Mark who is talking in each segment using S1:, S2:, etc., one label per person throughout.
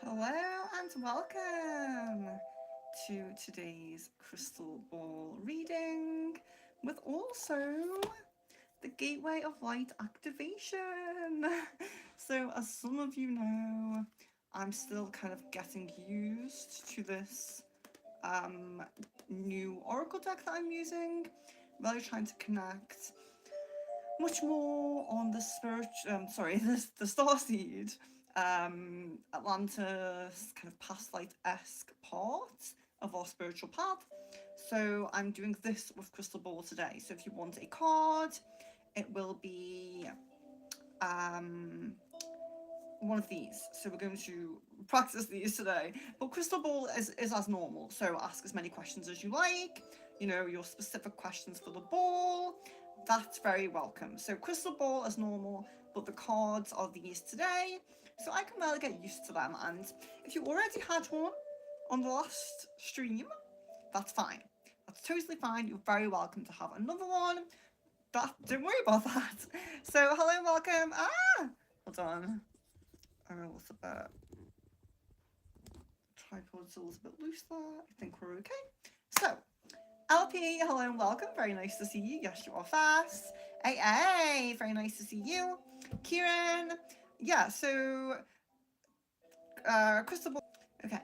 S1: Hello and welcome to today's crystal ball reading with also the gateway of light activation. So, as some of you know, I'm still kind of getting used to this new oracle deck that I'm using, really trying to connect much more on the the starseed, Atlantis kind of past life-esque part of our spiritual path. So I'm doing this with crystal ball today. So if you want a card, it will be um one of these. So we're going to practice these today. But crystal ball is as normal. So ask as many questions as you like. You know, your specific questions for the ball. That's very welcome. So crystal ball as normal, but the cards are these today. So I can really get used to them. And if you already had one on the last stream, that's fine. That's totally fine. You're very welcome to have another one. Don't worry about that. So hello and welcome. Hold on. A little bit, tripod's a little bit loose there. I think we're okay. So, LP, hello and welcome. Very nice to see you. Yes, you are fast. AA, very nice to see you. Kieran, yeah, so, Crystal Ball. Okay.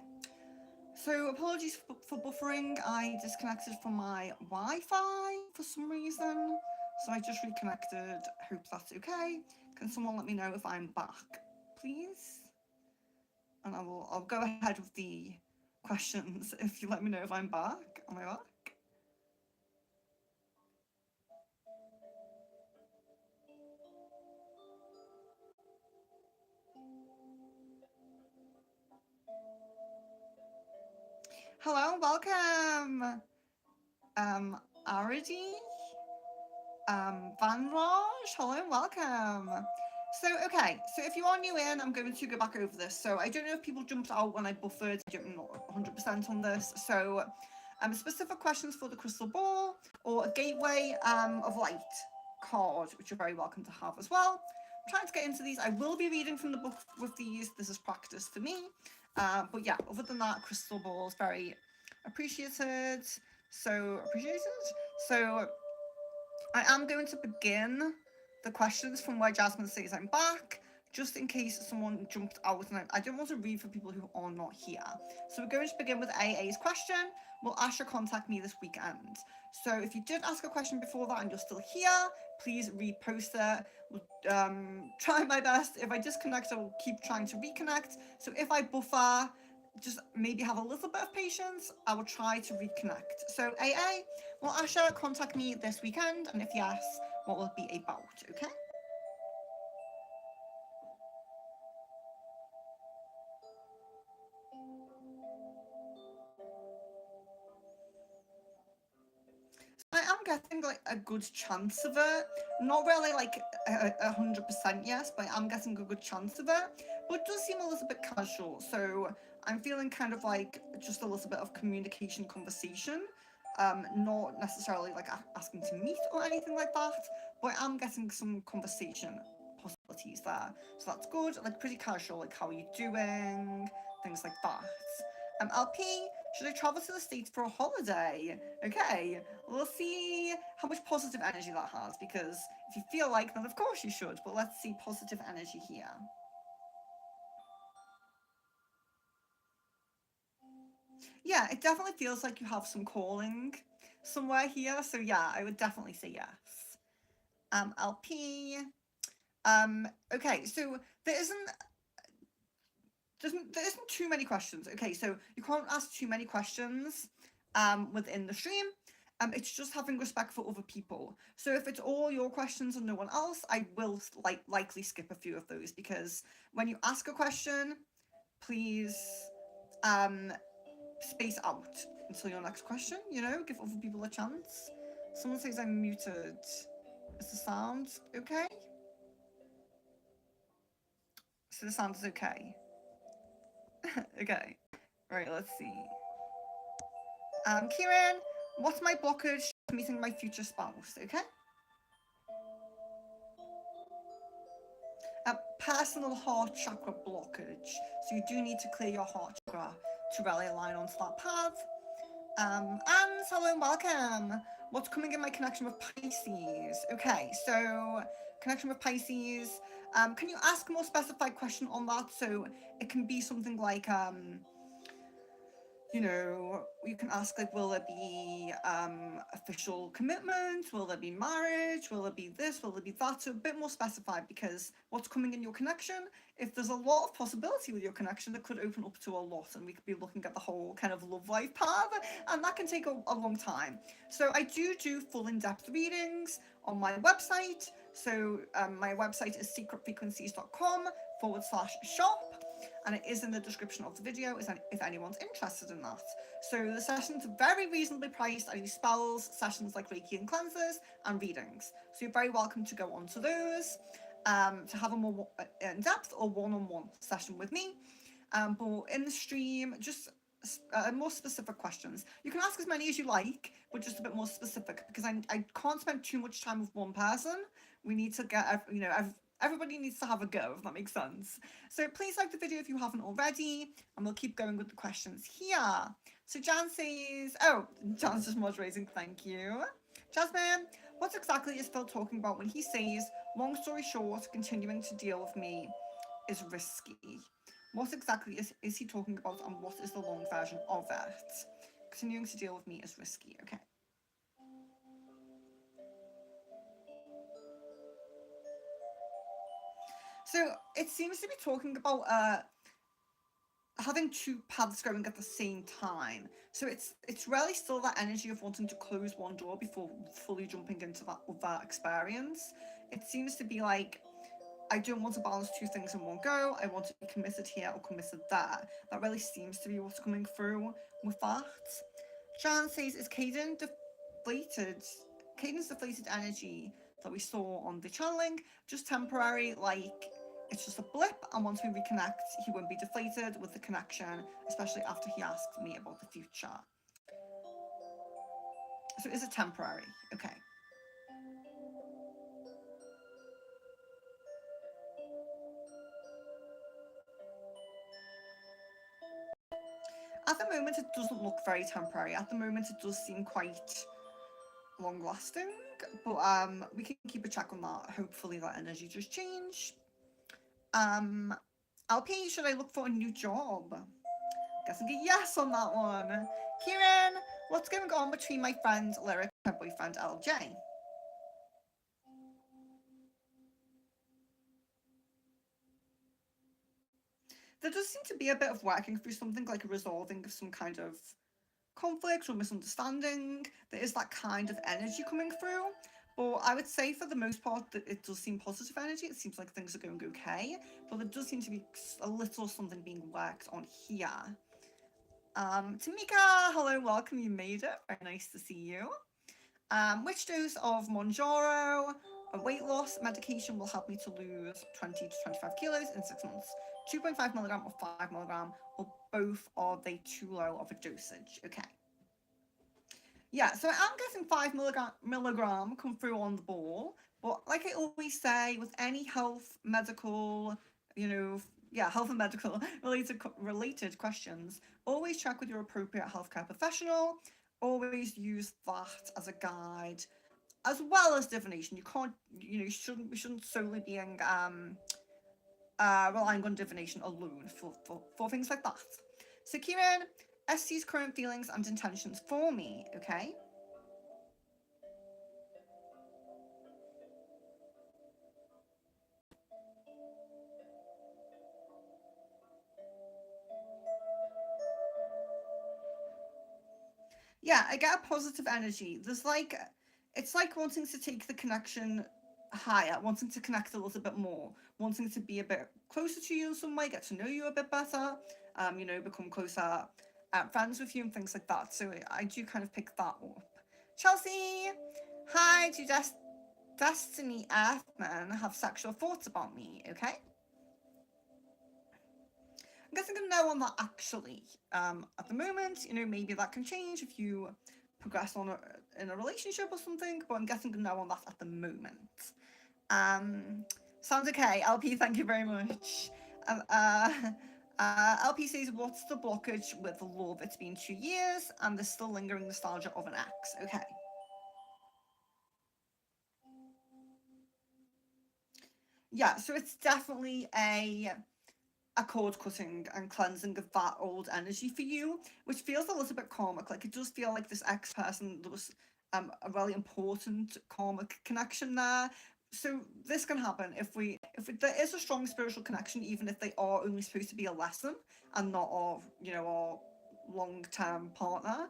S1: So, apologies for buffering. I disconnected from my Wi Fi for some reason. So, I just reconnected. Hope that's okay. Can someone let me know if I'm back, please? And I'll go ahead with the questions if you let me know if I'm back. Am I back? Hello, welcome. Aridi, Van Raj, hello, welcome. So, okay, so if you are new in, I'm going to go back over this. So, I don't know if people jumped out when I buffered, I'm not 100% on this. So, specific questions for the crystal ball or a gateway of light card, which you're very welcome to have as well. I'm trying to get into these. I will be reading from the book with these. This is practice for me. But yeah, other than that, crystal balls very appreciated. So appreciated. So I am going to begin the questions from where Jasmine says I'm back, just in case someone jumped out and I don't want to read for people who are not here. So we're going to begin with AA's question. Will Asha contact me this weekend? So if you did ask a question before that and you're still here, please repost it. We'll try my best. If I disconnect, I will keep trying to reconnect. So if I buffer, just maybe have a little bit of patience. I will try to reconnect. So AA, will Asha contact me this weekend? And if yes, what will it be about? Okay. I am getting like a good chance of it. Not really like 100% yes, but I'm getting a good chance of it. But it does seem a little bit casual. So I'm feeling kind of like just a little bit of communication conversation. Not necessarily like asking to meet or anything like that, but I'm getting some conversation possibilities there. So that's good. Like pretty casual, like how are you doing? Things like that. LP, should I travel to the States for a holiday? Okay, we'll see how much positive energy that has, because if you feel like, then of course you should, but let's see positive energy here. Yeah, it definitely feels like you have some calling somewhere here, so yeah, I would definitely say yes. LP. Okay, so there isn't there isn't too many questions. Okay, so you can't ask too many questions within the stream. It's just having respect for other people. So if it's all your questions and no one else, I will likely skip a few of those, because when you ask a question, please um space out until your next question. You know, give other people a chance. Someone says I'm muted. Is the sound okay? So the sound is okay. Okay. Right. Let's see. Kieran, what's my blockage to meeting my future spouse? Okay. A personal heart chakra blockage. So you do need to clear your heart chakra to really align onto that path. And hello and welcome. What's coming in my connection with Pisces? Okay, so connection with Pisces. Can you ask a more specified question on that? So it can be something like, you know, you can ask like, will there be official commitment? Will there be marriage? Will there be this? Will there be that? So a bit more specified, because what's coming in your connection, if there's a lot of possibility with your connection, that could open up to a lot, and we could be looking at the whole kind of love life path, and that can take a long time. So I do full in-depth readings on my website. So my website is secretfrequencies.com/shop, and it is in the description of the video if anyone's interested in that. So the sessions are very reasonably priced. I do spells, sessions like Reiki and cleanses, and readings. So you're very welcome to go on to those to have a more in-depth or one-on-one session with me. But in the stream, just more specific questions. You can ask as many as you like, but just a bit more specific, because I can't spend too much time with one person. We need to get, everybody needs to have a go, if that makes sense. So please like the video if you haven't already, and we'll keep going with the questions here. So Jan says, oh, Jan's just moderating, thank you. Jasmine, what exactly is Phil talking about when he says, long story short, continuing to deal with me is risky? What exactly is he talking about, and what is the long version of it? Continuing to deal with me is risky, okay. So it seems to be talking about having two paths going at the same time. So it's really still that energy of wanting to close one door before fully jumping into that other experience. It seems to be like, I don't want to balance two things in one go. I want to be committed here or committed there. That really seems to be what's coming through with that. Jan says, is Caden's deflated energy that we saw on the channeling just temporary, like it's just a blip, and once we reconnect, he won't be deflated with the connection, especially after he asked me about the future? So is it temporary? Okay. At the moment, it doesn't look very temporary. At the moment, it does seem quite long lasting, but we can keep a check on that. Hopefully that energy just change. LP, should I look for a new job? Guessing a yes on that one. Kieran, what's going on between my friend Lyric and her boyfriend LJ? There does seem to be a bit of working through something, like a resolving of some kind of conflict or misunderstanding. There is that kind of energy coming through, but I would say for the most part that it does seem positive energy. It seems like things are going okay, but there does seem to be a little something being worked on here. Tamika, hello, welcome, you made it. Very nice to see you. Which dose of Monjaro, a weight loss medication, will help me to lose 20 to 25 kilos in 6 months? 2.5 milligram or 5 milligram, or both are they too low of a dosage? Okay. Yeah, so I'm guessing 5 milligram come through on the ball, but like I always say, with any health, medical, health and medical related questions, always check with your appropriate healthcare professional. Always use that as a guide, as well as divination. You can't, we shouldn't solely be relying on divination alone for things like that. So Kieran, SC's current feelings and intentions for me, okay? Yeah, I get a positive energy. It's like wanting to take the connection higher, wanting to connect a little bit more, wanting to be a bit closer to you in some way, get to know you a bit better, become closer friends with you and things like that. So I do kind of pick that up. Chelsea, hi, do Destiny Earthmen have sexual thoughts about me, okay? I'm guessing a no on that actually. At the moment, maybe that can change if you progress in a relationship or something, but I'm guessing a no on that at the moment. Sounds okay. LP, thank you very much. Um, uh, LP says, what's the blockage with love? It's been 2 years and there's still lingering nostalgia of an ex. Okay. Yeah, so it's definitely a cord cutting and cleansing of that old energy for you, which feels a little bit karmic. Like it does feel like this ex person, there was a really important karmic connection there. So this can happen if there is a strong spiritual connection, even if they are only supposed to be a lesson and not our our long term partner.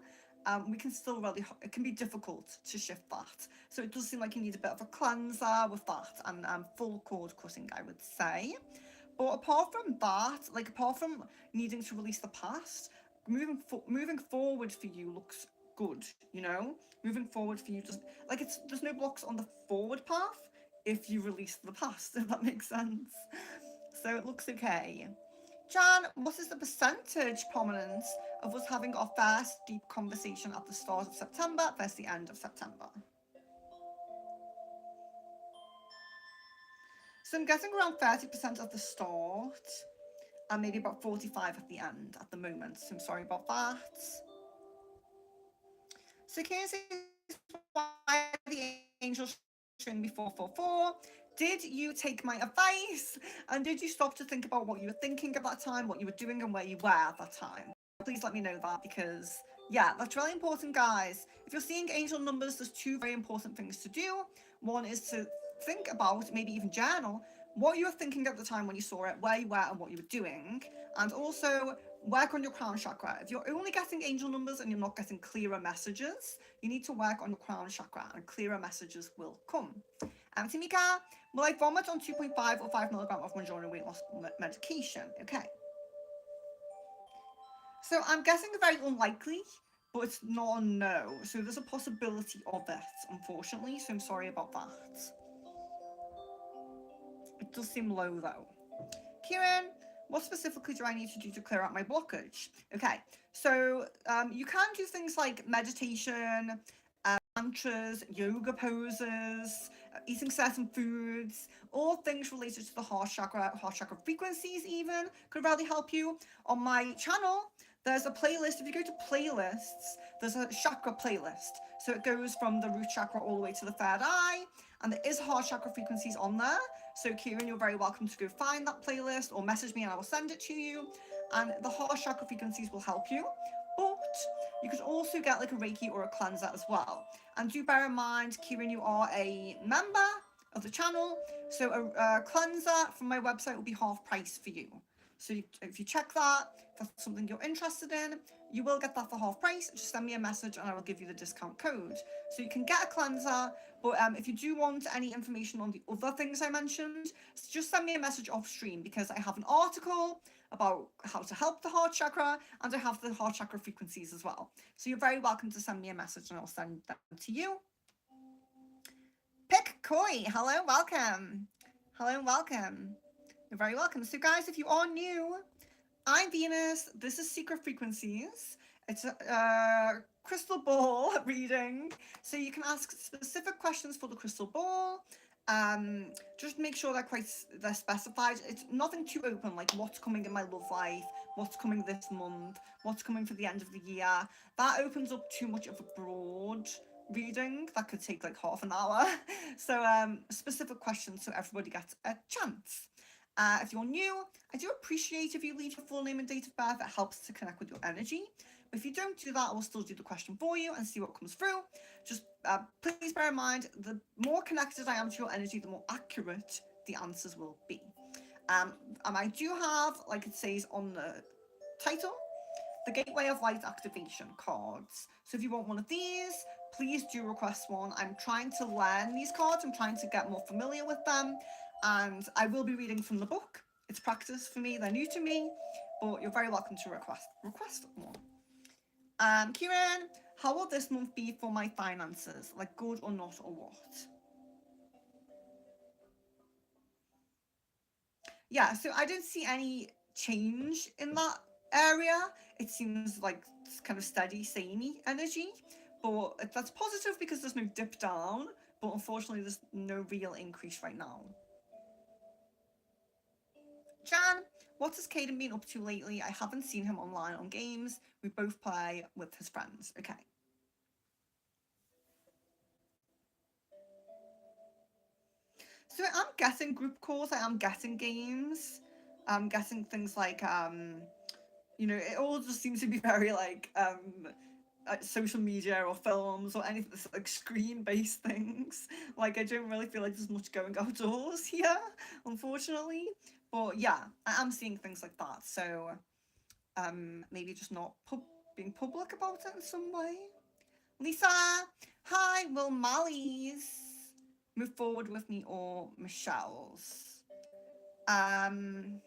S1: We can still really, it can be difficult to shift that. So it does seem like you need a bit of a cleanser with that and full cord cutting, I would say. But apart from that, like apart from needing to release the past, moving forward for you looks good. Moving forward for you, just like it's there's no blocks on the forward path if you release the past. If that makes sense. So it looks okay. Jan, what is the percentage prominence of us having our first deep conversation at the start of September versus the end of September? So I'm getting around 30% at the start and maybe about 45 at the end at the moment. So I'm sorry about that. So Karen says, why the angel string before 444? Did you take my advice? And did you stop to think about what you were thinking at that time, what you were doing, and where you were at that time? Please let me know that, because yeah, that's really important, guys. If you're seeing angel numbers, there's two very important things to do. One is to think about, maybe even journal, what you were thinking at the time when you saw it, where you were and what you were doing, and also work on your crown chakra. If you're only getting angel numbers and you're not getting clearer messages, you need to work on your crown chakra and clearer messages will come. Tamika, will I vomit on 2.5 or 5 milligram of Manjaro weight loss medication? Okay. So I'm guessing very unlikely, but it's not a no. So there's a possibility of it, unfortunately. So I'm sorry about that. It does seem low though. Kieran, what specifically do I need to do to clear out my blockage? Okay, so you can do things like meditation, mantras, yoga poses, eating certain foods, all things related to the heart chakra frequencies even could really help you. On my channel, there's a playlist. If you go to playlists, there's a chakra playlist. So it goes from the root chakra all the way to the third eye, and there is heart chakra frequencies on there. So Kieran, you're very welcome to go find that playlist or message me and I will send it to you. And the heart chakra frequencies will help you. But you could also get like a Reiki or a cleanser as well. And do bear in mind, Kieran, you are a member of the channel. So a cleanser from my website will be half price for you. So if you check that, if that's something you're interested in, you will get that for half price. Just send me a message and I will give you the discount code. So you can get a cleanser, but if you do want any information on the other things I mentioned, just send me a message off stream, because I have an article about how to help the heart chakra and I have the heart chakra frequencies as well. So you're very welcome to send me a message and I'll send them to you. Pick Koi, hello, welcome. Hello, welcome. You're very welcome. So guys, if you are new, I'm Venus. This is Secret Frequencies. It's a crystal ball reading. So you can ask specific questions for the crystal ball. Just make sure they're specified. It's nothing too open, like what's coming in my love life, what's coming this month, what's coming for the end of the year. That opens up too much of a broad reading that could take like half an hour. So specific questions so everybody gets a chance. If you're new, I do appreciate if you leave your full name and date of birth. It helps to connect with your energy. But if you don't do that, I will still do the question for you and see what comes through. Just please bear in mind, the more connected I am to your energy, the more accurate the answers will be. And I do have, like it says on the title, the Gateway of Light activation cards. So if you want one of these, please do request one. I'm trying to learn these cards. I'm trying to get more familiar with them. And I will be reading from the book. It's practice for me. They're new to me, but you're very welcome to request one. Kieran, how will this month be for my finances? Like good or not or what? Yeah, so I don't see any change in that area. It seems like it's kind of steady, samey energy, but that's positive because there's no dip down, but unfortunately there's no real increase right now. Jan, what has Caden been up to lately? I haven't seen him online on games. We both play with his friends. Okay. So I'm guessing group calls. I am guessing games. I'm guessing things like it all just seems to be very like social media or films or anything that's like screen based things. Like I don't really feel like there's much going outdoors here, unfortunately. But yeah, I am seeing things like that. So maybe just not being public about it in some way. Lisa, hi, will Molly's move forward with me or Michelle's? Um,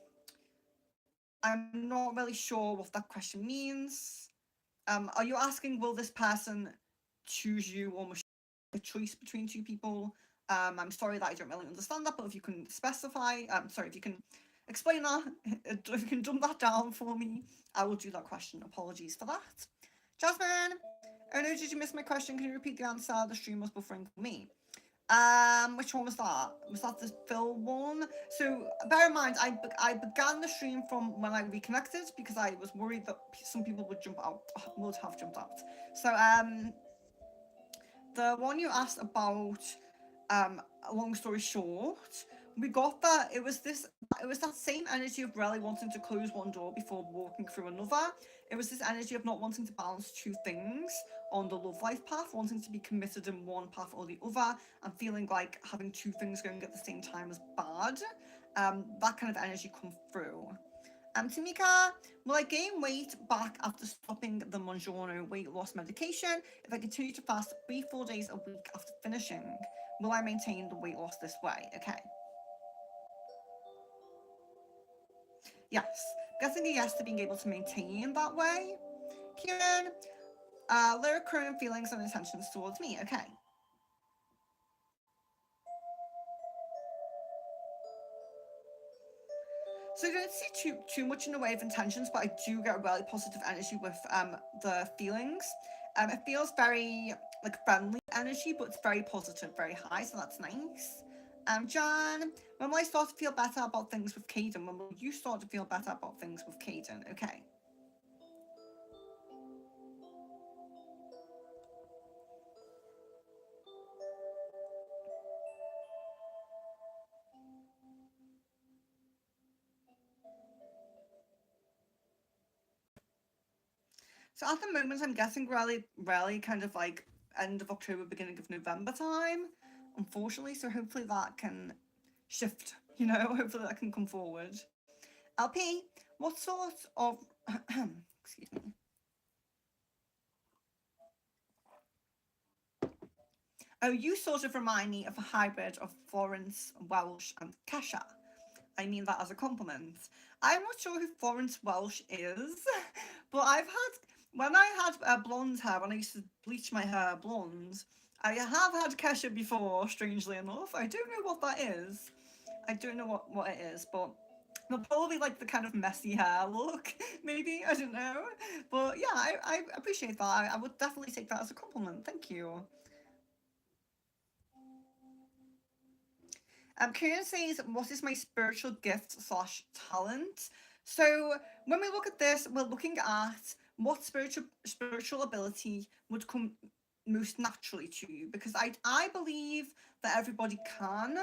S1: I'm not really sure what that question means. Are you asking will this person choose you or Michelle? A choice between two people? I'm sorry that I don't really understand that, but if you can specify, sorry, if you can explain that, if you can dumb that down for me, I will do that question. Apologies for that. Jasmine, oh no, did you miss my question? Can you repeat the answer? The stream was buffering for me. Which one was that? Was that the Phil one? So bear in mind, I began the stream from when I reconnected because I was worried that some people would jump out, would have jumped out. So the one you asked about, long story short, we got that it was that same energy of really wanting to close one door before walking through another. It was this energy of not wanting to balance two things on the love life path, wanting to be committed in one path or the other, and feeling like having two things going at the same time is bad. That kind of energy come through. Tamika, will I gain weight back after stopping the Mongiorno weight loss medication if I continue to fast 3-4 days a week after finishing? Will I maintain the weight loss this way? Okay. Yes. Guessing a yes to being able to maintain that way. Kieran, lyric current feelings and intentions towards me. Okay. So I don't see too much in the way of intentions, but I do get really positive energy with the feelings. It feels very like friendly energy, but it's very positive, very high, so that's nice. John, when will I start to feel better about things with Caden? When will you start to feel better about things with Caden? Okay. So at the moment, I'm guessing really kind of like end of October, beginning of November time, unfortunately. So hopefully that can shift, hopefully that can come forward. LP, what sort of, excuse me. Oh, you sort of remind me of a hybrid of Florence Welsh and Kesha. I mean that as a compliment. I'm not sure who Florence Welsh is, but when I had blonde hair, when I used to bleach my hair blonde, I have had Kesha before, strangely enough. I don't know what that is. I don't know what it is, but they'll probably like the kind of messy hair look, maybe. I don't know. But yeah, I appreciate that. I would definitely take that as a compliment. Thank you. Kieran says, what is my spiritual gift slash talent? So when we look at this, we're looking at what spiritual ability would come most naturally to you, because I believe that everybody can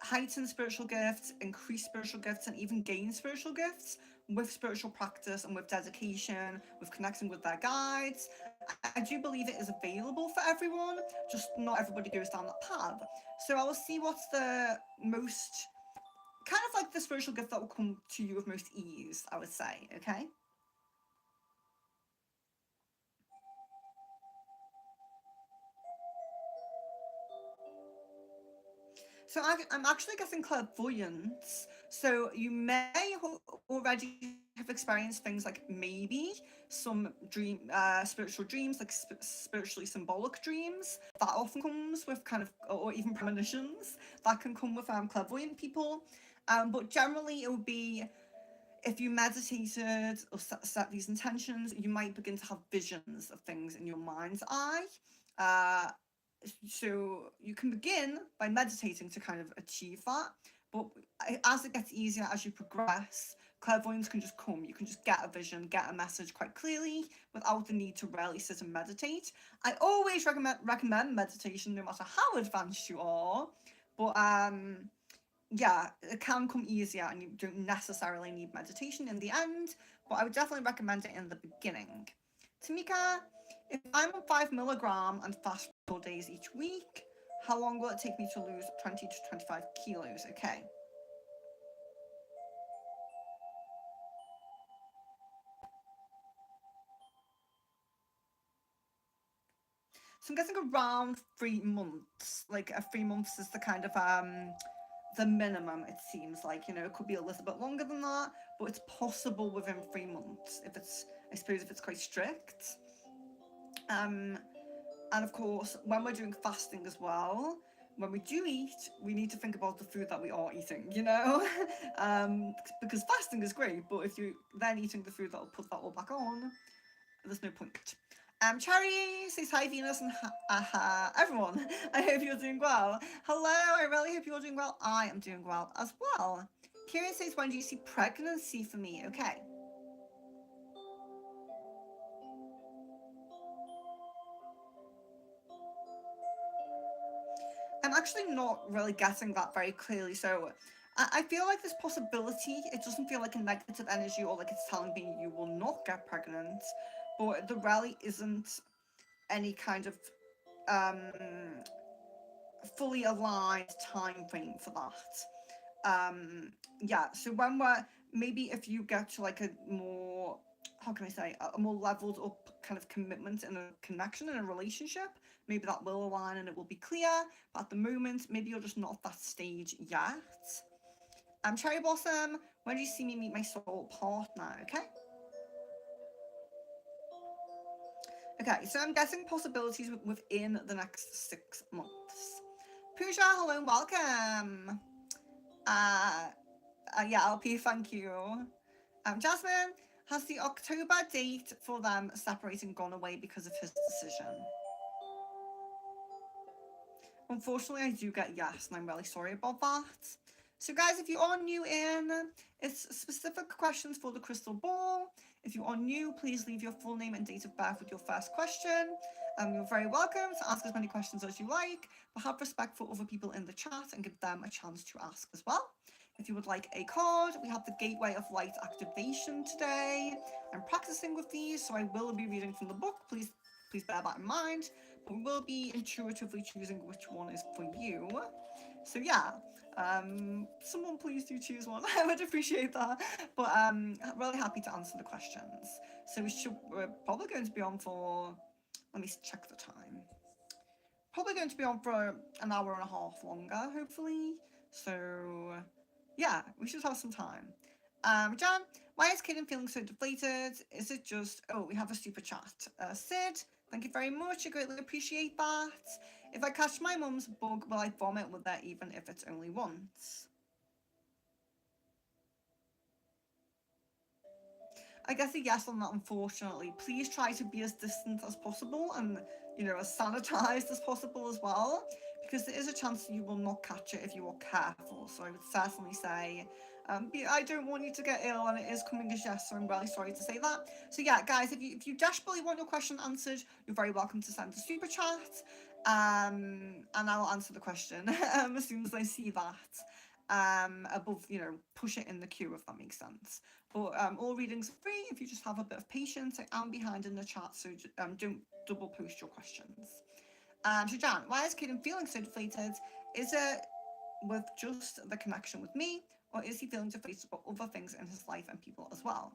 S1: heighten spiritual gifts, increase spiritual gifts, and even gain spiritual gifts with spiritual practice and with dedication, with connecting with their guides. I do believe it is available for everyone, just not everybody goes down that path. So I will see what's the most kind of like the spiritual gift that will come to you with most ease, I would say, okay? So I'm actually guessing clairvoyance. So you may already have experienced things like maybe some spiritual dreams, like spiritually symbolic dreams. That often comes with kind of, or even premonitions that can come with clairvoyant people. But generally, it would be if you meditated or set these intentions, you might begin to have visions of things in your mind's eye. Uh, so you can begin by meditating to kind of achieve that. but as it gets easier as you progress, clairvoyance can just come. You can just get a vision, get a message quite clearly without the need to really sit and meditate. I always recommend meditation no matter how advanced you are, but yeah, it can come easier and you don't necessarily need meditation in the end, but I would definitely recommend it in the beginning. Tamika, if I'm on 5 milligram and fast 4 days each week, how long will it take me to lose 20 to 25 kilos? Okay. So I'm guessing around 3 months. Like 3 months is the kind of the minimum, it seems like. It could be a little bit longer than that, but it's possible within 3 months if it's, I suppose, if it's quite strict. Um, and of course, when we're doing fasting as well, when we do eat, we need to think about the food that we are eating. Because fasting is great, but if you're then eating the food that will put that all back on, there's no point. Cherry says hi, Venus, and everyone. I hope you're doing well. Hello, I really hope you're doing well. I am doing well as well. Kieran says, when do you see pregnancy for me? Okay. I'm actually not really getting that very clearly. So I feel like this possibility, it doesn't feel like a negative energy or like it's telling me you will not get pregnant, but there really isn't any kind of um, fully aligned time frame for that. Yeah, so when we're, maybe if you get to like a more, how can I say, a more leveled up kind of commitment and a connection in a relationship, maybe that will align and it will be clear. But at the moment, maybe you're just not at that stage yet. Cherry Blossom, when do you see me meet my soul partner? Okay. Okay, so I'm guessing possibilities within the next 6 months. Pooja, hello and welcome. Uh, yeah, LP, thank you. Jasmine, has the October date for them separating gone away because of his decision? Unfortunately, I do get yes, and I'm really sorry about that. So, guys, if you are new in, it's specific questions for the crystal ball. If you are new, please leave your full name and date of birth with your first question. You're very welcome to ask as many questions as you like, but have respect for other people in the chat and give them a chance to ask as well. If you would like a card, we have the Gateway of Light activation today. I'm practicing with these, so I will be reading from the book. Please bear that in mind. But we will be intuitively choosing which one is for you. So yeah, someone please do choose one. I would appreciate that. But really happy to answer the questions. So we're probably going to be on for, let me check the time. Probably going to be on for an hour and a half longer, hopefully. So yeah, we should have some time. Jan, why is Kaden feeling so deflated? Is it just, oh, we have a super chat. Sid, thank you very much. I greatly appreciate that. If I catch my mum's bug, will I vomit with that even if it's only once? I guess a yes on that, unfortunately. Please try to be as distant as possible and, as sanitized as possible as well, because there is a chance that you will not catch it if you are careful. So I would certainly say, I don't want you to get ill, and it is coming as yes, so I'm really sorry to say that. So yeah, guys, if you desperately want your question answered, you're very welcome to send a super chat, and I'll answer the question as soon as I see that. Above, push it in the queue if that makes sense. But all readings are free if you just have a bit of patience. I am behind in the chat, so don't double post your questions. So Jan, why is Kaden feeling so deflated? Is it with just the connection with me, or is he feeling deflated about other things in his life and people as well?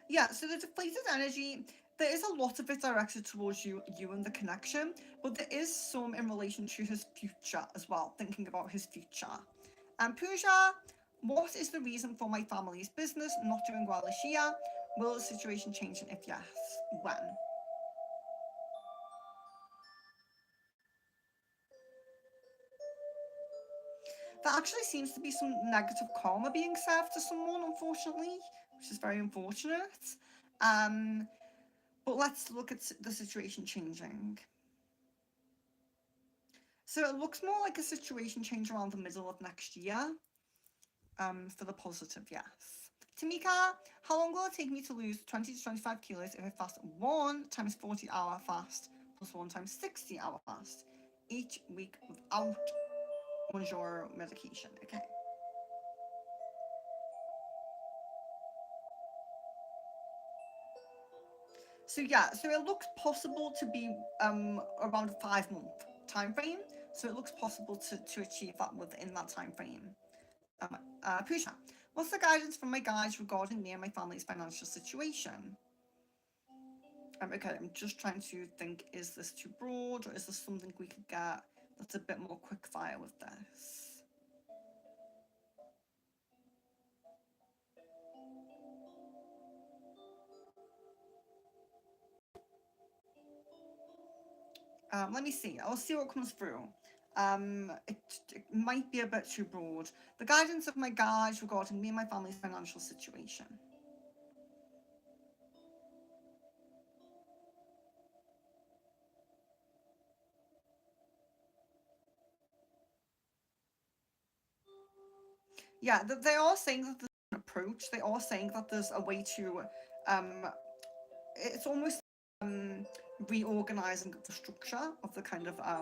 S1: Yeah, so the deflated energy, there is a lot of it directed towards you and the connection, but there is some in relation to his future as well, thinking about his future. And Pooja, what is the reason for my family's business not doing well this year? Will the situation change, and if yes, when? There actually seems to be some negative karma being served to someone, unfortunately, which is very unfortunate. But let's look at the situation changing. So it looks more like a situation change around the middle of next year. For the positive, yes. Tamika, how long will it take me to lose 20 to 25 kilos if I fast 1 times 40-hour fast plus 1 times 60-hour fast each week without Mounjaro medication? Okay. So yeah, so it looks possible to be around a 5-month time frame. So it looks possible to achieve that within that time frame. Pusha, what's the guidance from my guides regarding me and my family's financial situation? Okay, I'm just trying to think, is this too broad or is this something we could get that's a bit more quick fire with this? Let me see. I'll see what comes through. It might be a bit too broad. The guidance of my guides regarding me and my family's financial situation. Yeah, they are saying that there's an approach. They are saying that there's a way to, um, it's almost reorganizing the structure of the kind of I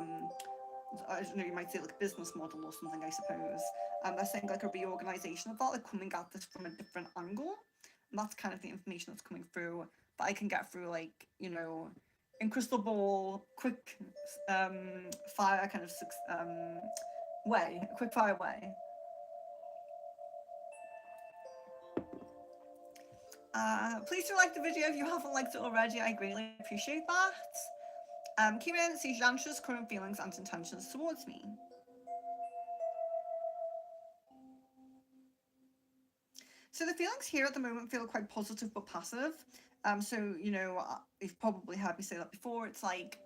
S1: don't know, you might say like business model or something, I suppose. They're saying like a reorganization of that, like coming at this from a different angle. And that's kind of the information that's coming through that I can get through, like, you know, in crystal ball, quick fire kind of way, quick fire way. Please do like the video if you haven't liked it already. I greatly appreciate that. Kieran sees Yansha's current feelings and intentions towards me. So the feelings here at the moment feel quite positive but passive. So you know, you've probably heard me say that before. It's like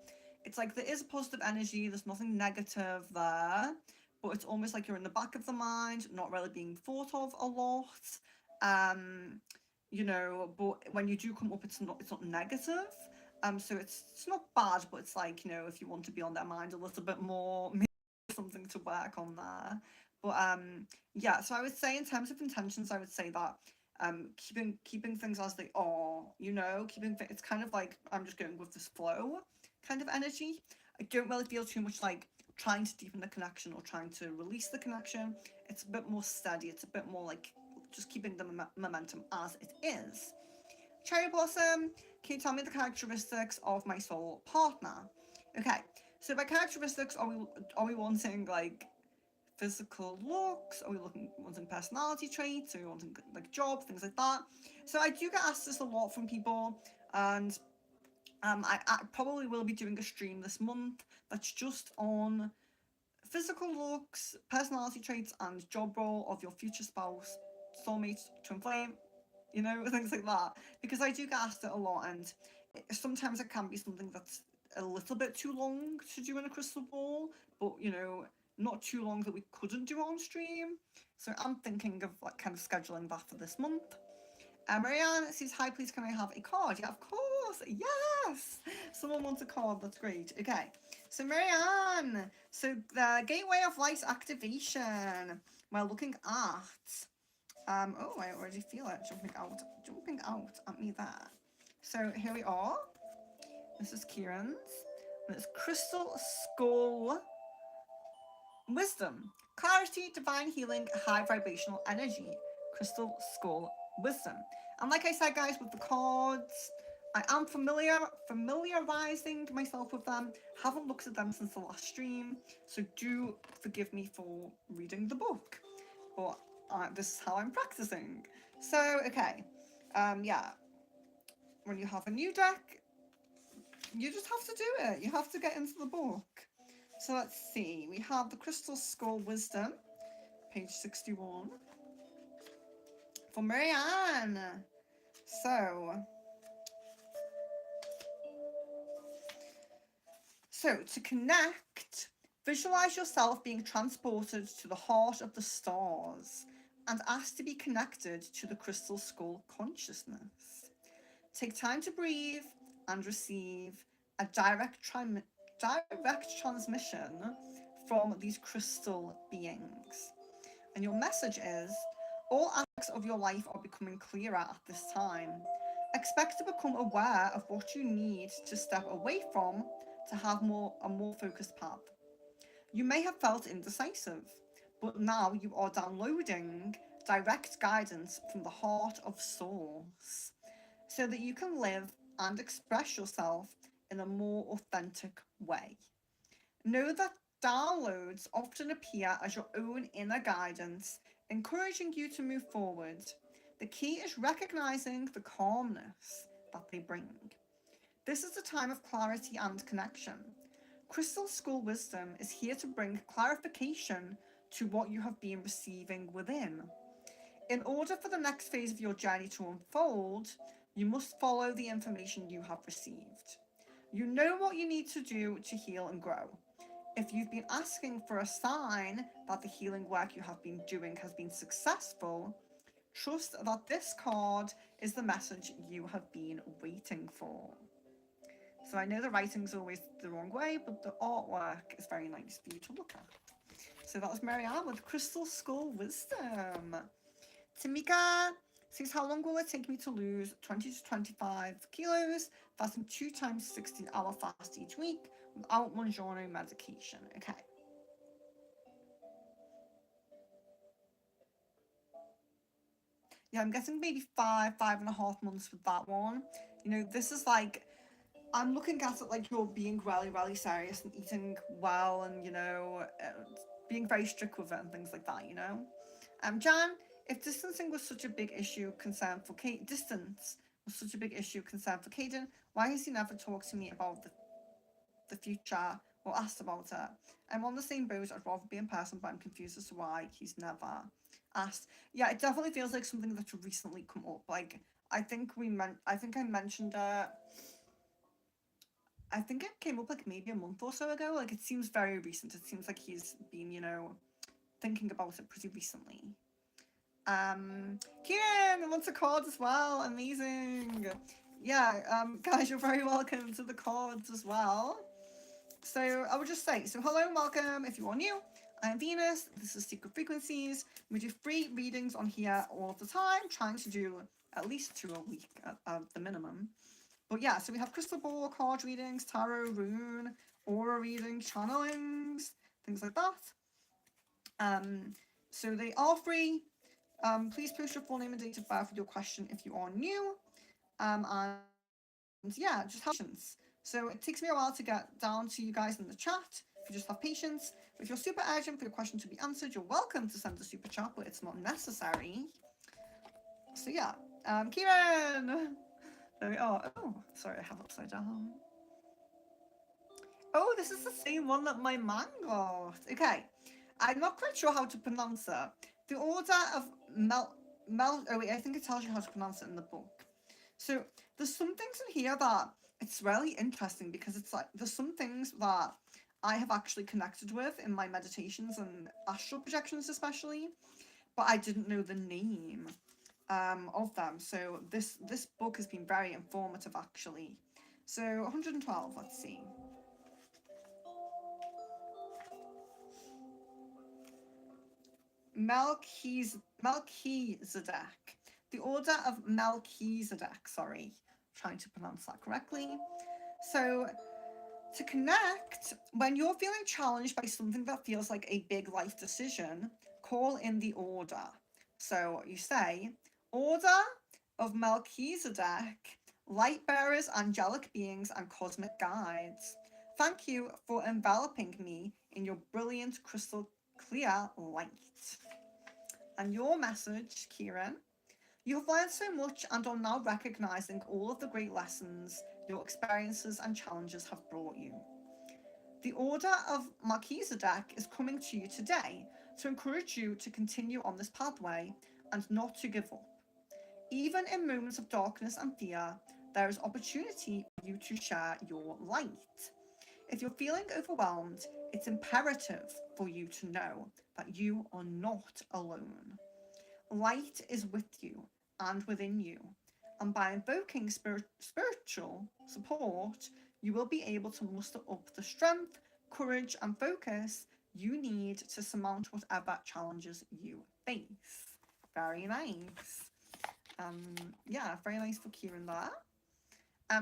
S1: there is a positive energy. There's nothing negative there, but it's almost like you're in the back of the mind, not really being thought of a lot. Um, you know, but when you do come up, it's not negative. So it's not bad, but it's like, you know, if you want to be on their mind a little bit more, maybe something to work on there. But yeah, so I would say in terms of intentions, I would say that keeping things as they are, you know, it's kind of like I'm just going with this flow kind of energy. I don't really feel too much like trying to deepen the connection or trying to release the connection. It's a bit more steady. It's a bit more like just keeping the momentum as it is. Cherry Blossom, can you tell me the characteristics of my soul partner? Okay, so by characteristics, are we wanting like physical looks? Are we wanting personality traits? Are we wanting like job, things like that? So I do get asked this a lot from people, and I probably will be doing a stream this month that's just on physical looks, personality traits, and job role of your future spouse, soulmate, twin flame, you know, things like that. Because I do get asked it a lot, and sometimes it can be something that's a little bit too long to do in a crystal ball, but you know, not too long that we couldn't do on stream. So I'm thinking of like kind of scheduling that for this month. Marianne says, hi, please can I have a card? Yeah, of course. Yes. Someone wants a card. That's great. Okay. So Marianne, so the Gateway of Light activation. We're looking at oh, I already feel it jumping out at me there. So here we are. This is Kieran's. And it's Crystal Skull Wisdom. Clarity, divine healing, high vibrational energy. Crystal Skull Wisdom. And like I said, guys, with the cards, I am familiarizing myself with them. Haven't looked at them since the last stream, so do forgive me for reading the book. But this is how I'm practicing. So, okay. Yeah. When you have a new deck, you just have to do it. You have to get into the book. So let's see. We have the Crystal Skull Wisdom, page 61. For Marianne. So to connect, visualize yourself being transported to the heart of the stars and ask to be connected to the Crystal Skull consciousness. Take time to breathe and receive a direct transmission from these crystal beings. And your message is, all aspects of your life are becoming clearer at this time. Expect to become aware of what you need to step away from to have a more focused path. You may have felt indecisive, but now you are downloading direct guidance from the heart of Source so that you can live and express yourself in a more authentic way. Know that downloads often appear as your own inner guidance, encouraging you to move forward. The key is recognizing the calmness that they bring. This is a time of clarity and connection. Crystal Skull Wisdom is here to bring clarification to what you have been receiving within. In order for the next phase of your journey to unfold, you must follow the information you have received. You know what you need to do to heal and grow. If you've been asking for a sign that the healing work you have been doing has been successful, trust that this card is the message you have been waiting for. So I know the writing's always the wrong way, but the artwork is very nice for you to look at. So that was Marianne with Crystal Skull Wisdom. Tamika says, how long will it take me to lose 20 to 25 kilos, fasting 2 times 16-hour fast each week without Mounjaro medication? Okay. Yeah, I'm guessing maybe 5.5 months with that one. You know, this is like, I'm looking at it like you're being really, really serious and eating well and, you know, being very strict with it and things like that, you know? Jan, if distancing was such a big issue concern for Kate, distance was such a big issue concern for Caden, why has he never talked to me about the future or asked about it? I'm on the same boat, I'd rather be in person, but I'm confused as to why he's never asked. Yeah, it definitely feels like something that's recently come up. Like, I think I mentioned it. I think it came up like maybe a month or so ago. Like, it seems very recent. It seems like he's been, you know, thinking about it pretty recently. Kieran wants a card as well. Amazing. Yeah, guys, you're very welcome to the cards as well. So I would just say, so hello and welcome if you are new. I'm Venus, this is Secret Frequencies. We do free readings on here all the time, trying to do at least 2 a week at the minimum. But yeah, so we have crystal ball, card readings, tarot, rune, aura readings, channelings, things like that. So they are free. Please post your full name and date of birth with your question if you are new. And yeah, just have patience. So it takes me a while to get down to you guys in the chat. If you just have patience. If you're super urgent for your question to be answered, you're welcome to send a super chat, but it's not necessary. So yeah, Kieran. There we are. Oh, sorry, I have upside down. Oh, this is the same one that my man got. Okay, I'm not quite sure how to pronounce it. The Order of oh wait, I think it tells you how to pronounce it in the book. So there's some things in here that it's really interesting because it's like there's some things that I have actually connected with in my meditations and astral projections especially, but I didn't know the name of them. So this book has been very informative actually. So 112, let's see. Melchizedek. The Order of Melchizedek, sorry. Trying to pronounce that correctly. So to connect, when you're feeling challenged by something that feels like a big life decision, call in the order. So you say, Order of Melchizedek, light bearers, angelic beings, and cosmic guides. Thank you for enveloping me in your brilliant crystal clear light. And your message, Kieran, you have learned so much and are now recognizing all of the great lessons your experiences and challenges have brought you. The Order of Melchizedek is coming to you today to encourage you to continue on this pathway and not to give up. Even in moments of darkness and fear, there is opportunity for you to share your light. If you're feeling overwhelmed, it's imperative for you to know that you are not alone. Light is with you and within you, and by invoking spiritual support, you will be able to muster up the strength, courage, and focus you need to surmount whatever challenges you face. Very nice. Yeah, very nice for Kieran there.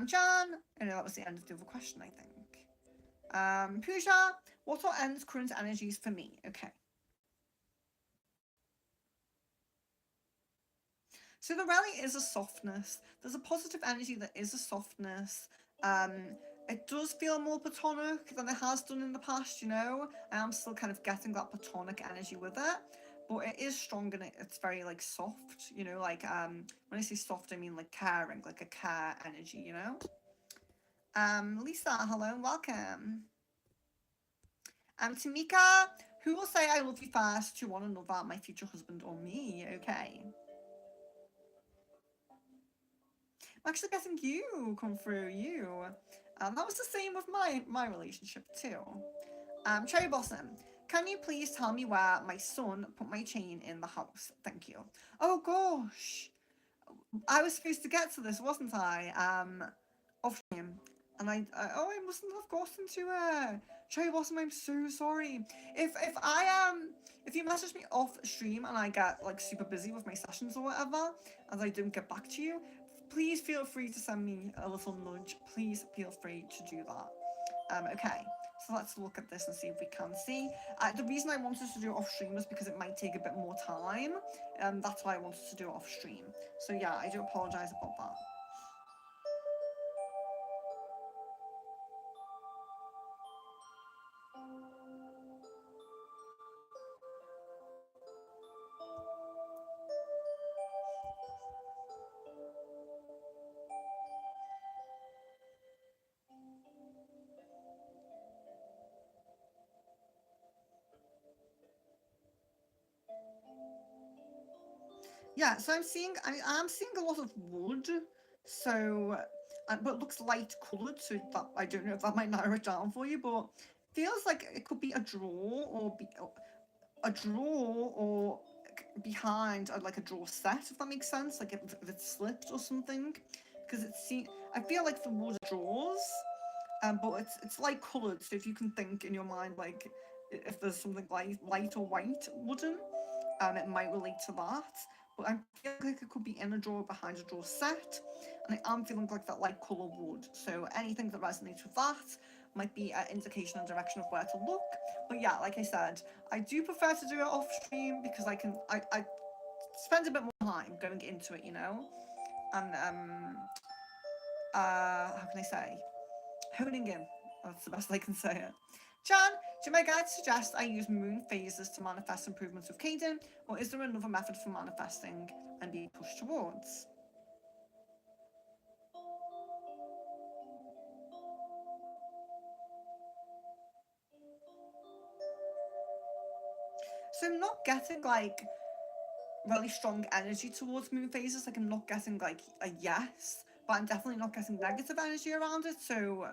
S1: Jan, oh no, that was the end of the other question, I think. Pooja, what are N's current energies for me? Okay. So there really is a softness. There's a positive energy that is a softness. Um, it does feel more platonic than it has done in the past, you know? I am still kind of getting that platonic energy with it. But it is strong and it's very like soft, you know, like when I say soft I mean like caring, like a care energy, you know? Lisa, hello and welcome. Tamika, who will say I love you first to one another, my future husband or me? Okay. I'm actually getting you come through, you. That was the same with my relationship too. Cherry Blossom, can you please tell me where my son put my chain in the house? Thank you. Oh gosh, I was supposed to get to this, wasn't I? Off stream, and I mustn't have gotten to it. Cherry Blossom, I'm so sorry. If you message me off stream and I get like super busy with my sessions or whatever, and I don't get back to you, please feel free to send me a little nudge. Please feel free to do that. Okay. So let's look at this and see if we can see. The reason I wanted to do it off stream was because it might take a bit more time. That's why I wanted to do it off stream. So yeah, I do apologise about that. Yeah, so I'm seeing a lot of wood, so but it looks light coloured, so that I don't know if that might narrow it down for you, but feels like it could be a drawer a drawer or behind like a drawer set, if that makes sense, like if it slipped or something, because I feel like the wood drawers, but it's light coloured, so if you can think in your mind like if there's something light or white wooden, it might relate to that. But I feel like it could be in a drawer behind a drawer set, and I am feeling like that light colour wood. So anything that resonates with that might be an indication and direction of where to look. But yeah, like I said, I do prefer to do it off stream because I spend a bit more time going into it, you know, and how can I say, honing in. That's the best I can say it. Jan, do my guides suggest I use moon phases to manifest improvements with Caden, or is there another method for manifesting and being pushed towards? So I'm not getting like really strong energy towards moon phases. Like I'm not getting like a yes, but I'm definitely not getting negative energy around it. So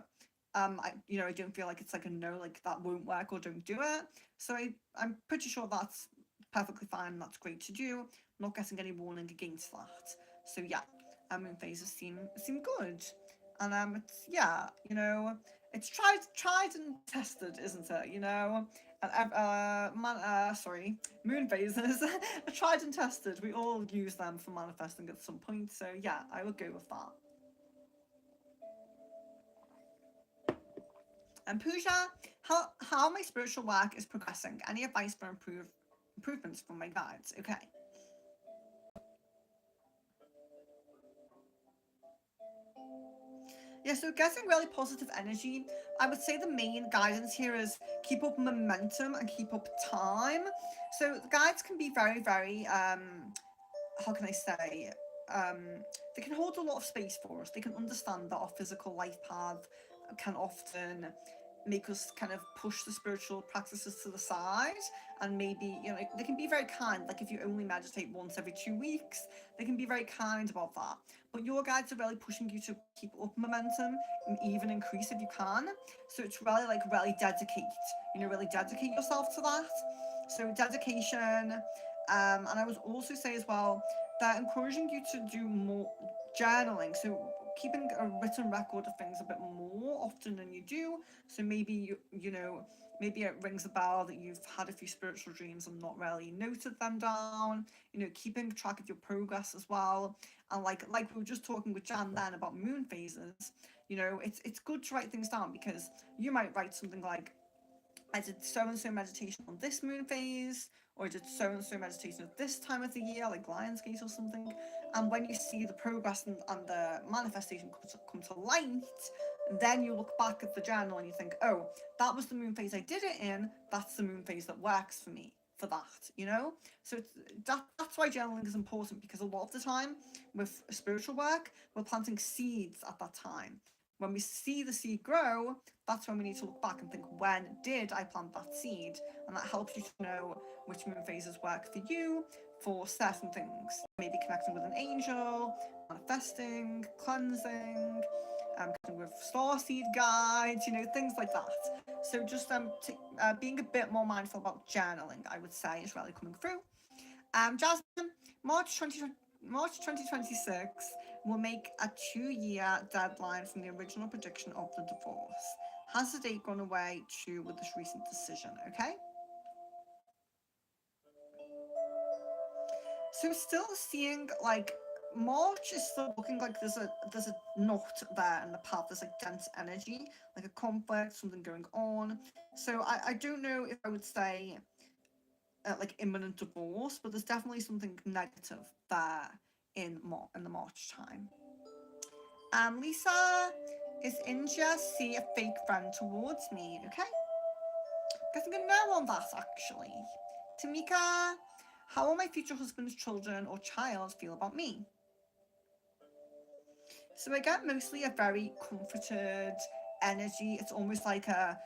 S1: I don't feel like it's like a no, like that won't work or don't do it. So I'm pretty sure that's perfectly fine. That's great to do. I'm not getting any warning against that. So yeah, moon phases seem good, and it's yeah, it's tried and tested, isn't it? And sorry, moon phases are tried and tested. We all use them for manifesting at some point. So yeah, I would go with that. And Pooja, how my spiritual work is progressing. Any advice for improvements from my guides? Okay. Yeah, so getting really positive energy. I would say the main guidance here is keep up momentum and keep up time. So the guides can be very, very how can I say, um, they can hold a lot of space for us. They can understand that our physical life path can often make us kind of push the spiritual practices to the side, and maybe they can be very kind, like if you only meditate once every 2 weeks, they can be very kind about that. But your guides are really pushing you to keep up momentum and even increase if you can. So it's really like really dedicate yourself to that. So dedication, and I would also say as well, they're encouraging you to do more journaling. So keeping a written record of things a bit more often than you do. So maybe maybe it rings a bell that you've had a few spiritual dreams and not really noted them down. Keeping track of your progress as well. And like we were just talking with Jan then about moon phases. It's good to write things down, because you might write something like, I did so-and-so meditation on this moon phase, or I did so-and-so meditation at this time of the year, like Lionsgate or something. And when you see the progress and the manifestation come to light, then you look back at the journal and you think, oh, that was the moon phase I did it in, that's the moon phase that works for me for that. So that's why journaling is important, because a lot of the time with spiritual work, we're planting seeds at that time. When we see the seed grow, that's when we need to look back and think, when did I plant that seed? And that helps you to know which moon phases work for you for certain things. Maybe connecting with an angel, manifesting, cleansing, connecting with starseed guides, things like that. So just being a bit more mindful about journaling, I would say, is really coming through. Jasmine, March 2026 will make a 2-year deadline from the original prediction of the divorce. Has the date gone away too with this recent decision? Okay. So still seeing like March is still looking like there's a knot there in the path. There's like dense energy, like a conflict, something going on. So I don't know if I would say like imminent divorce, but there's definitely something negative there in the March time. Lisa, is India see a fake friend towards me? Okay. Getting a no on that actually. Tamika, how will my future husband's children or child feel about me? So I get mostly a very comforted energy. It's almost like a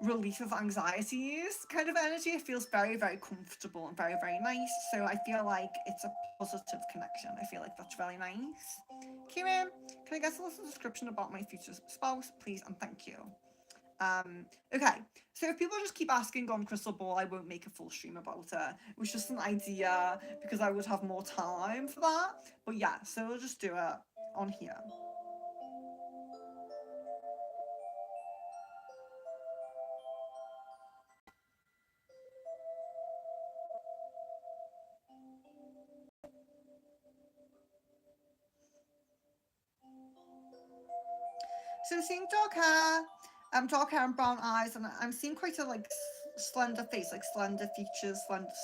S1: relief of anxieties kind of energy. It feels very, very comfortable and very, very nice. So I feel like it's a positive connection. I feel like that's really nice. Kieran, can I get a little description about my future spouse, please? And thank you. Okay, so if people just keep asking on Crystal Ball, I won't make a full stream about it. It was just an idea because I would have more time for that. But yeah, so we'll just do it on here. So I'm seeing dark hair and brown eyes, and I'm seeing quite a like slender face, like slender features,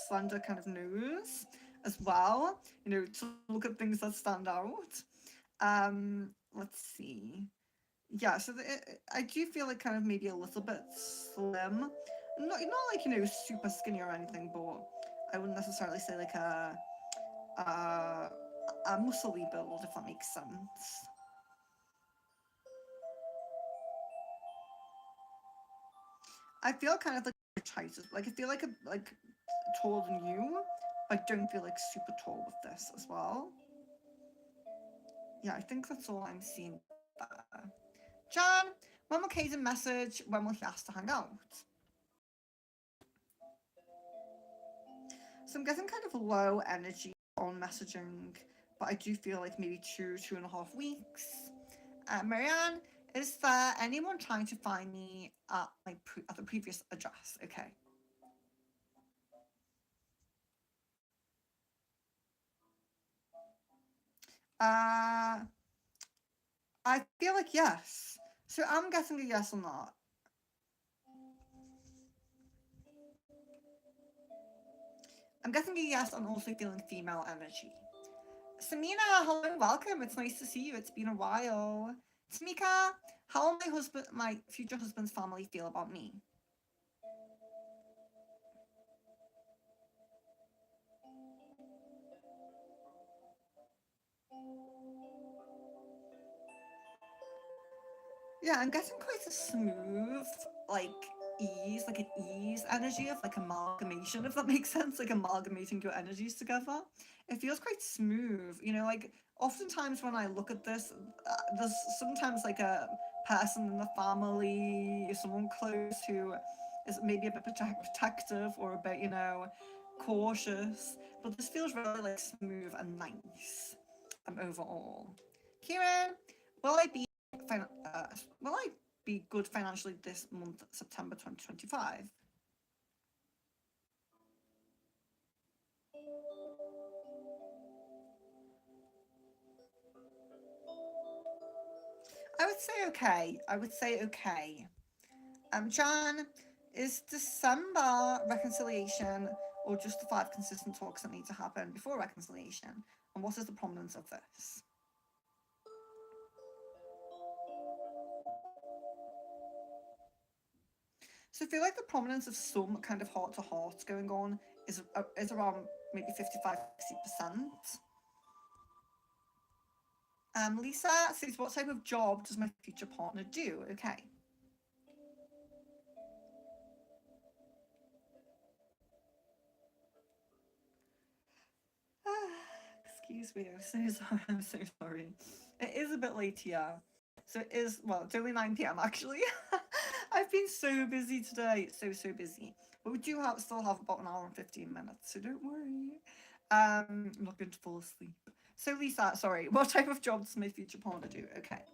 S1: slender kind of nose as well. To look at things that stand out. Let's see. Yeah, so I do feel like kind of maybe a little bit slim, not like super skinny or anything, but I wouldn't necessarily say like a muscly build, if that makes sense. I feel kind of like like I feel like taller than you, but I don't feel like super tall with this as well. Yeah, I think that's all I'm seeing there. Jan, when will Caden message? When will he ask to hang out? So I'm getting kind of low energy on messaging, but I do feel like maybe 2.5 weeks. Marianne, is there anyone trying to find me at at the previous address? Okay. I feel like yes. So I'm guessing a yes on that. I'm guessing a yes on also feeling female energy. Samina, hello and welcome. It's nice to see you. It's been a while. Tamika, how will my future husband's family feel about me? Yeah, I'm getting quite a smooth, like like an ease energy of like amalgamation, if that makes sense, like amalgamating your energies together. It feels quite smooth, like oftentimes when I look at this, there's sometimes like a person in the family, someone close who is maybe a bit protective or a bit, cautious, but this feels really like smooth and nice overall. Kieran, Will I be will I be good financially this month, September 2025? I would say okay. I would say okay. Jan, is December reconciliation or just the 5 consistent talks that need to happen before reconciliation? And what is the prominence of this? So I feel like the prominence of some kind of heart to heart going on is around maybe 55-60%. Lisa says, what type of job does my future partner do? Okay. Excuse me, I'm so sorry. I'm so sorry. It is a bit late here. So it is, well, it's only 9 p.m. actually. I've been so busy today. So busy. But we do still have about an hour and 15 minutes, so don't worry. I'm not going to fall asleep. So Lisa, sorry, what type of job does my future partner do? Okay.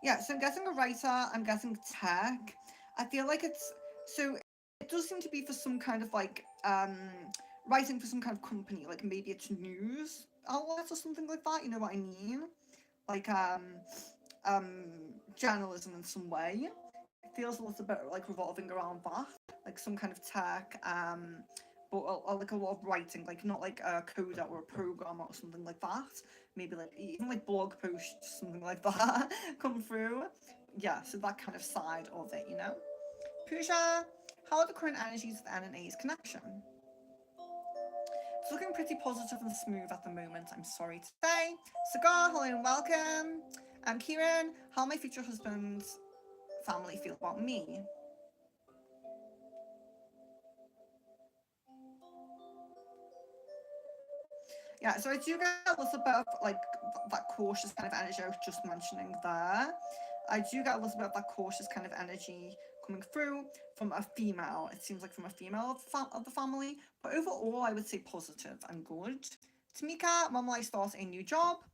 S1: Yeah, so I'm guessing a writer, I'm guessing tech. I feel like so it does seem to be for some kind of like writing for some kind of company, like maybe it's news outlet or something like that, you know what I mean? Like um journalism in some way. It feels a little bit like revolving around that, like some kind of tech, but like a lot of writing, like not like a coder or a programmer or something like that. Maybe like even like blog posts, something like that, come through. Yeah, so that kind of side of it, you know. Pooja, how are the current energies of N and A's connection? It's looking pretty positive and smooth at the moment, I'm sorry to say. Cigar, hello and welcome. Kieran, how my future husband's family feel about me? Yeah, so I do get a little bit of like that cautious kind of energy I was just mentioning there. I do get a little bit of that cautious kind of energy coming through from a female. It seems like from a female of the family, but overall, I would say positive and good. Tamika, when will I start a new job?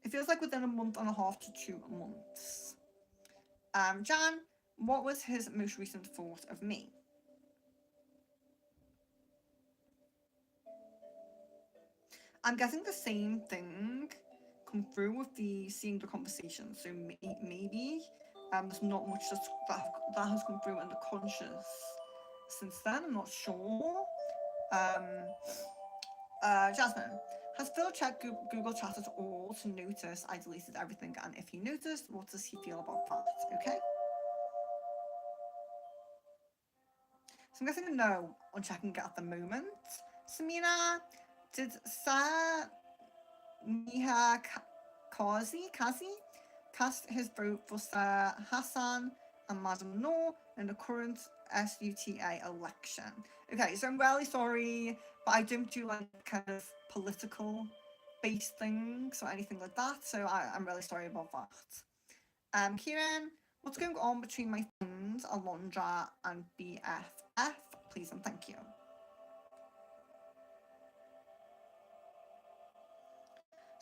S1: It feels like within a month and a half to 2 months. Jan, what was his most recent thought of me? I'm guessing the same thing come through with the seeing the conversation. So maybe there's not much that has come through in the conscious since then. I'm not sure. Um, Jasmine, has Phil checked Google Chat at all to notice I deleted everything? And if he noticed, what does he feel about that? Okay. So I'm guessing a no on checking it at the moment. Samina, did Sarah Miha Kazi cast his vote for Sir Hassan and Madam Noor in the current SUTA election? Okay, so I'm really sorry, but I don't do like kind of political based things or anything like that, so I'm really sorry about that. Kieran, what's going on between my friends Alondra and BFF? Please and thank you.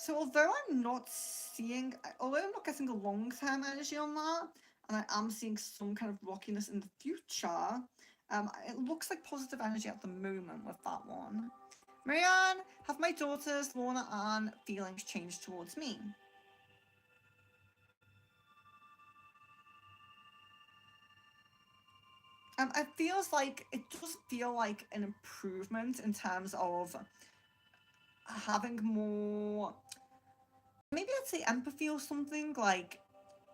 S1: So although I'm not getting a long-term energy on that, and I am seeing some kind of rockiness in the future, it looks like positive energy at the moment with that one. Marianne, have my daughters Lorna and feelings changed towards me? It does feel like an improvement in terms of having more, maybe I'd say empathy or something, like,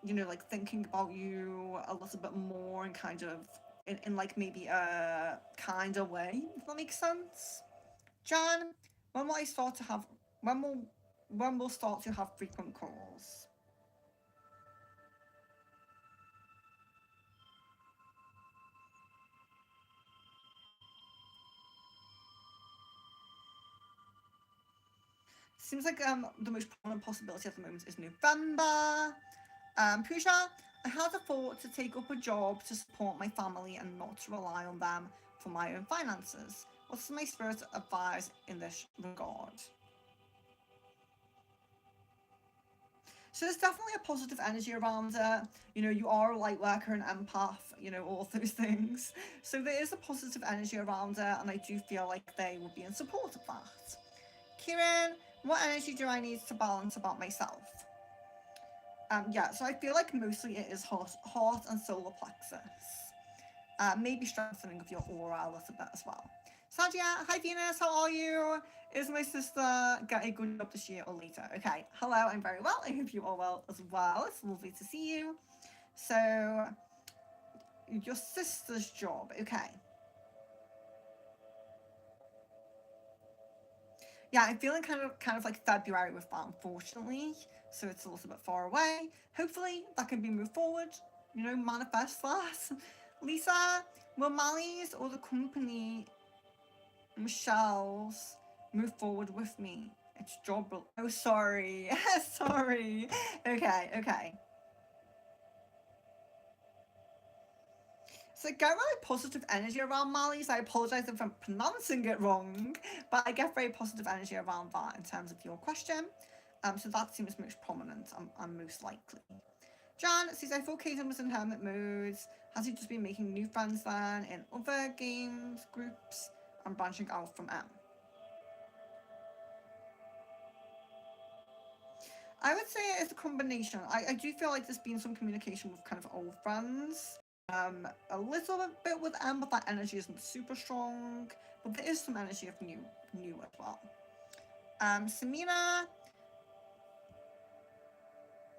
S1: you know, like thinking about you a little bit more and kind of in like maybe a kinder way, if that makes sense. Jan, when will I start to have when will when we'll start to have frequent calls? Seems like the most prominent possibility at the moment is November. Pooja, I had a thought to take up a job to support my family and not to rely on them for my own finances. What's my spirit advice in this regard? So there's definitely a positive energy around it. You know, you are a light worker, an empath, you know, all those things. So there is a positive energy around it, and I do feel like they will be in support of that. Kieran, what energy do I need to balance about myself? Yeah, so I feel like mostly it is heart and solar plexus. Maybe strengthening of your aura a little bit as well. Sadia, hi Venus, how are you? Is my sister get a good job this year or later? Okay, hello, I'm very well. I hope you are well as well. It's lovely to see you. So, your sister's job, okay. Yeah, I'm feeling kind of like February with that, unfortunately. So it's a little bit far away. Hopefully that can be moved forward. You know, manifest that. Lisa, will Mally's or the company Michelle's move forward with me? It's job. Oh, sorry. Sorry. Okay. So get really positive energy around Mally's. I apologize if I'm pronouncing it wrong, but I get very positive energy around that in terms of your question. So that seems most prominent and most likely. Jan says, I thought Kaden was in hermit mode. Has he just been making new friends then in other games, groups, and branching out from M? I would say it's a combination. I do feel like there's been some communication with kind of old friends. A little bit with M, but that energy isn't super strong. But there is some energy of new as well. Samina,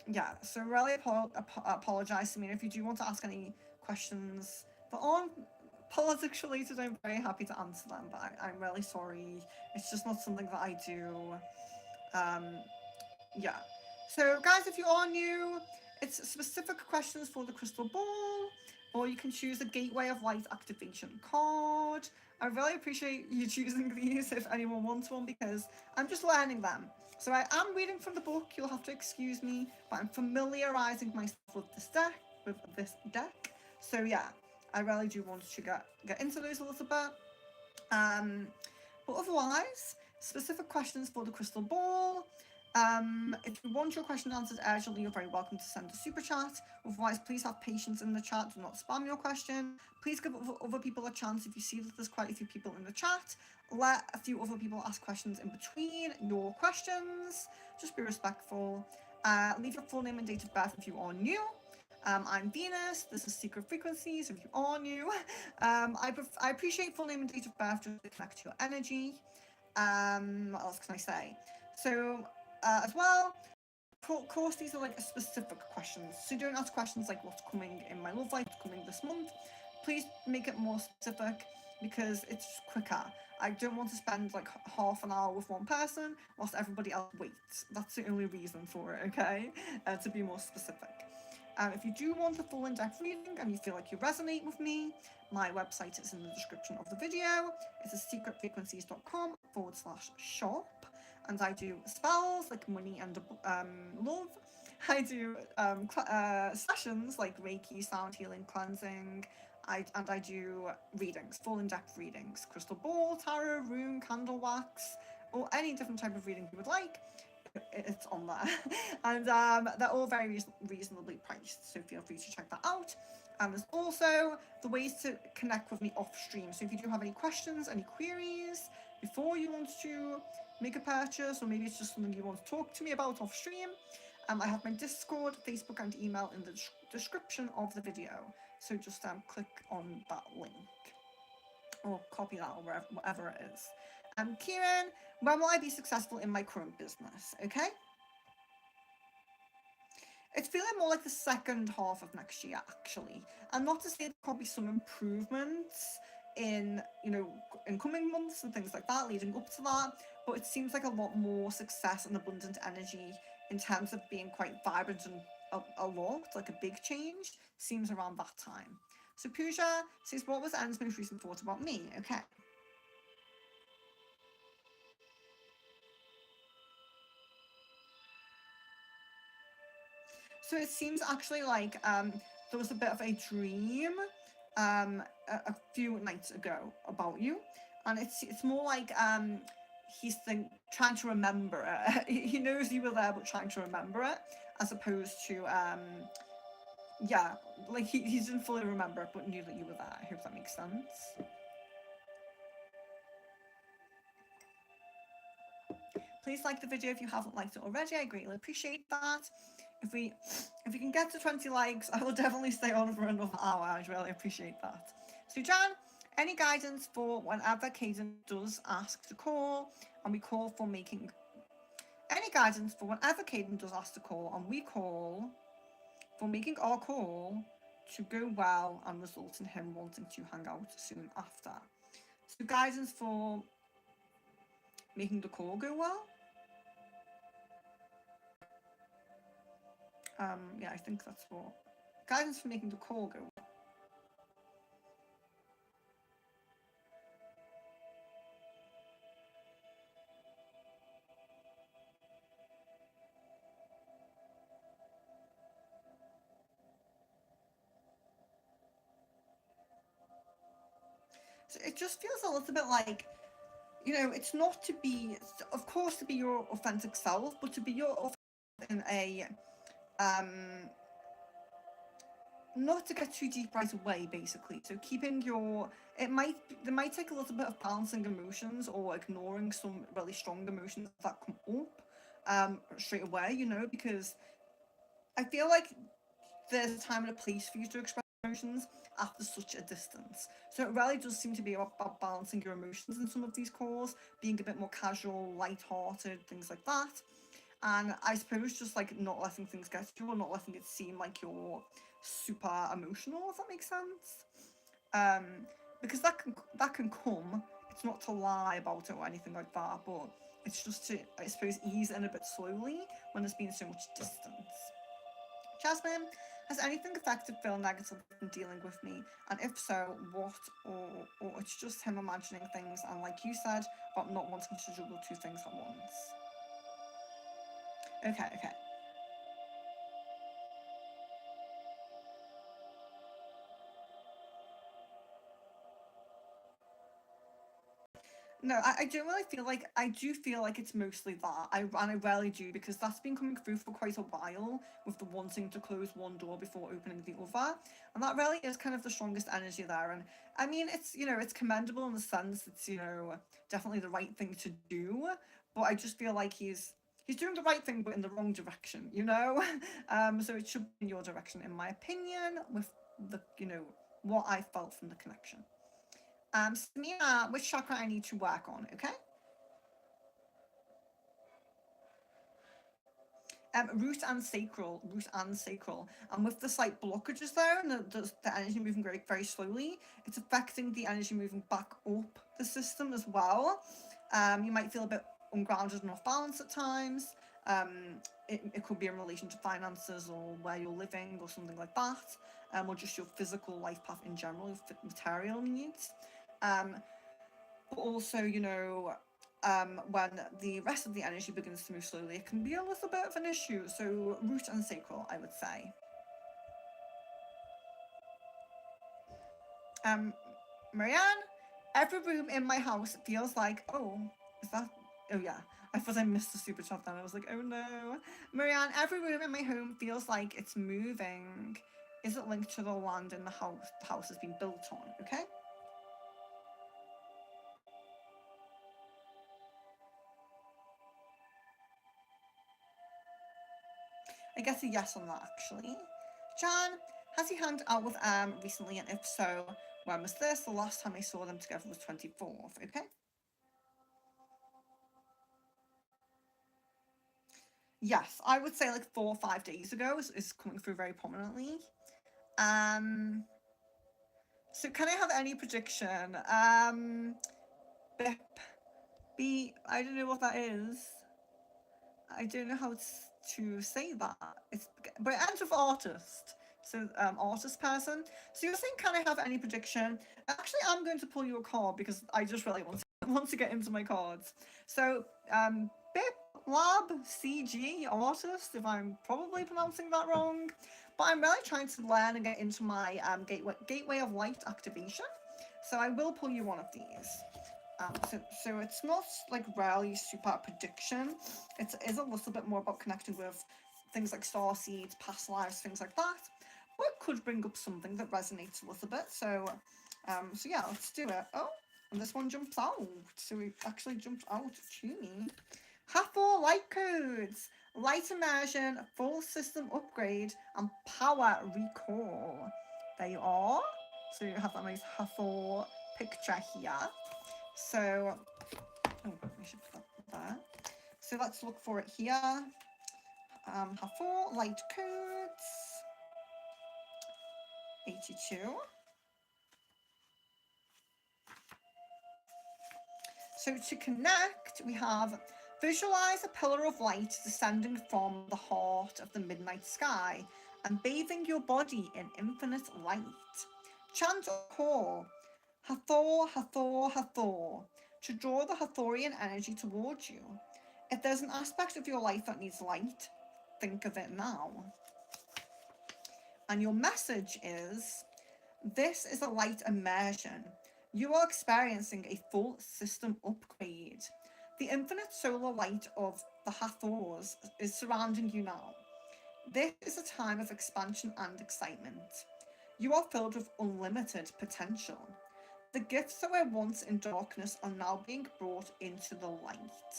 S1: yeah. So really apologize, Samina, if you do want to ask any questions that aren't politics related. I'm very happy to answer them, but I'm really sorry. It's just not something that I do. Um, yeah. So, guys, if you are new, it's specific questions for the crystal ball, or you can choose a Gateway of Light activation card. I really appreciate you choosing these if anyone wants one, because I'm just learning them. So I am reading from the book, you'll have to excuse me, but I'm familiarizing myself with this deck. So yeah, I really do want to get into those a little bit. But otherwise, specific questions for the crystal ball. If you want your question answered urgently, you're very welcome to send a super chat. Otherwise, please have patience in the chat. Do not spam your question. Please give other people a chance. If you see that there's quite a few people in the chat, let a few other people ask questions in between your questions. Just be respectful. Leave your full name and date of birth if you are new. I'm Venus. This is Secret Frequencies. If you are new, I appreciate full name and date of birth just to connect to your energy. What else can I say? So, as well, of course, these are like specific questions. So don't ask questions like what's coming in my love life, what's coming this month. Please make it more specific because it's quicker. I don't want to spend like half an hour with one person whilst everybody else waits. That's the only reason for it, okay? To be more specific. If you do want a full in-depth reading and you feel like you resonate with me, my website is in the description of the video. It's secretfrequencies.com/shop. And I do spells like money and love. I do sessions like Reiki, sound healing, cleansing. I do readings, full in-depth readings, crystal ball, tarot, rune, candle wax, or any different type of reading you would like. It's on there. And they're all very reasonably priced, so feel free to check that out. And there's also the ways to connect with me off stream. So if you do have any questions, any queries before you want to make a purchase, or maybe it's just something you want to talk to me about off stream, I have my Discord, Facebook, and email in the description of the video. So just click on that link or copy that or whatever it is. Kieran, when will I be successful in my current business? Okay. It's feeling more like the second half of next year, actually. And not to say there can't be some improvements in, in coming months and things like that, leading up to that. But it seems like a lot more success and abundant energy in terms of being quite vibrant and a lot, like a big change, seems around that time. So Pooja says, what was Anne's most recent thought about me? Okay. So it seems actually like there was a bit of a dream a few nights ago about you, and it's more like he's trying to remember it. He knows you were there, but trying to remember it, as opposed to yeah, like he didn't fully remember it, but knew that you were there. I hope that makes sense. Please like the video if you haven't liked it already. I greatly appreciate that. If we can get to 20 likes, I will definitely stay on for another hour. I'd really appreciate that. So Jan, any guidance for whenever Caden does ask to call and we call for making any guidance for whenever Caden does ask to call and we call for making our call to go well and result in him wanting to hang out soon after. So guidance for making the call go well. Yeah, I think that's what guidance for making the call go well. So it just feels a little bit like, you know, it's not to be, of course, to be your authentic self, but to be your authentic in a not to get too deep right away, basically. So keeping your, there might take a little bit of balancing emotions or ignoring some really strong emotions that come up straight away, you know, because I feel like there's a time and a place for you to express emotions after such a distance. So it really does seem to be about balancing your emotions in some of these calls, being a bit more casual, light-hearted, things like that. And I suppose just like not letting things get to you or not letting it seem like you're super emotional, if that makes sense. Because that can come. It's not to lie about it or anything like that, but it's just to, I suppose, ease in a bit slowly when there's been so much distance. Jasmine, has anything affected Phil negatively in dealing with me? And if so, what? Or it's just him imagining things and, like you said, about not wanting to juggle two things at once. Okay. No, I don't really feel like, I do feel like it's mostly that. And I rarely do, because that's been coming through for quite a while with the wanting to close one door before opening the other. And that really is kind of the strongest energy there. And I mean, it's, you know, it's commendable in the sense it's, you know, definitely the right thing to do. But I just feel like he's doing the right thing, but in the wrong direction, you know? So it should be in your direction, in my opinion, with the, you know, what I felt from the connection. Samina, which chakra I need to work on, okay? Root and sacral. And with the slight blockages there and the energy moving very, very slowly, it's affecting the energy moving back up the system as well. You might feel a bit ungrounded and off balance at times. It could be in relation to finances or where you're living or something like that, or just your physical life path in general, your material needs. But also, you know, when the rest of the energy begins to move slowly, it can be a little bit of an issue. So root and sacral, I would say. Marianne, every room in my house feels like, oh, is that, oh yeah, I thought I missed the super chat then. I was like, oh no. Marianne, every room in my home feels like it's moving. Is it linked to the land in the house has been built on, okay? I guess a yes on that, actually. Jan, has he hung out with recently, and if so, when was this? The last time I saw them together was 24th, okay? Yes, I would say like 4 or 5 days ago is coming through very prominently. Um, so can I have any prediction? Bip, I don't know what that is. I don't know how to say that. It's but it ends with artist. So artist person. So you're saying can I have any prediction? Actually, I'm going to pull you a card because I just really want to, want to get into my cards. So Bip, Lab CG artist, if I'm probably pronouncing that wrong. But I'm really trying to learn and get into my gateway of light activation. So I will pull you one of these. So it's not like really super prediction. It is a little bit more about connecting with things like star seeds, past lives, things like that. But it could bring up something that resonates a little bit. So yeah, let's do it. Oh, and this one jumps out. So we actually jumped out to me. Hathor light codes, light immersion, full system upgrade, and power recall. There you are. So you have that nice Hathor picture here. So, oh, I should put that there. So let's look for it here. Hathor light codes, 82. So to connect, we have visualize a pillar of light descending from the heart of the midnight sky and bathing your body in infinite light. Chant or call, Hathor, Hathor, Hathor, to draw the Hathorian energy towards you. If there's an aspect of your life that needs light, think of it now. And your message is, this is a light immersion. You are experiencing a full system upgrade. The infinite solar light of the Hathors is surrounding you now. This is a time of expansion and excitement. You are filled with unlimited potential. The gifts that were once in darkness are now being brought into the light.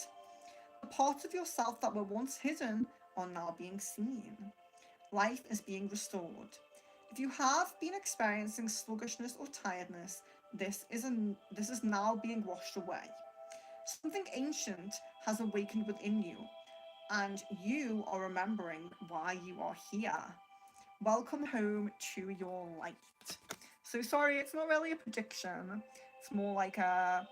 S1: The parts of yourself that were once hidden are now being seen. Life is being restored. If you have been experiencing sluggishness or tiredness, this is now being washed away. Something ancient has awakened within you, and you are remembering why you are here. Welcome home to your light. So sorry, it's not really a prediction. It's more like a,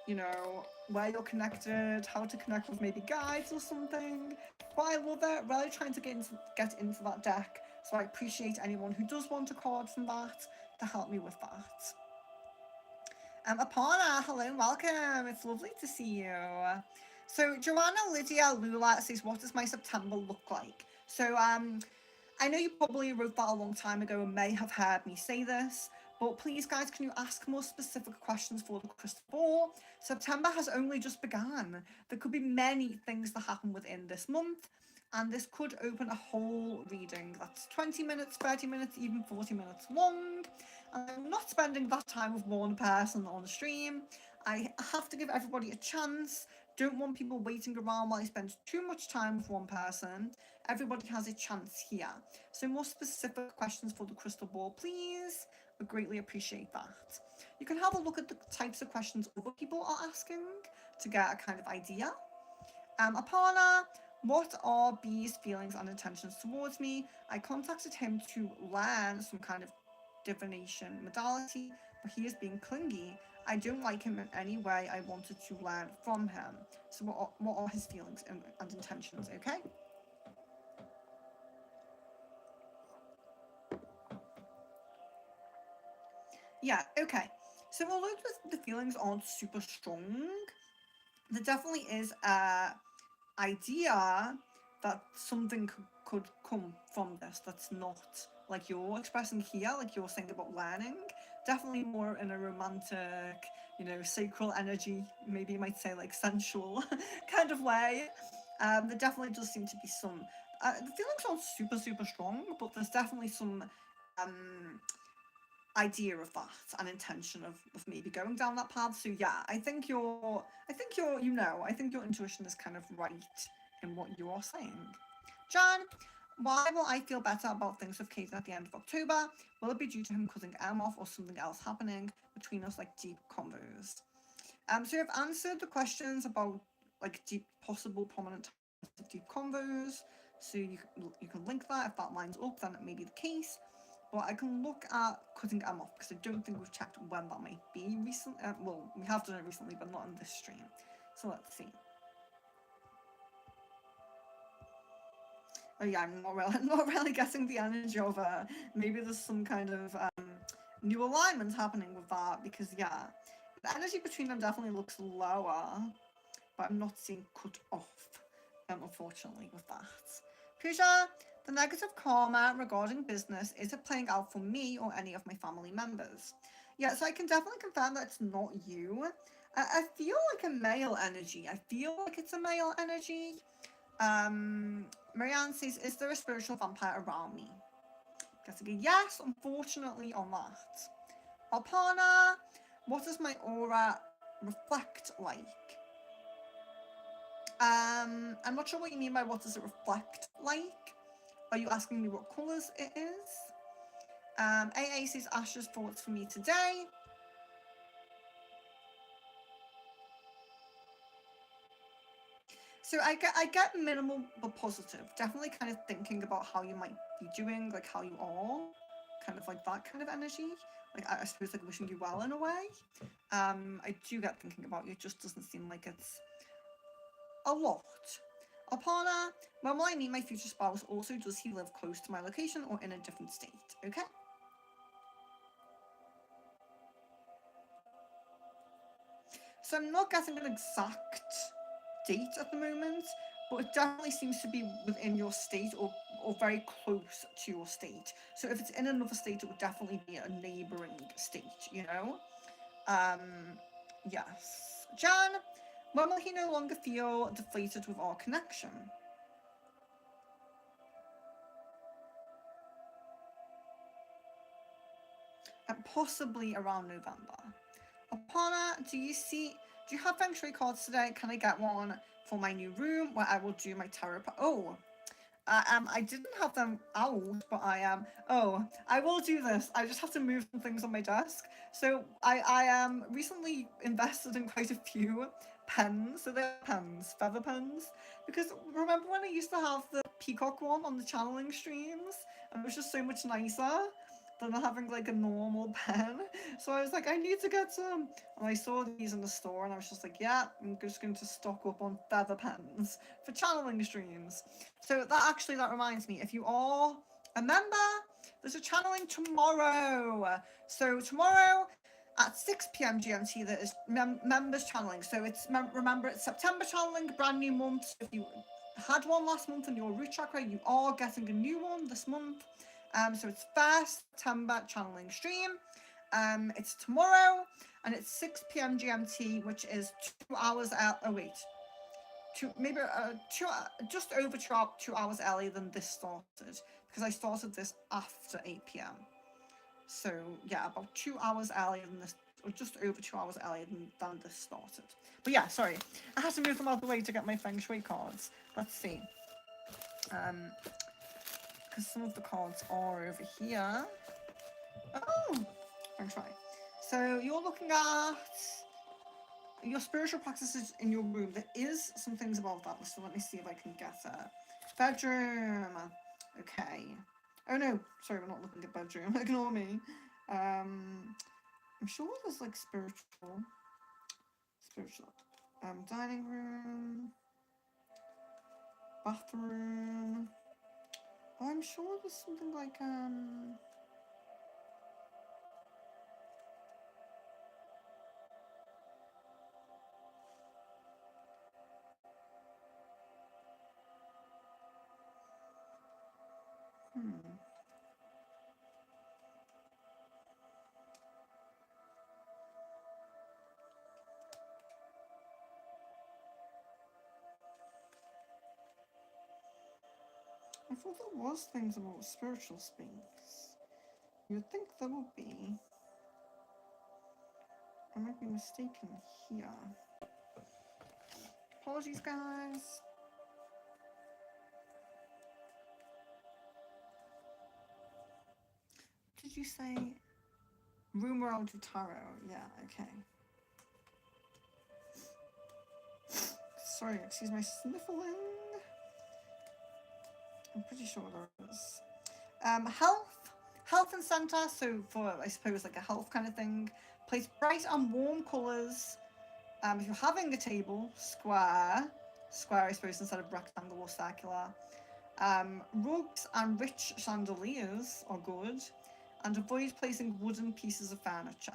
S1: where you're connected, how to connect with maybe guides or something. But I love it, really trying to get into that deck. So I appreciate anyone who does want a card from that to help me with that. Aparna, hello and welcome. It's lovely to see you. So Joanna Lydia Lula says, what does my September look like? So I know you probably wrote that a long time ago and may have heard me say this, but please guys, can you ask more specific questions for the crystal ball? September has only just begun. There could be many things that happen within this month, and this could open a whole reading that's 20 minutes, 30 minutes, even 40 minutes long. And I'm not spending that time with one person on the stream. I have to give everybody a chance. Don't want people waiting around while I spend too much time with one person. Everybody has a chance here. So more specific questions for the crystal ball, please. I greatly appreciate that. You can have a look at the types of questions other people are asking to get a kind of idea. Aparna, what are B's feelings and intentions towards me? I contacted him to learn some kind of divination modality, but he is being clingy. I don't like him in any way. I wanted to learn from him. So what are his feelings and intentions, okay? Yeah, okay. So although the feelings aren't super strong, there definitely is a idea that something could come from this that's not like you're expressing here, like you're saying about learning. Definitely more in a romantic, sacral energy, maybe you might say like sensual kind of way. There definitely does seem to be some. The feelings aren't super, super strong, but there's definitely some idea of that and intention of maybe going down that path. So yeah, I think your intuition is kind of right in what you are saying. Jan, why will I feel better about things with Kate at the end of October? Will it be due to him cutting Em off or something else happening between us, like deep convos? So you've answered the questions about like deep, possible prominent times of deep convos. So you can link that if that lines up, then it may be the case. But I can look at cutting Em off because I don't think we've checked when that might be recently. Well, we have done it recently, but not in this stream. So let's see. Oh yeah, I'm not really getting the energy of maybe there's some kind of new alignment happening with that, because yeah, the energy between them definitely looks lower, but I'm not seeing cut off. unfortunately, with that. Pooja, the negative karma regarding business, is it playing out for me or any of my family members? Yeah, so I can definitely confirm that it's not you. I feel like a male energy. I feel like it's a male energy. Marianne says, is there a spiritual vampire around me? Getting a yes, unfortunately, on that. Alpana, what does my aura reflect like? I'm not sure what you mean by what does it reflect like. Are you asking me what colours it is? AA says Ash's thoughts for me today. So I get minimal but positive. Definitely kind of thinking about how you might be doing, like how you are, kind of like that kind of energy. Like I suppose like wishing you well in a way. I do get thinking about you. It just doesn't seem like it's a lot. Alpana, when will I meet my future spouse? Also, does he live close to my location or in a different state? Okay. So I'm not getting an exact date at the moment, but it definitely seems to be within your state or very close to your state. So if it's in another state, it would definitely be a neighbouring state, you know? Yes. Jan, when will he no longer feel deflated with our connection? And possibly around November. Apana, do you have feng shui cards today? Can I get one for my new room where I will do my tarot? I didn't have them out, but I will do this. I just have to move some things on my desk. So I recently invested in quite a few pens. So they're pens, feather pens. Because remember when I used to have the peacock one on the channeling streams? And it was just so much nicer than having like a normal pen. So I was like, I need to get some. And I saw these in the store and I was just like, yeah, I'm just going to stock up on feather pens for channeling streams. So that reminds me, if you are a member, there's a channeling tomorrow. So tomorrow at 6 p.m. GMT, there is members channeling. So remember, it's September channeling, brand new month. So if you had one last month in your root chakra, you are getting a new one this month. So it's 1st September channeling stream. It's tomorrow, and it's 6 p.m. GMT, which is 2 hours out. Oh wait, just over 2 hours earlier than this started, because I started this after 8 p.m. So yeah, about 2 hours earlier than this, or just over 2 hours earlier than this started. But yeah, sorry, I had to move them out of the way to get my feng shui cards. Let's see. Because some of the cards are over here. Oh, feng shui. So you're looking at your spiritual practices in your room. There is some things about that, so let me see if I can get a bedroom. Okay. Oh no, sorry, we're not looking at bedroom. Ignore me. I'm sure there's like spiritual dining room, bathroom. Oh, I'm sure there's something like I thought there was things about spiritual space. You would think there would be. I might be mistaken here. Apologies, guys. Did you say room where I'll do tarot? Yeah, okay. Sorry, excuse my sniffling. I'm pretty sure there is. Health and centre, so for, I suppose, like a health kind of thing. Place bright and warm colours. If you're having a table, square, I suppose, instead of rectangle or circular. Rugs and rich chandeliers are good. And avoid placing wooden pieces of furniture.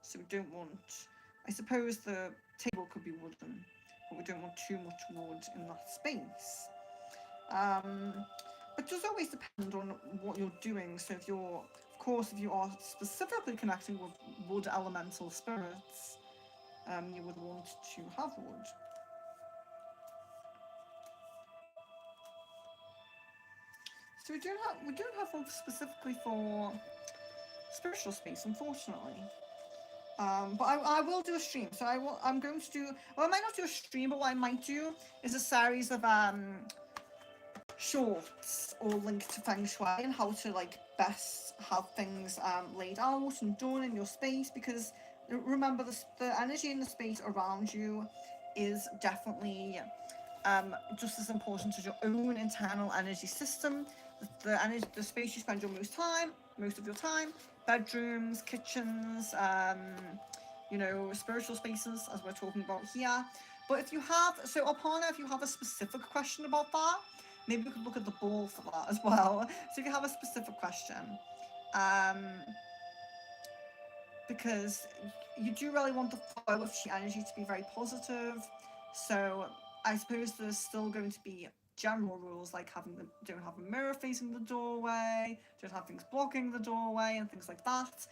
S1: So we don't want, I suppose the table could be wooden. but we don't want too much wood in that space. Um, it does always depend on what you're doing. So if you're, of course, if you are specifically connecting with wood elemental spirits, you would want to have wood. So we don't have one specifically for spiritual space, unfortunately. But I will do a stream. So I'm going to do. Well, I might not do a stream, but what I might do is a series of shorts all linked to feng shui and how to like best have things laid out and done in your space, because remember the energy in the space around you is definitely just as important as your own internal energy system. The space you spend most of your time, bedrooms, kitchens, spiritual spaces, as we're talking about here. But if you have, so Aparna, if you have a specific question about that, maybe we could look at the ball for that as well. So if you have a specific question, um, because you do really want the flow of chi energy to be very positive. So I suppose there's still going to be general rules like don't have a mirror facing the doorway, don't have things blocking the doorway, and things like that.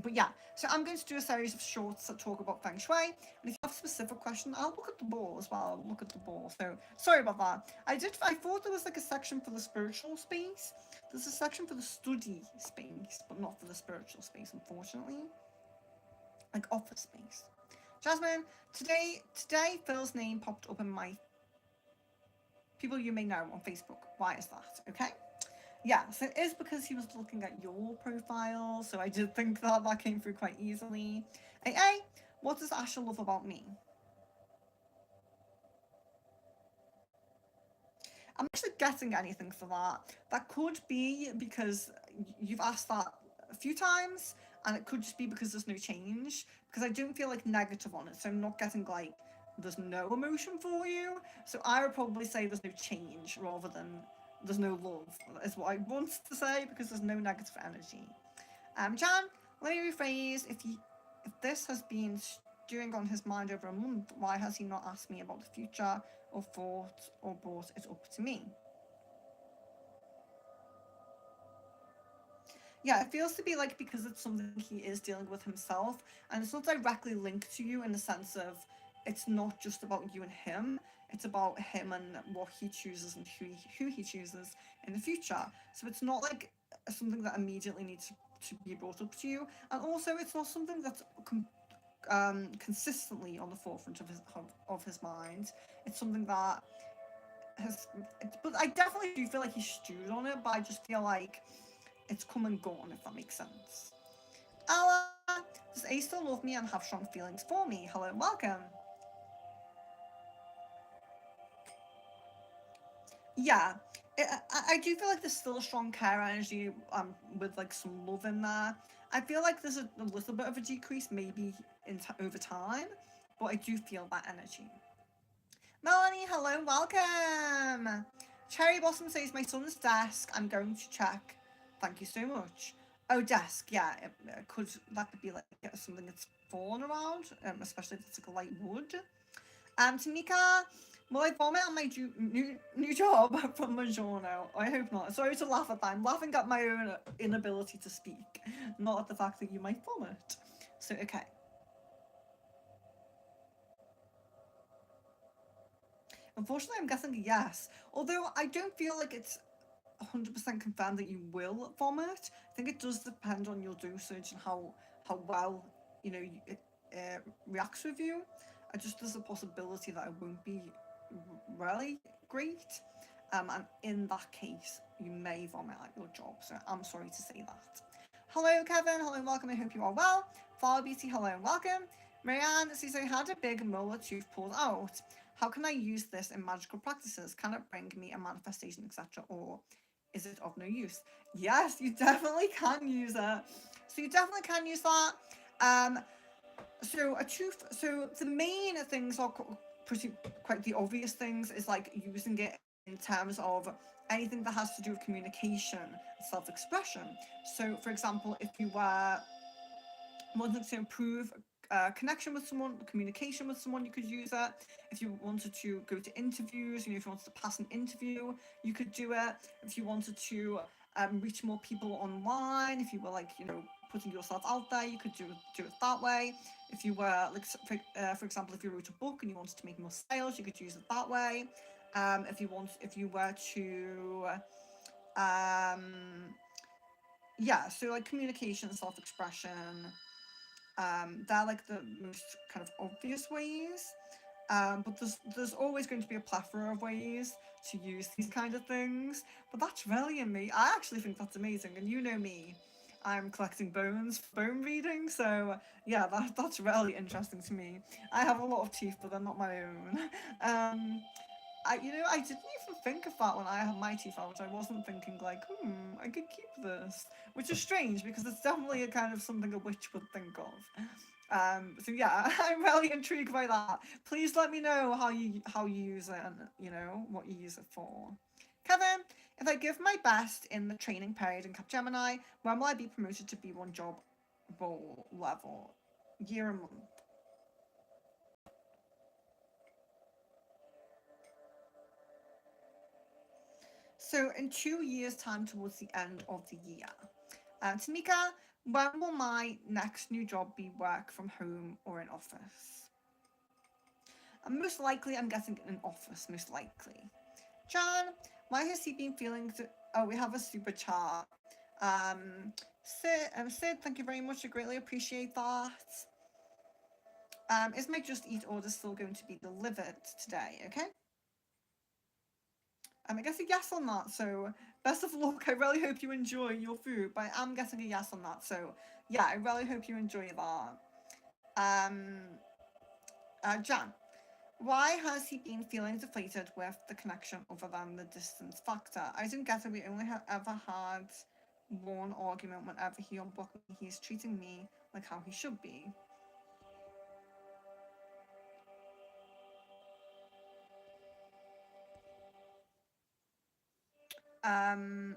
S1: But yeah, so I'm going to do a series of shorts that talk about feng shui. And if you have a specific question, I'll look at the ball as well. I'll look at the ball. So sorry about that. I thought there was like a section for the spiritual space. There's a section for the study space, but not for the spiritual space, unfortunately. Like office space. Jasmine, today Phil's name popped up in my people you may know on Facebook. Why is that? Okay. Yeah, so it is because he was looking at your profile, so I did think that came through quite easily. Hey, what does Asha love about me? I'm actually getting anything for that. That could be because you've asked that a few times, and it could just be because there's no change. Because I don't feel like negative on it, so I'm not getting like there's no emotion for you. So I would probably say there's no change rather than there's no love. Is what I want to say because there's no negative energy. Jan, let me rephrase. If this has been stewing on his mind over a month, why has he not asked me about the future or thought or brought it up to me? Yeah, it feels to be like because it's something he is dealing with himself, and it's not directly linked to you in the sense of it's not just about you and him. It's about him and what he chooses and who he chooses in the future. So it's not like something that immediately needs to be brought up to you, and also it's not something that's consistently on the forefront of his mind. It's something that but I definitely do feel like he's stewed on it, but I just feel like it's come and gone, if that makes sense. Ella, does A still love me and have strong feelings for me? Hello and welcome. Yeah, I do feel like there's still a strong care energy with like some love in there. I feel like there's a little bit of a decrease maybe over time, but I do feel that energy. Melanie, hello and welcome. Cherry Blossom says, my son's desk, I'm going to check. Thank you so much. Oh, desk, yeah, that could be like something that's fallen around, especially if it's like a light wood. Tamika, will I vomit on my new job from Magiorno? I hope not. Sorry to laugh at that. I'm laughing at my own inability to speak, not at the fact that you might vomit. So, okay. Unfortunately, I'm guessing yes. Although I don't feel like it's 100% confirmed that you will vomit. I think it does depend on your dosage and how well it reacts with you. I just there's a possibility that it won't be really great. And in that case, you may vomit at your job. So I'm sorry to say that. Hello, Kevin. Hello, and welcome. I hope you are well. Flower Beauty. Hello, and welcome. Marianne says I had a big molar tooth pulled out. How can I use this in magical practices? Can it bring me a manifestation, etc., or is it of no use? Yes, you definitely can use it. So you definitely can use that. So a tooth. So the main things are pretty quite the obvious things is like using it in terms of anything that has to do with communication and self-expression. So, for example, if you were wanting to improve connection with someone, communication with someone, you could use it. If you wanted to go to interviews, if you wanted to pass an interview, you could do it. If you wanted to reach more people online, if you were like, putting yourself out there, you could do it that way. If you were like, for example, if you wrote a book and you wanted to make more sales, you could use it that way. If you were to so like communication, self-expression, they're like the most kind of obvious ways. But there's always going to be a plethora of ways to use these kind of things. But that's really amazing. I actually think that's amazing. And you know me, I'm collecting bones for bone reading, so yeah, that's really interesting to me. I have a lot of teeth, but they're not my own. I didn't even think of that when I had my teeth out. I wasn't thinking like, I could keep this, which is strange because it's definitely a kind of something a witch would think of. So yeah, I'm really intrigued by that. Please let me know how you use it and what you use it for. Kevin, if I give my best in the training period in Capgemini, when will I be promoted to B1 job role level? Year and month. So in 2 years' time, towards the end of the year. Tamika, when will my next new job be work from home or in office? And most likely, I'm guessing in office, most likely. John, why has he been feeling oh, we have a super chat. Sid, thank you very much. I greatly appreciate that. Is my Just Eat order still going to be delivered today? Okay. I guess a yes on that. So best of luck. I really hope you enjoy your food, but I'm getting a yes on that. So yeah, I really hope you enjoy that. Jan, why has he been feeling deflated with the connection other than the distance factor? I didn't get it. We only have ever had one argument whenever he unblocked me. He's treating me like how he should be. Um,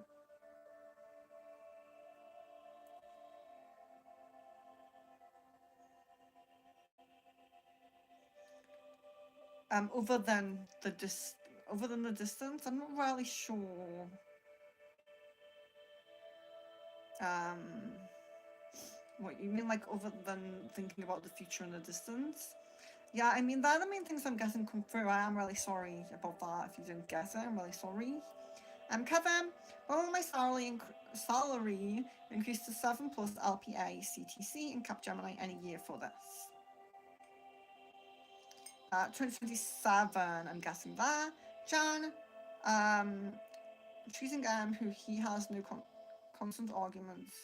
S1: other than the distance, I'm not really sure. Um, what you mean, like other than thinking about the future and the distance? Yeah, I mean, they're the main things I'm getting come through. I am really sorry about that. If you didn't get it, I'm really sorry. Kevin, when will my salary increase to 7 plus LPA CTC in Capgemini any year for this? 2027, I'm guessing that. Jan, treating who he has no constant arguments.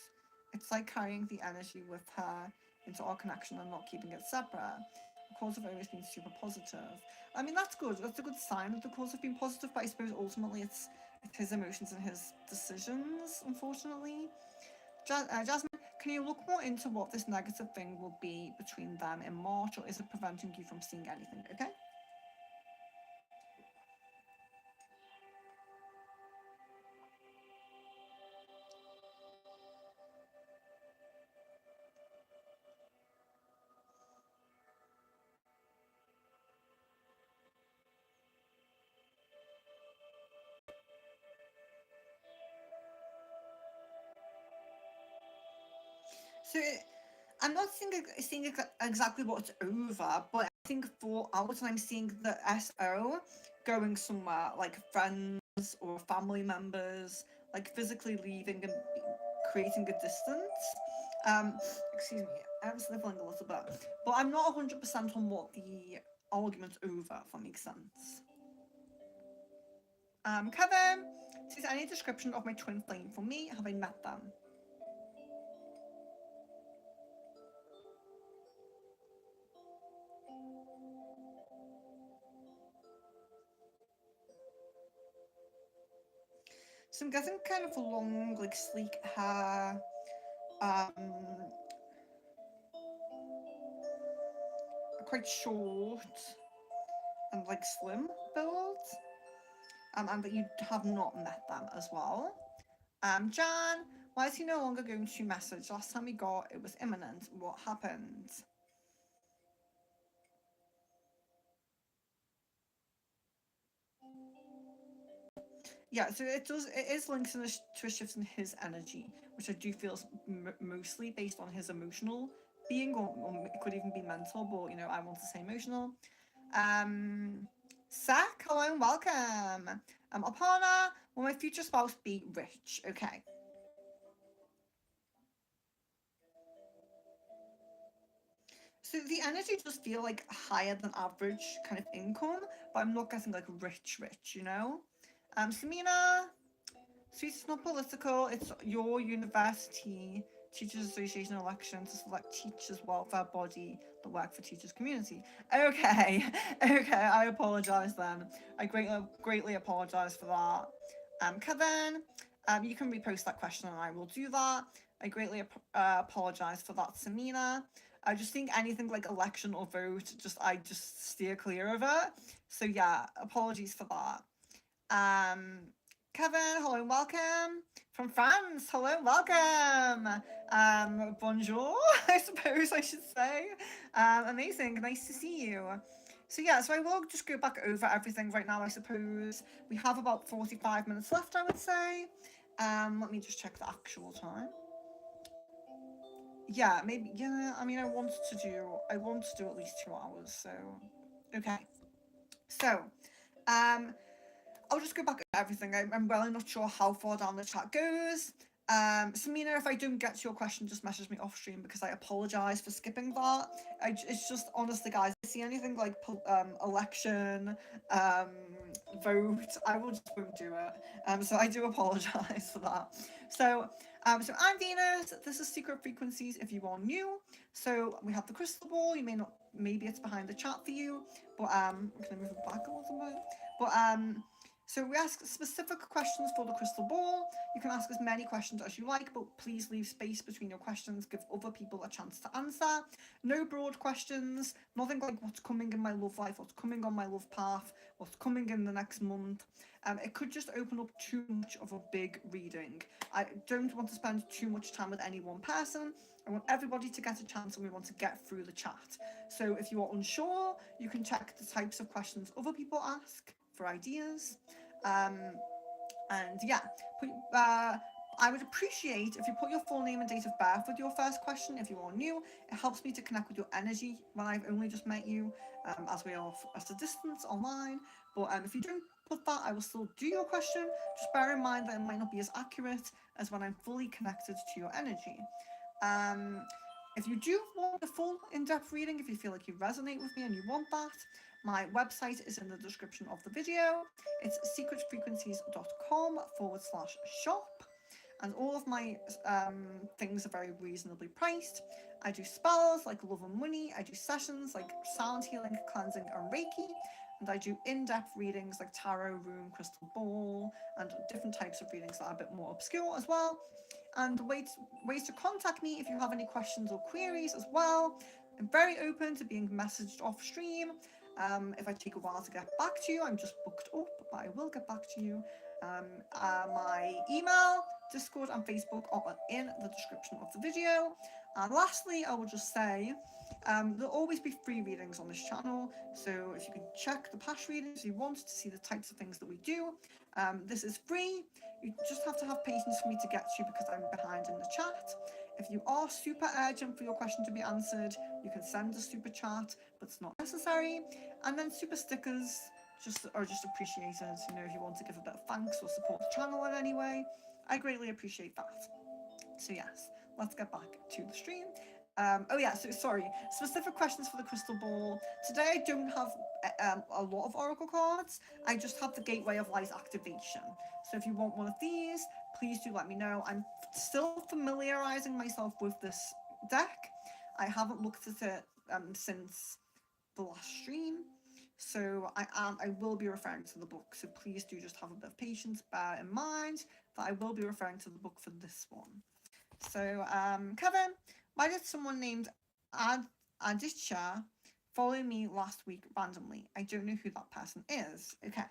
S1: It's like carrying the energy with her into our connection and not keeping it separate. The calls have always been super positive. I mean, that's good. That's a good sign that the calls have been positive, but I suppose ultimately it's his emotions and his decisions, unfortunately. Jasmine, can you look more into what this negative thing will be between them in March, or is it preventing you from seeing anything? Okay. So I'm not seeing exactly what's over, but I think for hours I'm seeing the SO going somewhere, like friends or family members, like physically leaving and creating a distance. Excuse me, I'm sniffling a little bit, but I'm not 100% on what the argument's over, if that makes sense. Kevin, says any description of my twin flame for me? Have I met them? So I'm getting kind of long, like sleek hair, quite short and like slim build, and that you have not met them as well. Jan, why is he no longer going to message? Last time we got it was imminent. What happened? Yeah, so it is linked to a shift in his energy, which I do feel is mostly based on his emotional being, or it could even be mental, but I want to say emotional. Um, Sack, hello and welcome. Aparna, will my future spouse be rich? Okay. So the energy does feel like higher than average kind of income, but I'm not getting like rich. Samina, sweet, it's not political. It's your university teachers association election to select teachers welfare body that work for teachers community. Okay, okay, I apologize then. I greatly apologize for that. Kevin, you can repost that question and I will do that. I greatly apologize for that, Samina. I just think anything like election or vote, I just steer clear of it. So yeah, apologies for that. Um, Kevin, hello and welcome from France. Hello and welcome. Bonjour, I suppose I should say. Amazing, nice to see you. So yeah, so I will just go back over everything right now. I suppose we have about 45 minutes left, I would say. Let me just check the actual time. Yeah, maybe. Yeah, I mean, I want to do at least 2 hours. So, okay. So, um, I'll just go back to everything. I'm really not sure how far down the chat goes. Samina, if I don't get to your question, just message me off stream because I apologise for skipping that. It's just honestly, guys, if I see anything like election, um, vote, I will just won't do it. So I do apologise for that. So I'm Venus. This is Secret Frequencies. If you are new, so we have the crystal ball. You may not, maybe it's behind the chat for you, but can I move it back a little bit? But so we ask specific questions for the crystal ball. You can ask as many questions as you like, but please leave space between your questions. Give other people a chance to answer. No broad questions. Nothing like what's coming in my love life, what's coming on my love path, what's coming in the next month. It could just open up too much of a big reading. I don't want to spend too much time with any one person. I want everybody to get a chance and we want to get through the chat. So if you are unsure, you can check the types of questions other people ask for ideas. Um, and yeah, I would appreciate if you put your full name and date of birth with your first question if you are new. It helps me to connect with your energy when I've only just met you, as we are at a distance online. But if you don't put that, I will still do your question. Just bear in mind that it might not be as accurate as when I'm fully connected to your energy. Um, if you do want a full in-depth reading, if you feel like you resonate with me and you want that, my website is in the description of the video. It's secretfrequencies.com/shop. And all of my things are very reasonably priced. I do spells like love and money. I do sessions like sound healing, cleansing, and Reiki. And I do in-depth readings like tarot, rune, crystal ball, and different types of readings that are a bit more obscure as well. And ways to contact me if you have any questions or queries as well. I'm very open to being messaged off stream. If I take a while to get back to you, I'm just booked up, but I will get back to you. My email, Discord, and Facebook are in the description of the video. And lastly, I will just say there'll always be free readings on this channel. So if you can check the past readings if you want to see the types of things that we do. This is free. You just have to have patience for me to get to you because I'm behind in the chat. If you are super urgent for your question to be answered, you can send a super chat, but it's not necessary. And then super stickers are just appreciated. If you want to give a bit of thanks or support the channel in any way, I greatly appreciate that. So yes, let's get back to the stream. Oh yeah, so sorry. Specific questions for the crystal ball. Today I don't have a lot of oracle cards. I just have the Gateway of Light activation. So if you want one of these, please do let me know. I'm still familiarizing myself with this deck. I haven't looked at it since the last stream. So I will be referring to the book. So please do just have a bit of patience. Bear in mind that I will be referring to the book for this one. So, Kevin, why did someone named Aditya follow me last week randomly? I don't know who that person is. Okay.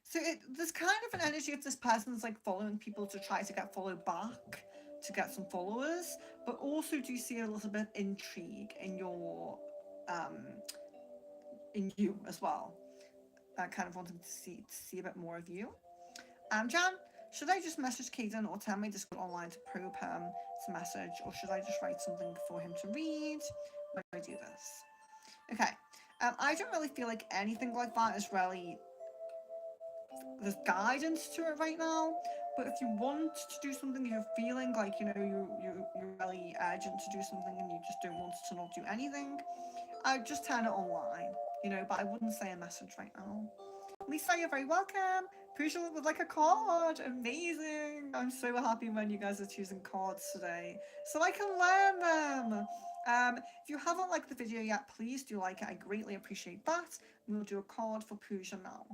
S1: So there's kind of an energy of this person's like following people to try to get followed back. to get some followers, but also do you see a little bit of intrigue in your in you as well? Kind of wanting to see a bit more of you. Jan, should I just message Caden or tell my Discord online to probe him to message, or should I just write something for him to read? Why do I do this? Okay. I don't really feel like anything like that is really, there's guidance to it right now. But if you want to do something, you're feeling like, you know, you're really urgent to do something and you just don't want to not do anything, I would just turn it online, you know, but I wouldn't say a message right now. Lisa, you're very welcome. Pooja would like a card. Amazing. I'm so happy when you guys are choosing cards today so I can learn them. If you haven't liked the video yet, please do like it. I greatly appreciate that. We'll do a card for Pooja now.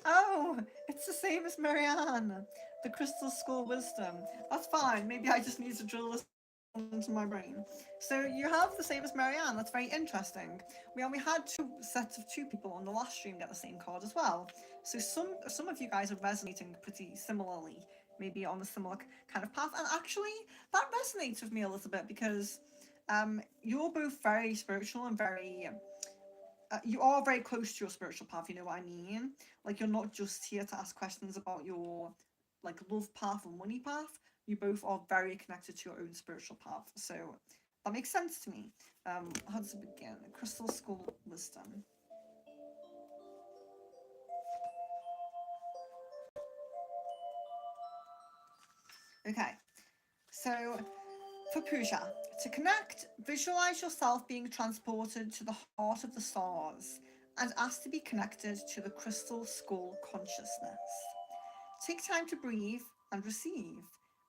S1: Oh, it's the same as Marianne. The Crystal Skull Wisdom. That's fine. Maybe I just need to drill this into my brain. So you have the same as Marianne. That's very interesting. We had two sets of two people on the last stream get the same card as well. So some of you guys are resonating pretty similarly, maybe on a similar kind of path. And actually, that resonates with me a little bit because you're both very spiritual and very. You are very close to your spiritual path, you know what I mean? Like, you're not just here to ask questions about your, like, love path or money path. You both are very connected to your own spiritual path. So that makes sense to me. How does it begin? Crystal Skull Wisdom. Okay, so for Pooja, to connect, visualize yourself being transported to the heart of the stars and ask to be connected to the crystal skull consciousness. Take time to breathe and receive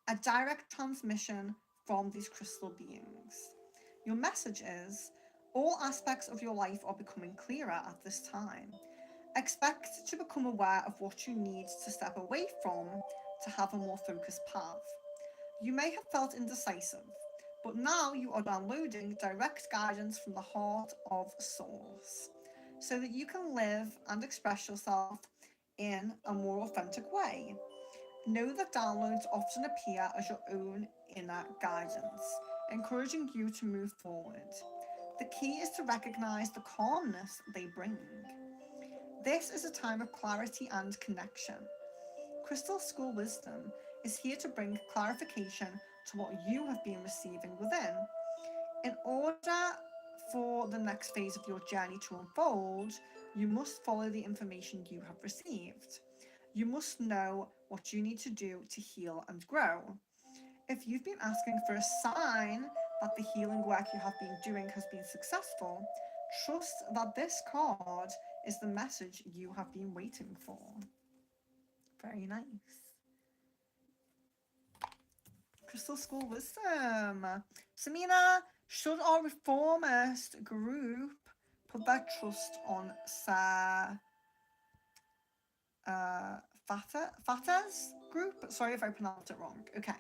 S1: a direct transmission from these crystal beings. Your message is, all aspects of your life are becoming clearer at this time. Expect to become aware of what you need to step away from to have a more focused path. You may have felt indecisive, but now you are downloading direct guidance from the heart of Source so that you can live and express yourself in a more authentic way. Know that downloads often appear as your own inner guidance, encouraging you to move forward. The key is to recognize the calmness they bring. This is a time of clarity and connection. Crystal Skull Wisdom is here to bring clarification to what you have been receiving within. In order for the next phase of your journey to unfold, you must follow the information you have received. You must know what you need to do to heal and grow. If you've been asking for a sign that the healing work you have been doing has been successful, trust that this card is the message you have been waiting for. Very nice. Crystal Skull Wisdom. Samina, should our reformist group put their trust on Fatah's group? Sorry if I pronounced it wrong. Okay.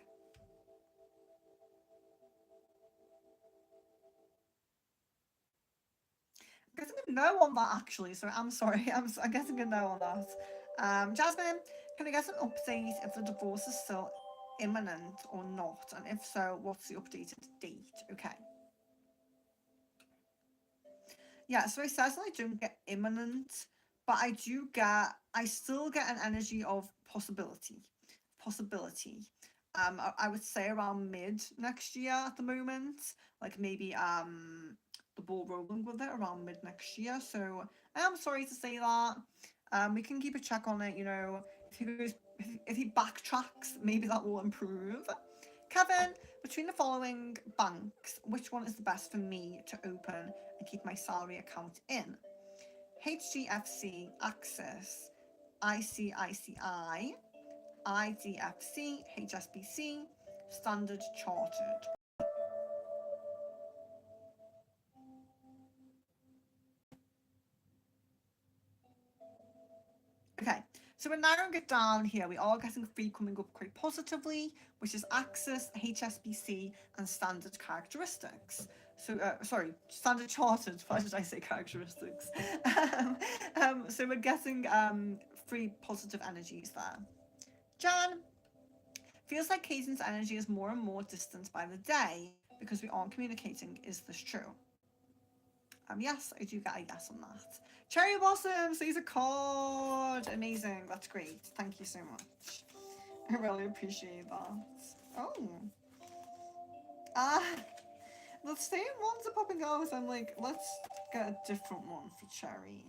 S1: I'm getting a no on that actually, so I'm sorry. I'm getting a no on that. Jasmine, can I get an update if the divorce is still imminent or not? And if so, what's the updated date? Okay. Yeah, so I certainly don't get imminent, but I still get an energy of possibility. I would say around mid next year at the moment, like maybe the ball rolling with it around mid next year. So I am sorry to say that. We can keep a check on it, you know. If he backtracks, maybe that will improve. Kevin, between the following banks, which one is the best for me to open and keep my salary account in? HDFC, Access, ICICI, IDFC, HSBC, Standard Chartered. Okay, So we're narrowing it down here. We are getting 3 coming up quite positively, which is Axis, HSBC, and standard characteristics. So, sorry, standard chartered. Why did I say characteristics? So we're getting 3 positive energies there. Jan, feels like Caden's energy is more and more distant by the day because we aren't communicating. Is this true? Yes, I do get a yes on that. Cherry Blossom sees a card. Amazing. That's great. Thank you so much. I really appreciate that. Oh. Ah. The same ones are popping out. I'm like, let's get a different one for Cherry.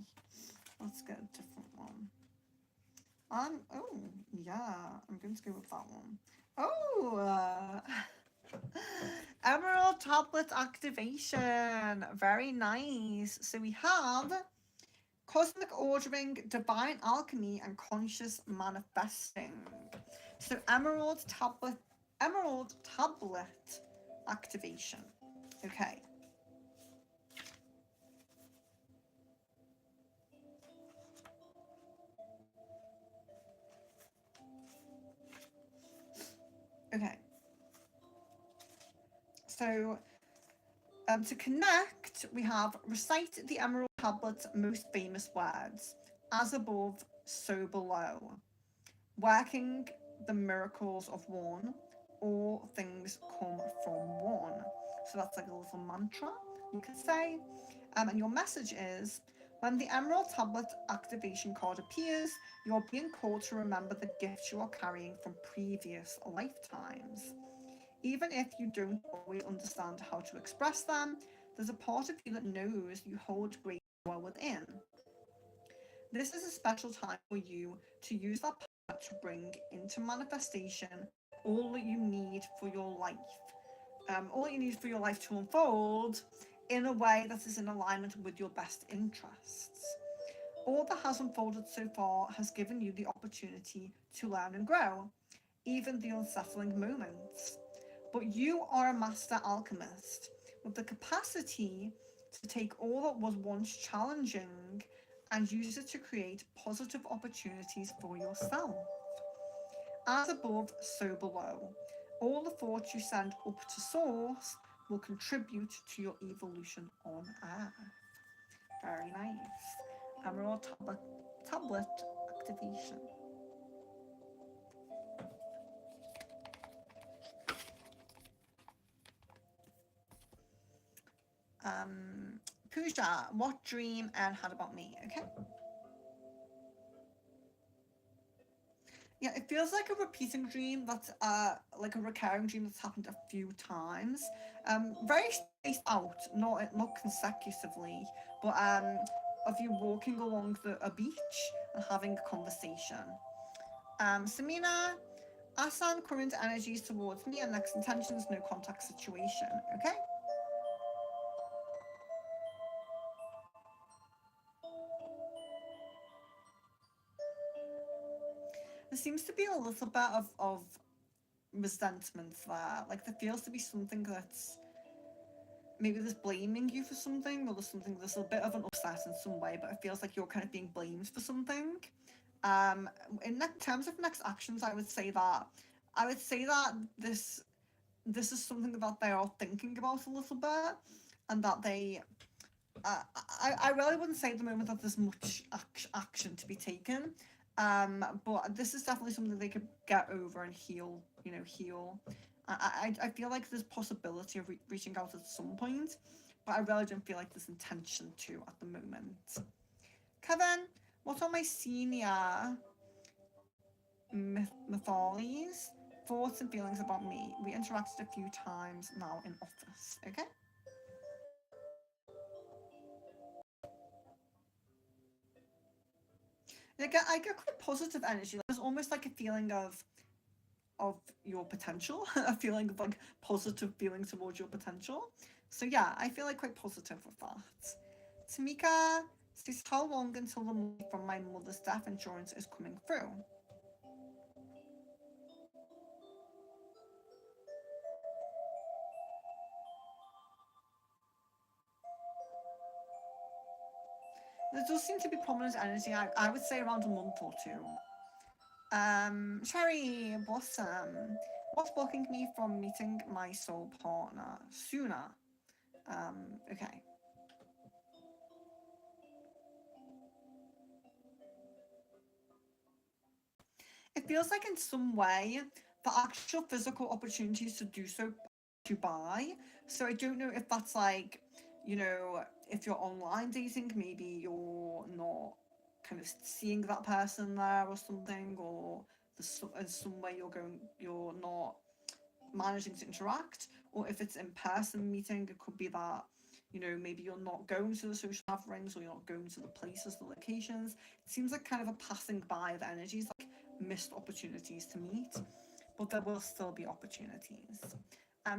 S1: Let's get a different one. Oh, yeah. I'm going to go with that one. Oh. Emerald Tablet activation. Very nice. So we have Cosmic Ordering, Divine Alchemy, and Conscious Manifesting. So Emerald Tablet activation. Okay. Okay. So to connect, we have recite the Emerald Tablet's most famous words, as above, so below. Working the miracles of one, all things come from one. So that's like a little mantra, you could say. And your message is, when the Emerald Tablet activation card appears, you're being called to remember the gifts you are carrying from previous lifetimes. Even if you don't always understand how to express them, there's a part of you that knows you hold great power within. This is a special time for you to use that power to bring into manifestation all that you need for your life. All that you need for your life to unfold in a way that is in alignment with your best interests. All that has unfolded so far has given you the opportunity to learn and grow, even the unsettling moments. But you are a master alchemist with the capacity to take all that was once challenging and use it to create positive opportunities for yourself. As above, so below. All the thoughts you send up to source will contribute to your evolution on Earth. Very nice. Emerald tablet activation. Pooja, what dream and had about me? Okay. Yeah, it feels like a repeating dream that's like a recurring dream that's happened a few times. Very spaced out, not consecutively, but of you walking along a beach and having a conversation. Samina, Asan, current energies towards me and next intentions, no contact situation. Okay. There seems to be a little bit of resentment there. Like there feels to be something that's maybe there's blaming you for something, or there's a bit of an upset in some way, but it feels like you're kind of being blamed for something. In terms of next actions, I would say that this is something that they are thinking about a little bit, and that they I really wouldn't say at the moment that there's much action to be taken. But this is definitely something they could get over and heal. Heal. I feel like there's possibility of reaching out at some point, but I really don't feel like there's intention to at the moment. Kevin, what are my senior mythologies? Thoughts and feelings about me. We interacted a few times now in office. Okay. I get quite positive energy. There's almost like a feeling of your potential, a feeling of like positive feeling towards your potential. So yeah, I feel like quite positive with that. Tamika says, how long until the money from my mother's death insurance is coming through? There does seem to be prominent energy. I would say around a month or two. Cherry Blossom. What's blocking me from meeting my soul partner sooner? Okay. It feels like in some way the actual physical opportunities to do so to buy. So I don't know if that's like, if you're online dating, maybe you're not kind of seeing that person there or something, or in some way you're not managing to interact, or if it's in person meeting, it could be that maybe you're not going to the social gatherings or you're not going to the places, the locations. It seems like kind of a passing by of energies, like missed opportunities to meet, but there will still be opportunities.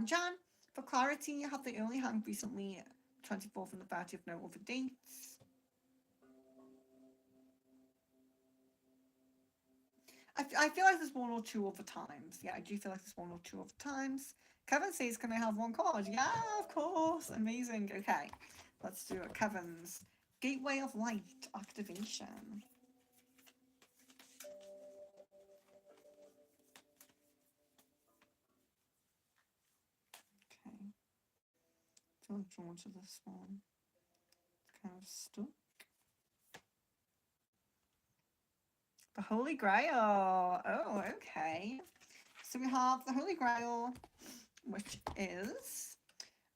S1: Jan, for clarity, have they only hung recently 24th and the 30th, no other dates? I feel like there's one or two other times. Yeah, I do feel like there's one or two other times. Kevin says, can I have one card? Yeah, of course. Amazing. Okay, let's do it. Kevin's Gateway of Light activation. Okay, I feel like drawn to this one. It's kind of stuck. The Holy Grail. Oh, okay. So we have the Holy Grail, which is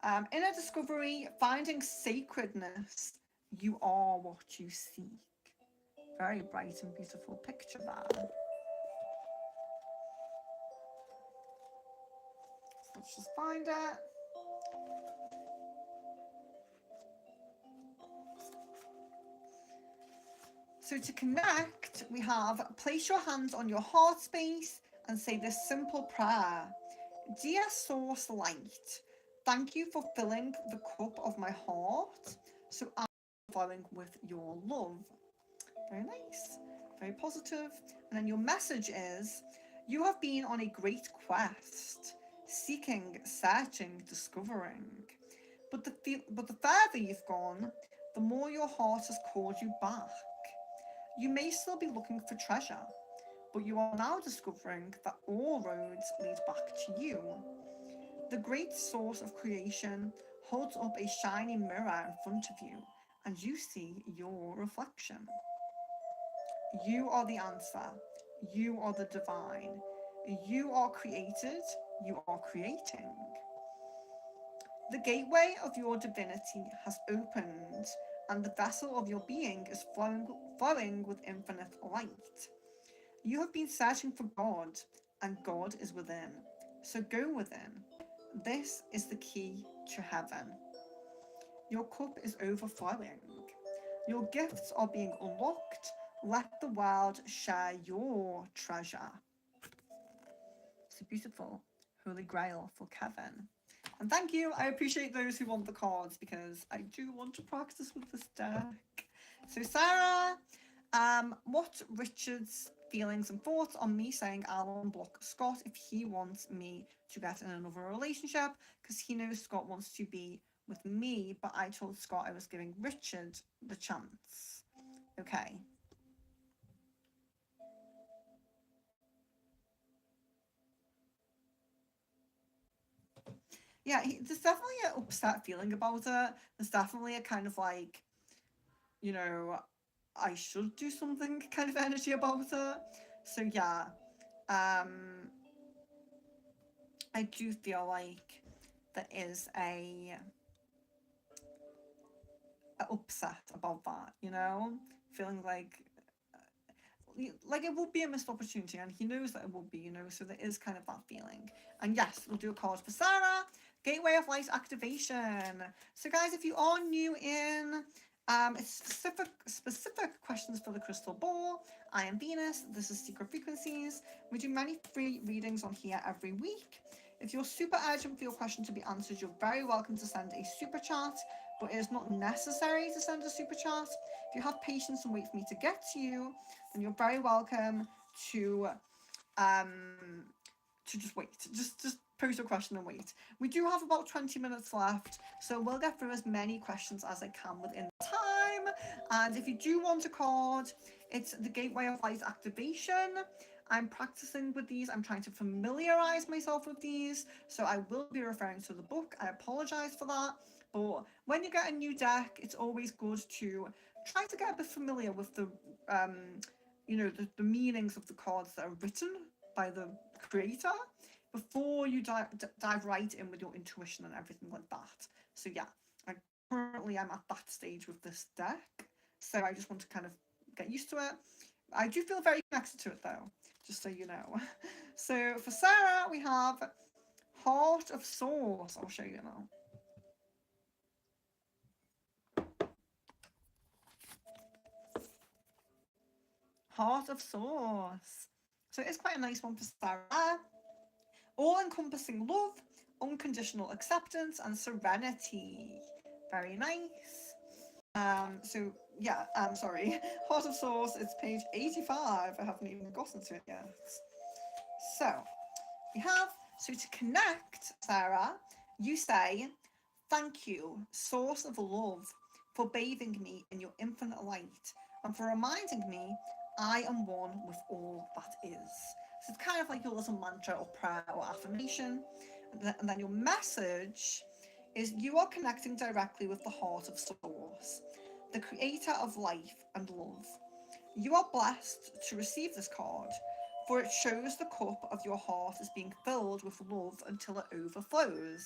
S1: inner discovery, finding sacredness. You are what you seek. Very bright and beautiful picture there. So let's just find it. So to connect, we have place your hands on your heart space and say this simple prayer. Dear Source Light, thank you for filling the cup of my heart so I'm flowing with your love. Very nice, very positive. And then your message is, you have been on a great quest, seeking, searching, discovering. But the further you've gone, the more your heart has called you back. You may still be looking for treasure, but you are now discovering that all roads lead back to you. The great source of creation holds up a shiny mirror in front of you, and you see your reflection. You are the answer. You are the divine. You are created. You are creating. The gateway of your divinity has opened, and the vessel of your being is flowing with infinite light. You have been searching for God, and God is within. So go within. This is the key to heaven. Your cup is overflowing. Your gifts are being unlocked. Let the world share your treasure. It's a beautiful Holy Grail for Kevin. And thank you. I appreciate those who want the cards because I do want to practice with this deck. So Sarah, what Richard's feelings and thoughts on me saying I'll unblock Scott if he wants me to get in another relationship because he knows Scott wants to be with me, but I told Scott I was giving Richard the chance. Okay. Yeah, there's definitely an upset feeling about it. There's definitely a kind of like, you know, I should do something kind of energy about it. So yeah, um, I do feel like there is a upset about that, feeling like it would be a missed opportunity, and he knows that it would be, so there is kind of that feeling. And yes, we'll do a card for Sarah. Gateway of Light activation. So guys, if you are new in, it's specific questions for the crystal ball. I am Venus. This is Secret Frequencies. We do many free readings on here every week. If you're super urgent for your question to be answered, you're very welcome to send a super chat, but it is not necessary to send a super chat. If you have patience and wait for me to get to you, then you're very welcome to um just wait. Just post your question and wait. We do have about 20 minutes left, so we'll get through as many questions as I can within time. And if you do want a card, it's the Gateway of Light activation. I'm practicing with these. I'm trying to familiarize myself with these. So I will be referring to the book. I apologize for that. But when you get a new deck, it's always good to try to get a bit familiar with the, the meanings of the cards that are written by the creator before you dive right in with your intuition and everything like that. So yeah, currently I'm at that stage with this deck. So I just want to kind of get used to it. I do feel very connected to it though, just so you know. So for Sarah, we have Heart of Swords. I'll show you now. Heart of Swords. So it's quite a nice one for Sarah. All-encompassing love, unconditional acceptance, and serenity. Very nice. So yeah, sorry. Heart of Swords, it's page 85. I haven't even gotten to it yet. So we have, so to connect, Sarah, you say, thank you, source of love, for bathing me in your infinite light and for reminding me I am one with all that is. So it's kind of like your little mantra or prayer or affirmation. And then your message is you are connecting directly with the heart of Source, the creator of life and love. You are blessed to receive this card, for it shows the cup of your heart is being filled with love until it overflows.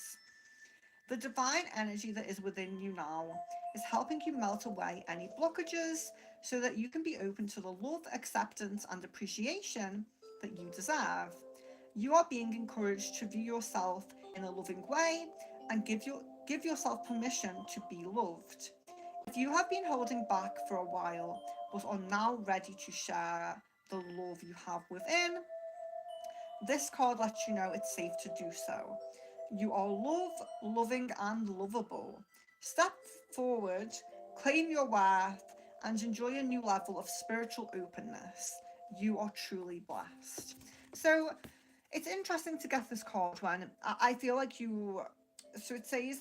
S1: The divine energy that is within you now is helping you melt away any blockages so that you can be open to the love, acceptance, and appreciation that you deserve. You are being encouraged to view yourself in a loving way and give yourself permission to be loved. If you have been holding back for a while but are now ready to share the love you have within, this card lets you know it's safe to do so. You are loving, and lovable. Step forward, claim your worth, and enjoy a new level of spiritual openness. You are truly blessed. So it's interesting to get this card when I feel like you. So it says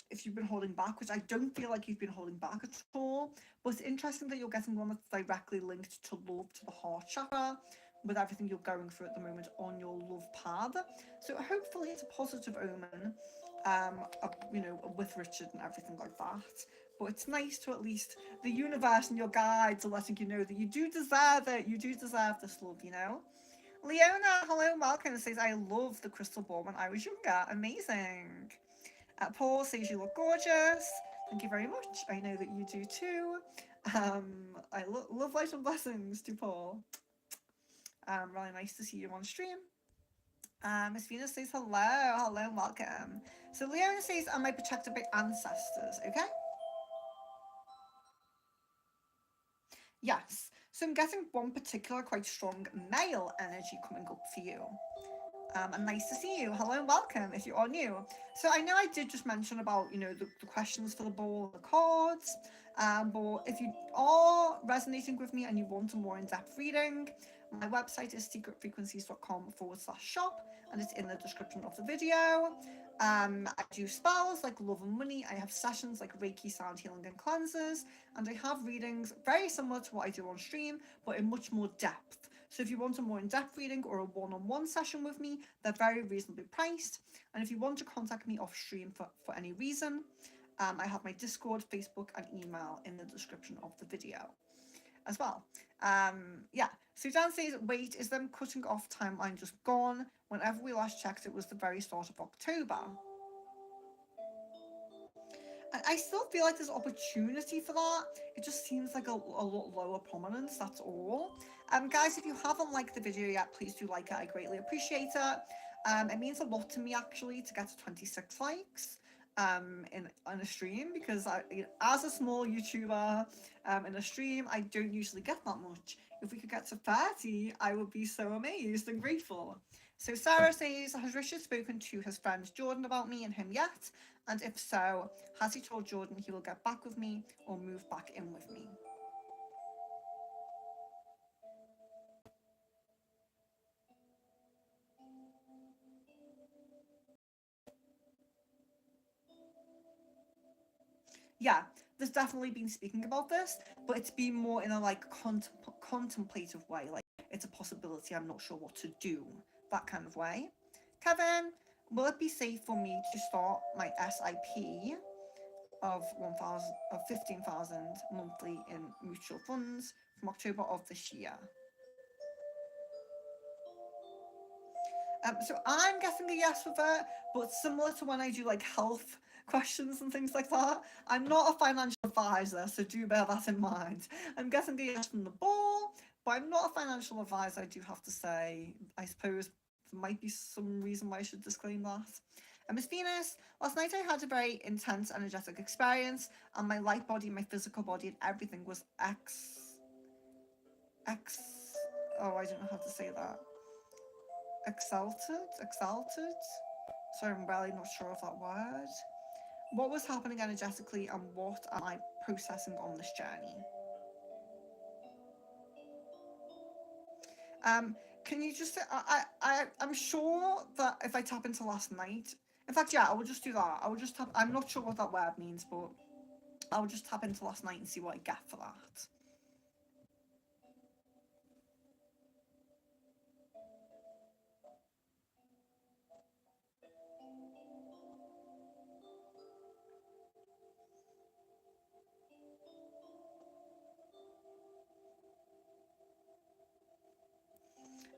S1: if you've been holding back, which I don't feel like you've been holding back at all, but it's interesting that you're getting one that's directly linked to love, to the heart chakra, with everything you're going through at the moment on your love path. So hopefully it's a positive omen, with Richard and everything like that. But it's nice to at least, the universe and your guides are letting you know that you do deserve it. You do deserve this love, you know. Leona, hello, welcome, says, I love the crystal ball when I was younger. Amazing. Paul says, you look gorgeous. Thank you very much. I know that you do too. I love light and blessings to Paul. Really nice to see you on stream. Miss Venus says, hello, and welcome. So Leona says, am I protected by ancestors? Okay. Yes. So I'm getting one particular quite strong male energy coming up for you. And nice to see you. Hello and welcome if you are new. So I know I did just mention about, the questions for the ball, the cards. But if you are resonating with me and you want a more in-depth reading, my website is secretfrequencies.com/shop, and it's in the description of the video. I do spells like love and money. I have sessions like Reiki, sound healing, and cleanses, and I have readings very similar to what I do on stream, but in much more depth. So if you want a more in-depth reading or a one-on-one session with me, they're very reasonably priced. And if you want to contact me off stream for any reason, I have my Discord, Facebook, and email in the description of the video as well. Yeah, Suzanne says, wait, is them cutting off timeline just gone? Whenever we last checked, it was the very start of October. And I still feel like there's opportunity for that. It just seems like a lot lower prominence, that's all. Guys, if you haven't liked the video yet, please do like it. I greatly appreciate it. It means a lot to me, actually, to get to 26 likes in a stream, because as a small YouTuber in a stream, I don't usually get that much. If we could get to 30, I would be so amazed and grateful. So Sarah says, has Richard spoken to his friend Jordan about me and him yet? And if so, has he told Jordan he will get back with me or move back in with me? Yeah, there's definitely been speaking about this, but it's been more in a contemplative way. Like, it's a possibility, I'm not sure what to do, that kind of way. Kevin, will it be safe for me to start my SIP of 15,000 monthly in mutual funds from October of this year? So I'm guessing a yes with it, but similar to when I do like health questions and things like that, I'm not a financial advisor, so do bear that in mind. I'm guessing a yes from the ball, but I'm not a financial advisor, I do have to say. I suppose there might be some reason why I should disclaim that. And Miss Venus, last night I had a very intense energetic experience, and my light body, my physical body, and everything was X. Oh, I don't know how to say that. Exalted. Sorry, I'm really not sure of that word. What was happening energetically, and what am I processing on this journey? Can you just say, I'm sure that if I tap into last night, in fact, yeah, I will just do that. I will just tap, I'm not sure what that word means, but I'll just tap into last night and see what I get for that.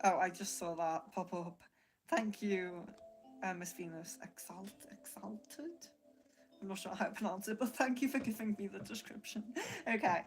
S1: Oh, I just saw that pop up. Thank you, Miss Venus. Exalted? I'm not sure how to pronounce it, but thank you for giving me the description. Okay.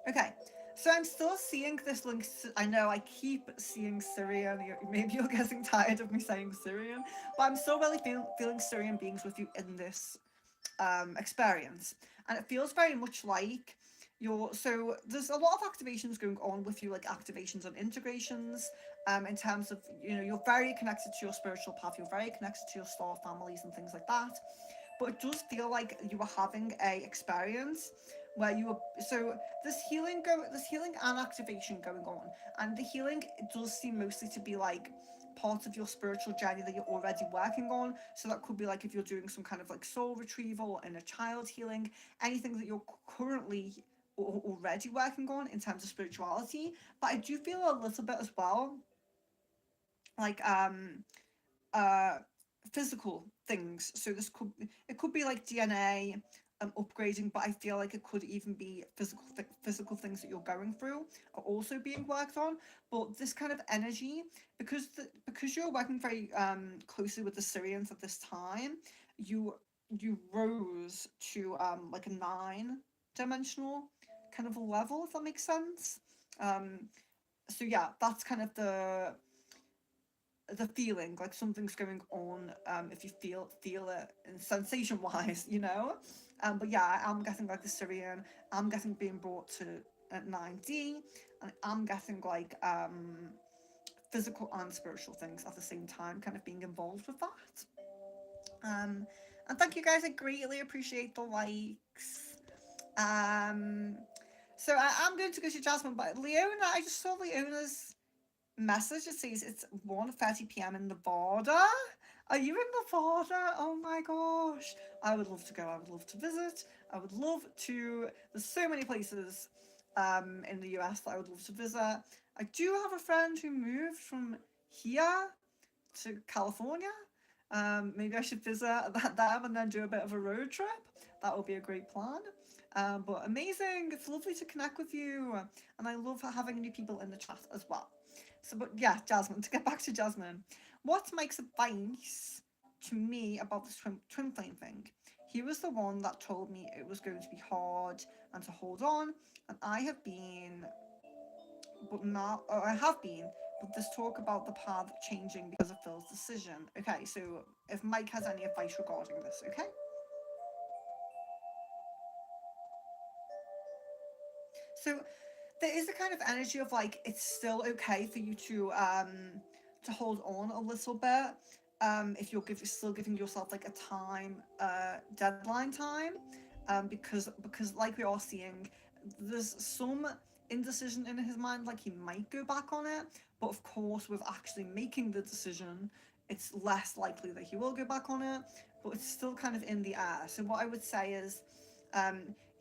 S1: Okay, so I'm still seeing this link. I know I keep seeing Syrian. Maybe you're getting tired of me saying Syrian, but I'm still really feeling Syrian beings with you in this experience, and it feels very much like so there's a lot of activations going on with you, like activations and integrations, in terms of, you're very connected to your spiritual path, you're very connected to your star families and things like that, but it does feel like you were having a experience where you were, so this healing and activation going on, and the healing, it does seem mostly to be like part of your spiritual journey that you're already working on. So that could be like if you're doing some kind of like soul retrieval and a child healing, anything that you're currently already working on in terms of spirituality. But I do feel a little bit as well like uh physical things. So it could be like DNA upgrading, but I feel like it could even be physical things that you're going through are also being worked on. But this kind of energy, because you're working very closely with the Syrians at this time, you rose to like a 9-dimensional kind of a level, if that makes sense. So yeah, that's kind of the feeling, like something's going on, if you feel it in sensation wise, but yeah, I'm getting like the Syrian, I'm getting being brought to 9D, and I'm getting like physical and spiritual things at the same time kind of being involved with that. And thank you guys, I greatly appreciate the likes. So I'm going to go to Jasmine, but Leona, I just saw Leona's message. It says it's 1:30 p.m. in Nevada. Are you in Nevada? Oh my gosh. I would love to go. I would love to visit. I would love to. There's so many places in the US that I would love to visit. I do have a friend who moved from here to California. Maybe I should visit them and then do a bit of a road trip. That would be a great plan. But amazing. It's lovely to connect with you. And I love having new people in the chat as well. So, but yeah, Jasmine, to get back to Jasmine, what's Mike's advice to me about this twin flame thing? He was the one that told me it was going to be hard and to hold on, and I have been, but this talk about the path changing because of Phil's decision. Okay, so if Mike has any advice regarding this, okay? So there is a kind of energy of like it's still okay for you to hold on a little bit, if you're still giving yourself like a time deadline time, because like we are seeing, there's some indecision in his mind, like he might go back on it, but of course with actually making the decision, it's less likely that he will go back on it, but it's still kind of in the air. So what I would say is,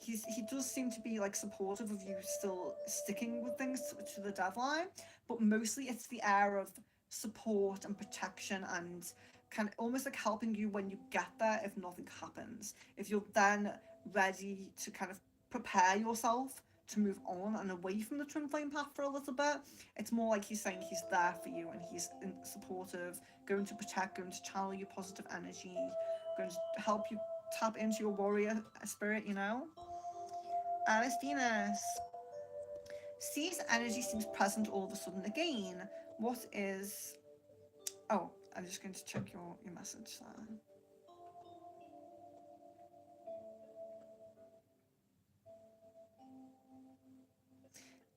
S1: he does seem to be like supportive of you still sticking with things to the deadline, but mostly it's the air of support and protection and kind of almost like helping you when you get there if nothing happens. If you're then ready to kind of prepare yourself to move on and away from the twin flame path for a little bit, it's more like he's saying he's there for you and he's supportive, going to protect, going to channel your positive energy, going to help you tap into your warrior spirit, you know? Alice Venus. Sees energy seems present all of a sudden again. What is... Oh, I'm just going to check your message there.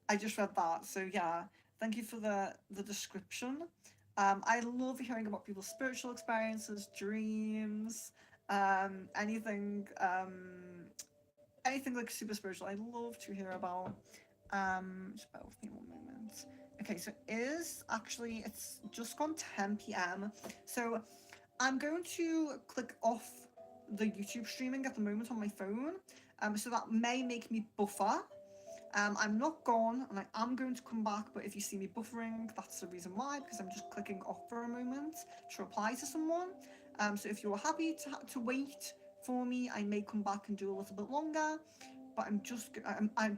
S1: I just read that, so yeah, thank you for the description. I love hearing about people's spiritual experiences, dreams, anything, anything like super spiritual. I love to hear about. Just bear with me one moment. Okay, so it's just gone 10 p.m. So I'm going to click off the YouTube streaming at the moment on my phone. So that may make me buffer. I'm not gone and I am going to come back, but if you see me buffering, that's the reason why, because I'm just clicking off for a moment to reply to someone. So if you're happy to wait for me, I may come back and do a little bit longer, but I'm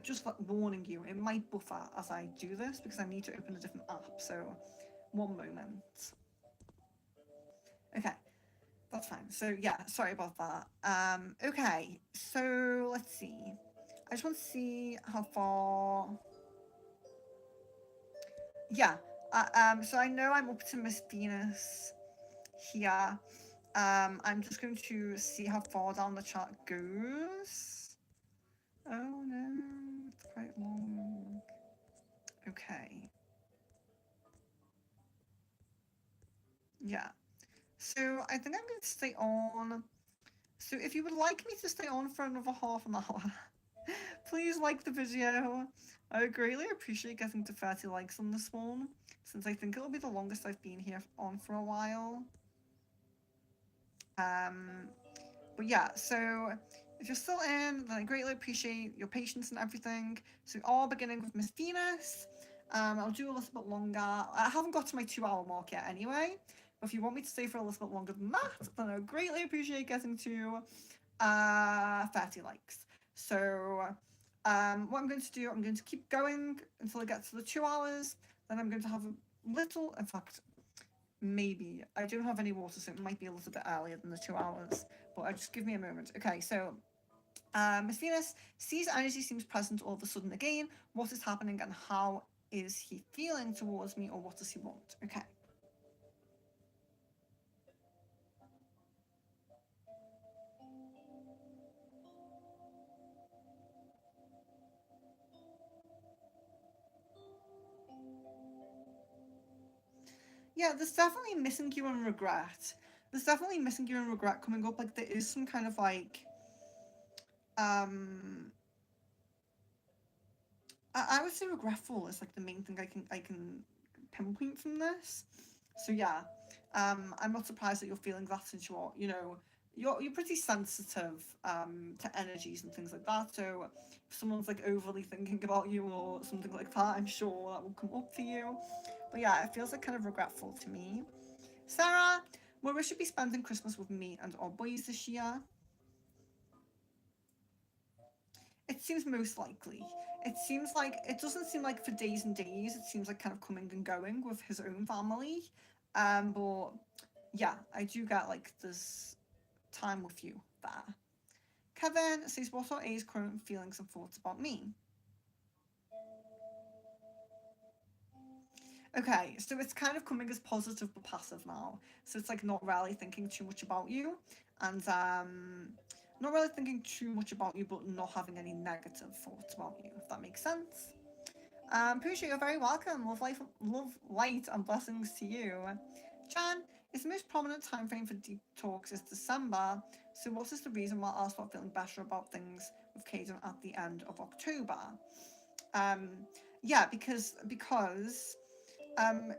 S1: just like warning you, it might buffer as I do this because I need to open a different app. So one moment. Okay, that's fine. So yeah, sorry about that. Okay, so let's see. I just want to see how far. Yeah. So I know I'm up to Miss Venus here. I'm just going to see how far down the chart goes. Oh no, it's quite long. Okay. Yeah. So I think I'm going to stay on. So if you would like me to stay on for another half an hour, please like the video. I would greatly appreciate getting to 30 likes on this one, since I think it'll be the longest I've been here on for a while. Um, but yeah, so if you're still in, then I greatly appreciate your patience and everything. So we are beginning with Miss Venus. I'll do a little bit longer. I haven't got to my 2 hour mark yet anyway. But if you want me to stay for a little bit longer than that, then I would greatly appreciate getting to 30 likes. So what I'm going to do, I'm going to keep going until I get to the 2 hours. Then I'm going to have a little, in fact, maybe. I don't have any water, so it might be a little bit earlier than the 2 hours. But just give me a moment. Okay, so Miss Venus sees energy seems present all of a sudden again. What is happening and how is he feeling towards me, or what does he want? Okay. Yeah, there's definitely missing you and regret. There's definitely missing you and regret coming up. Like there is some kind of like um I would say regretful is like the main thing I can pinpoint from this. So yeah, I'm not surprised that you're feeling that since you're pretty sensitive to energies and things like that. So if someone's like overly thinking about you or something like that, I'm sure that will come up for you. But yeah, it feels like kind of regretful to me. Sarah, where we should be spending Christmas with me and our boys this year? It seems most likely. It doesn't seem like for days and days. It seems like kind of coming and going with his own family. But yeah, I do get like this time with you there. Kevin says, "What are A's current feelings and thoughts about me?" Okay, so it's kind of coming as positive but passive now. So it's like not really thinking too much about you, and not really thinking too much about you, but not having any negative thoughts about you. If that makes sense. Pusha, you're very welcome. Love, light, and blessings to you. Chan, it's the most prominent time frame for deep talks is December. So what is the reason why I'll start feeling better about things with Caden at the end of October? Um, yeah, because um,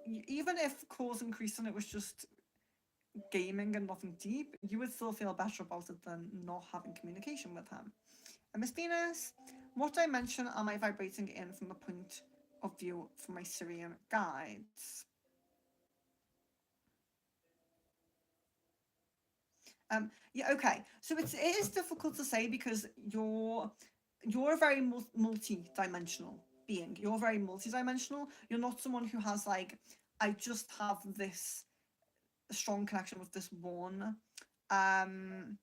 S1: even if cause increased and it was just gaming and nothing deep, you would still feel better about it than not having communication with him. And Miss Venus, what dimension am I vibrating in from the point of view for my Syrian guides? Yeah, okay. So it is difficult to say because you're a very multi-dimensional being. You're very multi-dimensional. You're not someone who has like, I just have this strong connection with this one. Um,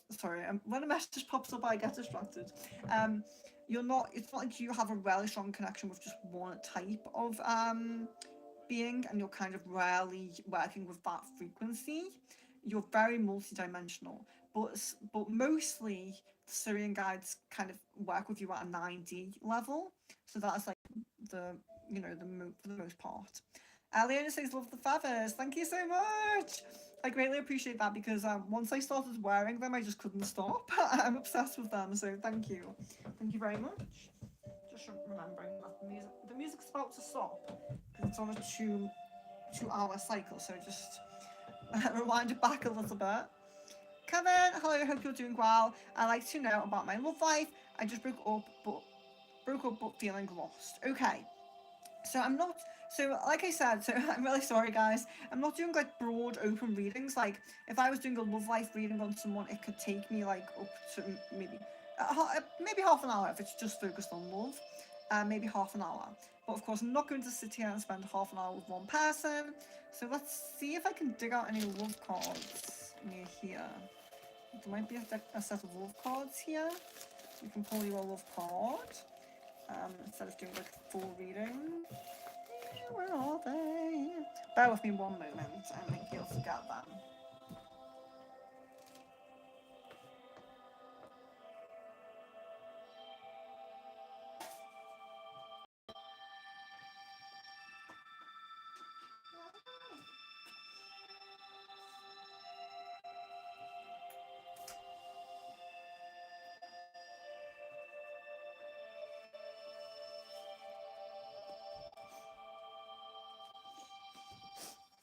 S1: Sorry, when a message pops up, I get distracted. Um, you're not. It's not like you have a really strong connection with just one type of being, and you're kind of rarely working with that frequency. You're very multi-dimensional, but mostly the Syrian guides kind of work with you at a 9D level. So that's like the for the most part. Leona says, "Love the feathers. Thank you so much. I greatly appreciate that because once I started wearing them, I just couldn't stop. I'm obsessed with them. So thank you very much. Just remembering that the music's about to stop because it's on a two-hour cycle. So just rewind it back a little bit. Kevin, hello. I hope you're doing well. I'd like to know about my love life. I just broke up but feeling lost. Okay. So I'm not, so like I said, so I'm really sorry guys, I'm not doing like broad open readings. Like if I was doing a love life reading on someone, it could take me like up to maybe half an hour if it's just focused on love, maybe half an hour. But of course I'm not going to sit here and spend half an hour with one person. So let's see if I can dig out any love cards near here. There might be a set of love cards here. So you can pull you a love card. Instead of doing like a full reading. Where are they? Bear with me one moment, I think you'll forget them.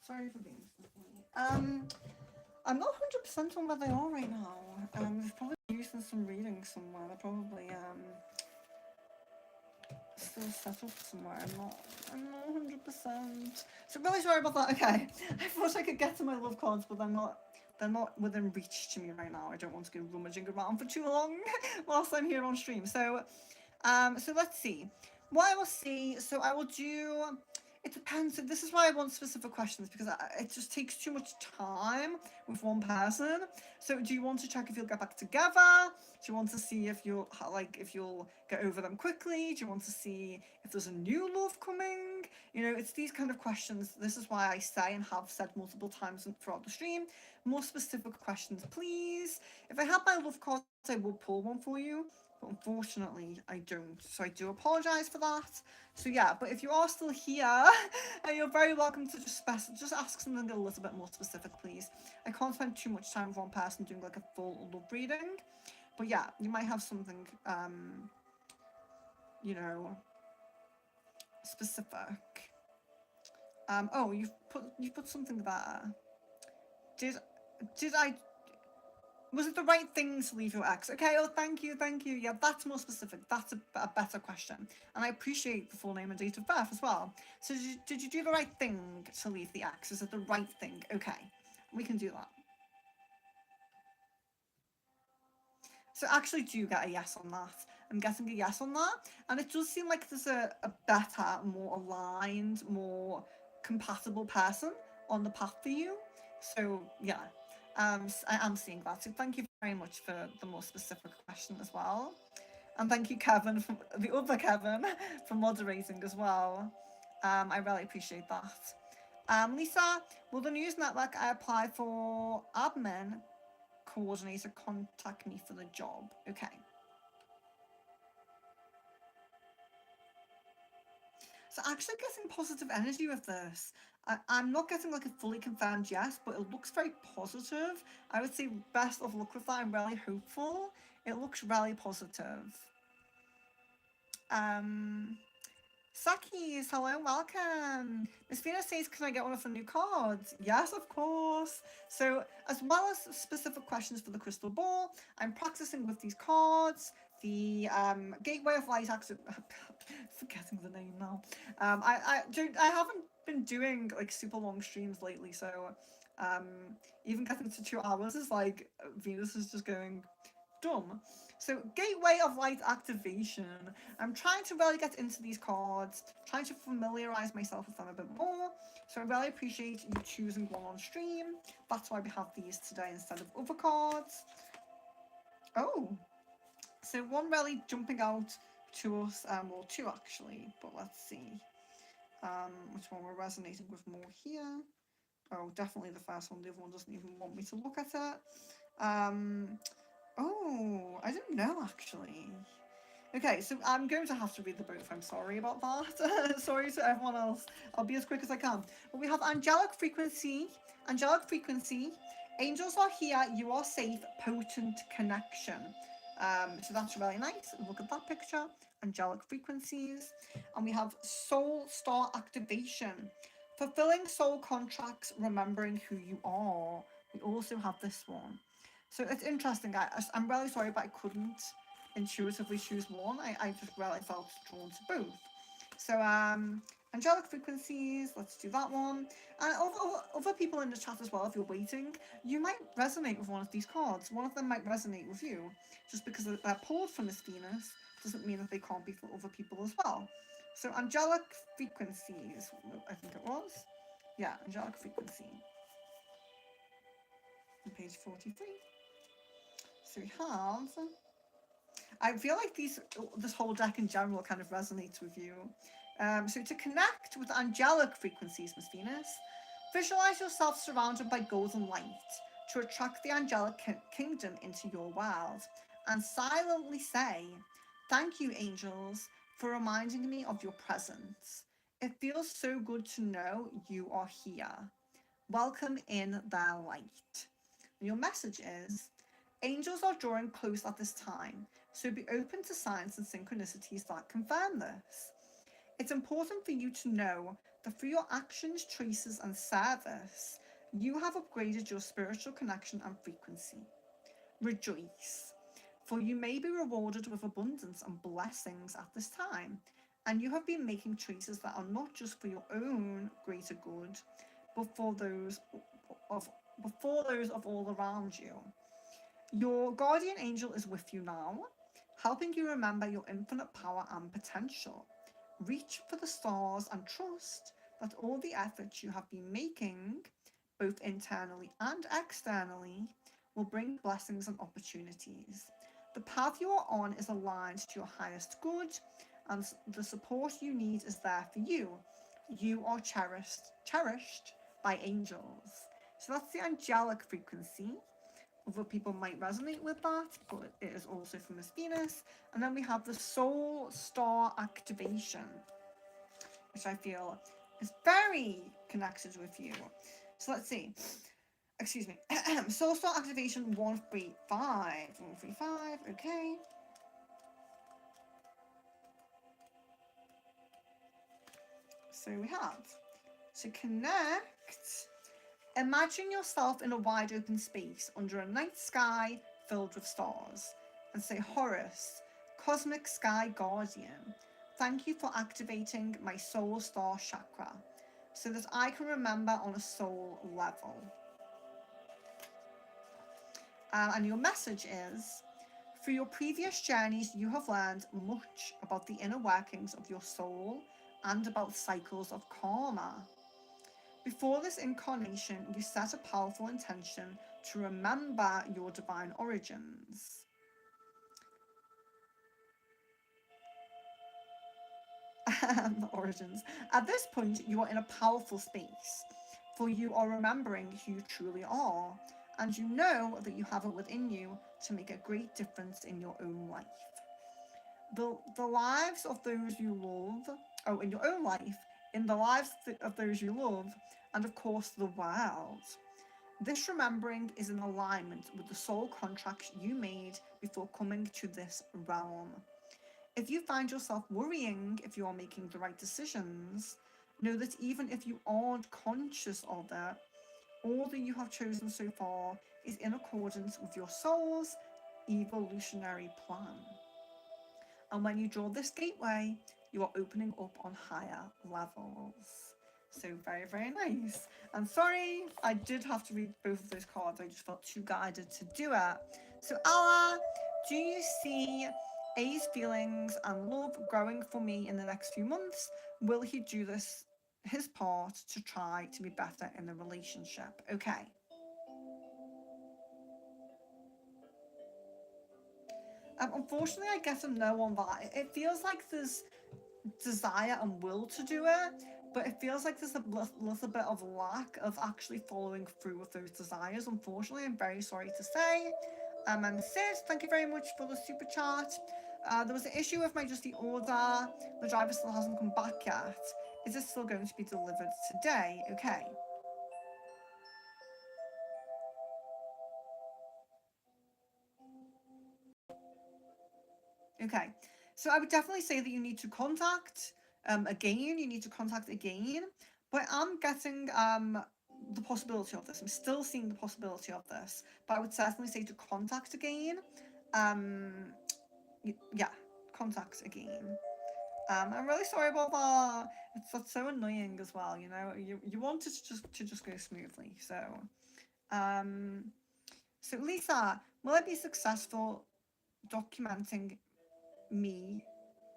S1: Sorry for being so late. I'm not 100% on where they are right now. They're probably using some reading somewhere. They're probably still settled somewhere. I'm not 100%. So really sorry about that. Okay, I thought I could get to my love cards, but they're not within reach to me right now. I don't want to go rummaging around for too long whilst I'm here on stream. So let's see. What I will see, so I will do, it depends. So this is why I want specific questions because it just takes too much time with one person. So do you want to check if you'll get back together? Do you want to see if you'll get over them quickly? Do you want to see if there's a new love coming? You know, it's these kind of questions. This is why I say and have said multiple times throughout the stream, more specific questions, please. If I have my love cards, I will pull one for you. But unfortunately I don't, so I do apologize for that. So yeah, but if you are still here, you're very welcome to just ask something a little bit more specific, please. I can't spend too much time with one person doing like a full love reading, but yeah, you might have something you know, specific. Oh, you've put something there. Did I, was it the right thing to leave your ex? Okay, oh, thank you. Yeah, that's more specific. That's a better question. And I appreciate the full name and date of birth as well. So did you do the right thing to leave the ex? Is it the right thing? Okay, we can do that. So I actually do get a yes on that. I'm getting a yes on that. And it does seem like there's a better, more aligned, more compatible person on the path for you. So yeah, I am seeing that. So thank you very much for the more specific question as well. And thank you, Kevin, from the other Kevin, for moderating as well. I really appreciate that. Lisa, will the news network I apply for admin coordinator contact me for the job? Okay. So actually getting positive energy with this. I'm not getting like a fully confirmed yes, but it looks very positive. I would say best of luck with that. I'm really hopeful. It looks really positive. Um, Sakis, hello, welcome. Miss Venus says, can I get one of the new cards? Yes, of course. So, as well as specific questions for the crystal ball, I'm practicing with these cards. The Gateway of Light Active. Forgetting the name now. I haven't been doing like super long streams lately, so um, even getting to 2 hours is like Venus is just going dumb. So, Gateway of Light Activation. I'm trying to really get into these cards, trying to familiarize myself with them a bit more. So, I really appreciate you choosing one on stream. That's why we have these today instead of other cards. Oh, so one really jumping out to us, well, two actually, but let's see which one we're resonating with more here. Oh, definitely the first one. The other one doesn't even want me to look at it. Oh, I don't know actually. Okay, so I'm going to have to read the both. I'm sorry about that. Sorry to everyone else. I'll be as quick as I can. But we have angelic frequency. Angelic frequency. Angels are here. You are safe. Potent connection. So that's really nice. Look at that picture. Angelic frequencies. And we have soul star activation. Fulfilling soul contracts. Remembering who you are. We also have this one. So it's interesting. I'm really sorry, but I couldn't intuitively choose one. I just really felt drawn to both. So angelic frequencies, let's do that one. And other people in the chat as well, if you're waiting, you might resonate with one of these cards. One of them might resonate with you. Just because they're pulled from Miss Venus doesn't mean that they can't be for other people as well. So angelic frequencies, I think it was. Yeah, angelic frequency. On page 43. So we have, I feel like this whole deck in general kind of resonates with you. So to connect with angelic frequencies, Miss Venus, visualize yourself surrounded by golden light to attract the angelic kingdom into your world, and silently say, "Thank you, angels, for reminding me of your presence. It feels so good to know you are here. Welcome in their light." And your message is, angels are drawing close at this time, so be open to signs and synchronicities that confirm this. It's important for you to know that through your actions, choices, and service, you have upgraded your spiritual connection and frequency. Rejoice, for you may be rewarded with abundance and blessings at this time, and you have been making choices that are not just for your own greater good, but for those of all around you. Your guardian angel is with you now, helping you remember your infinite power and potential. Reach for the stars and trust that all the efforts you have been making, both internally and externally, will bring blessings and opportunities. The path you are on is aligned to your highest good, and the support you need is there for you. You are cherished by angels. So that's the angelic frequency. Other people might resonate with that, but it is also from Miss Venus. And then we have the soul star activation, which I feel is very connected with you. So let's see. Excuse me. Soul star activation 135. 135, okay. So we have to connect. Imagine yourself in a wide open space under a night sky filled with stars, and say, Horus, cosmic sky guardian, thank you for activating my soul star chakra so that I can remember on a soul level. And your message is, through your previous journeys, you have learned much about the inner workings of your soul and about cycles of karma. Before this incarnation, you set a powerful intention to remember your divine origins. At this point, you are in a powerful space, for you are remembering who you truly are, and you know that you have it within you to make a great difference in your own life. The lives of those you love, in your own life, in the lives of those you love, and of course the world. This remembering is in alignment with the soul contracts you made before coming to this realm. If you find yourself worrying if you are making the right decisions, know that even if you aren't conscious of it, all that you have chosen so far is in accordance with your soul's evolutionary plan. And when you draw this gateway, you are opening up on higher levels. So very, very nice. And sorry, I did have to read both of those cards. I just felt too guided to do it. So Allah, do you see A's feelings and love growing for me in the next few months? Will he do this, his part, to try to be better in the relationship? Okay. Unfortunately, I get a no on that. It feels like there's desire and will to do it, but it feels like there's a little bit of lack of actually following through with those desires. Unfortunately, I'm very sorry to say. And Sis, thank you very much for the super chat. There was an issue with my Just Eat order. The driver still hasn't come back yet. Is this still going to be delivered today? Okay. Okay, so I would definitely say that you need to contact again. You need to contact again, but I'm getting the possibility of this. I'm still seeing the possibility of this, but I would certainly say to contact again. Um, yeah, contact again. I'm really sorry about that. That's so annoying as well. You know, you want it to just go smoothly. Um, so Lisa, will I be successful documenting me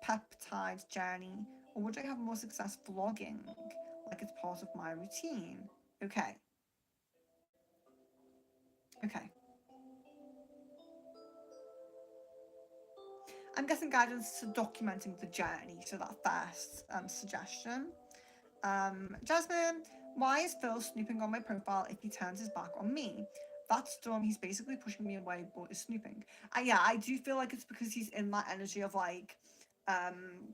S1: peptide journey, or would I have more success vlogging like it's part of my routine? Okay. Okay. I'm getting guidance to documenting the journey, so that first suggestion. Jasmine, why is Phil snooping on my profile if he turns his back on me? That's dumb. He's basically pushing me away, but is snooping. Yeah, I do feel like it's because he's in that energy of like, um,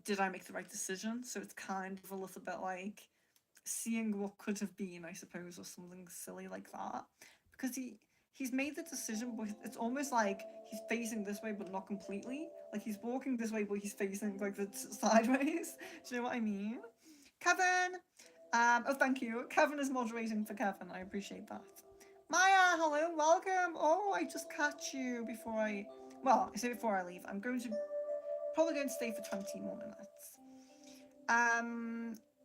S1: did I make the right decision? So it's kind of a little bit like seeing what could have been, I suppose, or something silly like that. Because he's made the decision, but it's almost like he's facing this way, but not completely. Like he's walking this way, but he's facing like the sideways. Do you know what I mean? Kevin, oh thank you. Kevin is moderating for Kevin. I appreciate that. Maya, hello, welcome. Oh, I just catch you before I say before I leave. I'm probably going to stay for 20 more minutes.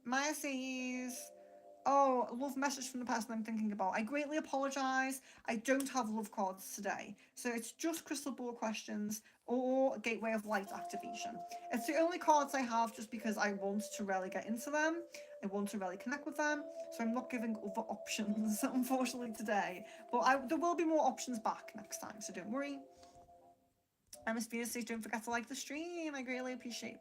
S1: Maya says, oh, love message from the person I'm thinking about. I greatly apologise. I don't have love cards today. So it's just crystal ball questions or gateway of light activation. It's the only cards I have just because I want to really get into them. I want to really connect with them. So I'm not giving other options, unfortunately, today. But there will be more options back next time, so don't worry. Anastasia says, don't forget to like the stream. I greatly appreciate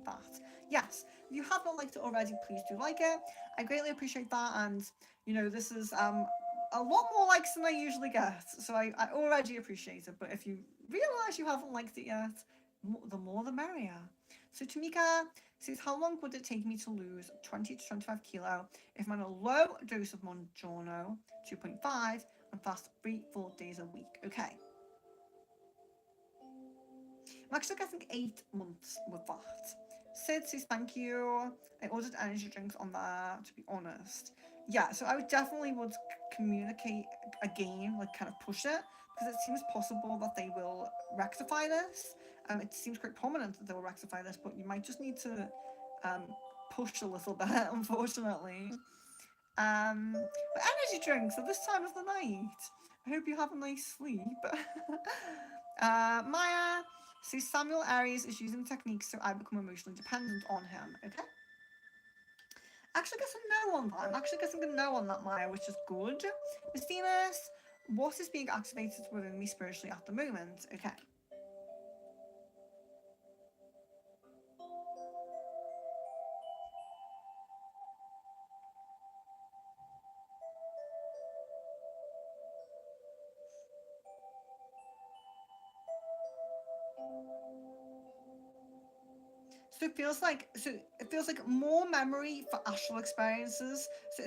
S1: that. Yes, if you have not liked it already, please do like it. I greatly appreciate that. And, you know, this is a lot more likes than I usually get. So I already appreciate it. But if you realise you haven't liked it yet, the more the merrier. So Tamika says, how long would it take me to lose 20 to 25 kilo if I'm on a low dose of Mounjaro 2.5 and fast 3 full days a week? Okay. I'm actually getting 8 months with that. Sid says thank you. I ordered energy drinks on there, to be honest. Yeah, so I would communicate again, like kind of push it, because it seems possible that they will rectify this. It seems quite prominent that they will rectify this, but you might just need to push a little bit, unfortunately. But energy drinks at this time of the night. I hope you have a nice sleep. Maya says Samuel Aries is using techniques so I become emotionally dependent on him. Okay. Actually gets a no on that. I'm actually getting a no on that, Maya, which is good. Miss Venus, what is being activated within me spiritually at the moment? Okay. So it feels like more memory for astral experiences. So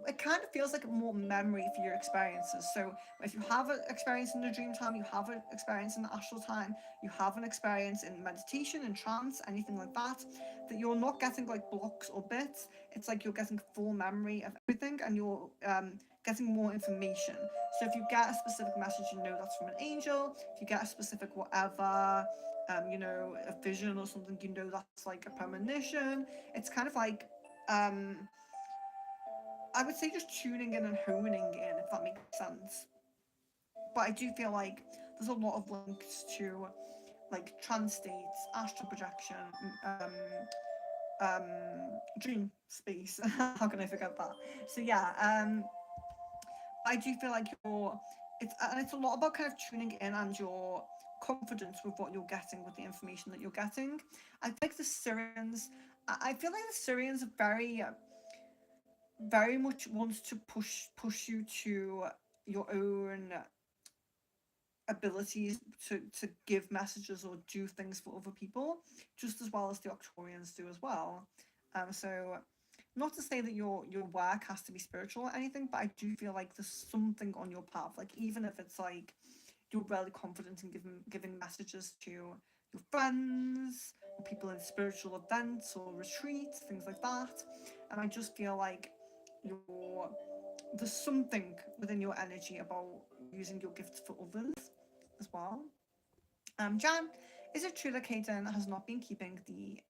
S1: it kind of feels like more memory for your experiences. So if you have an experience in the dream time, you have an experience in the astral time, you have an experience in meditation and trance, anything like that, that you're not getting like blocks or bits. It's like you're getting full memory of everything, and you're getting more information. So if you get a specific message, you know that's from an angel. If you get a specific whatever, a vision or something, you know that's like a premonition. It's kind of like I would say just tuning in and honing in, if that makes sense. But I do feel like there's a lot of links to like trance states, astral projection, um, dream space. How can I forget that? So yeah, I do feel like it's a lot about kind of tuning in and your confidence with what you're getting, with the information that you're getting. I feel like the Syrians. I feel like the Syrians are very much wants to push you to your own abilities to give messages or do things for other people, just as well as the Octorians do as well. So not to say that your work has to be spiritual or anything, but I do feel like there's something on your path. Like even if it's like you're really confident in giving messages to your friends or people in spiritual events or retreats, things like that. And I just feel like your there's something within your energy about using your gifts for others as well. Jan, is it true that Kaden has not been keeping the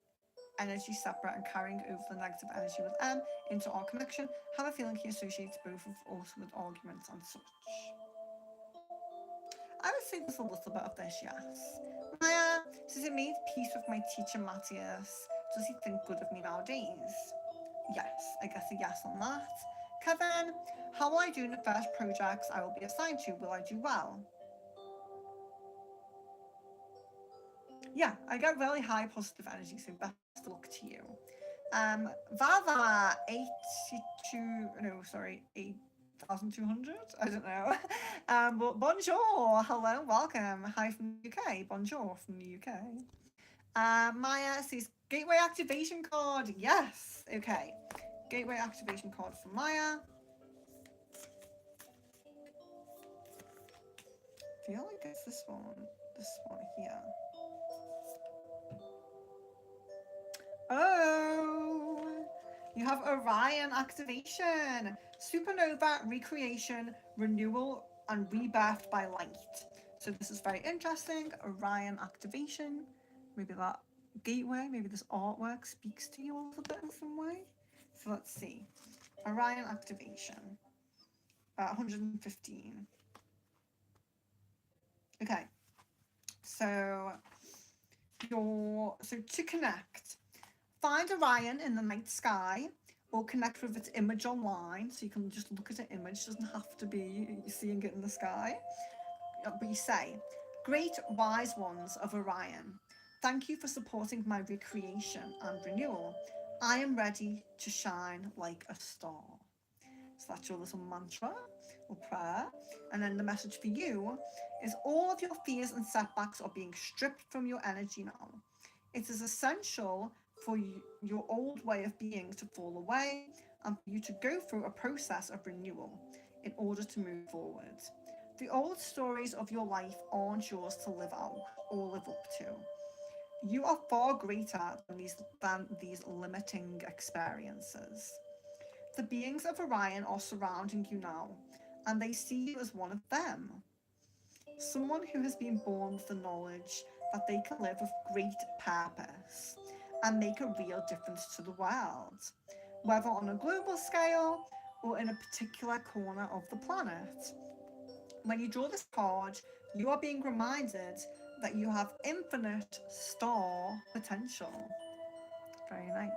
S1: energy separate and carrying over the negative energy with M into our connection? Have a feeling he associates both of us with arguments and such. I would say there's a little bit of this, yes. Maya says it made peace with my teacher Matthias. Does he think good of me nowadays? Yes, I guess a yes on that. Kevin, how will I do in the first projects I will be assigned to? Will I do well? Yeah, I get really high positive energy, so best of luck to you. Vava 82, no, sorry, 8,200? I don't know. But bonjour, hello, welcome. Hi from the UK. Bonjour from the UK. Maya says gateway activation card. Yes. Okay. Gateway activation card for Maya. I feel like it's this one. This one here. Oh, you have Orion activation. Supernova, recreation, renewal, and rebirth by light. So this is very interesting. Orion activation. Maybe that gateway, maybe this artwork speaks to you a little bit in some way. So let's see. Orion activation. 115. Okay. So to connect, find Orion in the night sky or connect with its image online. So you can just look at an image, it doesn't have to be seeing it in the sky. But you say, great wise ones of Orion, thank you for supporting my recreation and renewal. I am ready to shine like a star. So that's your little mantra or prayer. And then the message for you is all of your fears and setbacks are being stripped from your energy now. It is essential for your old way of being to fall away and for you to go through a process of renewal in order to move forward. The old stories of your life aren't yours to live out or live up to. You are far greater than these limiting experiences. The beings of Orion are surrounding you now, and they see you as one of them. Someone who has been born with the knowledge that they can live with great purpose and make a real difference to the world, whether on a global scale or in a particular corner of the planet. When you draw this card, you are being reminded that you have infinite star potential. Very nice.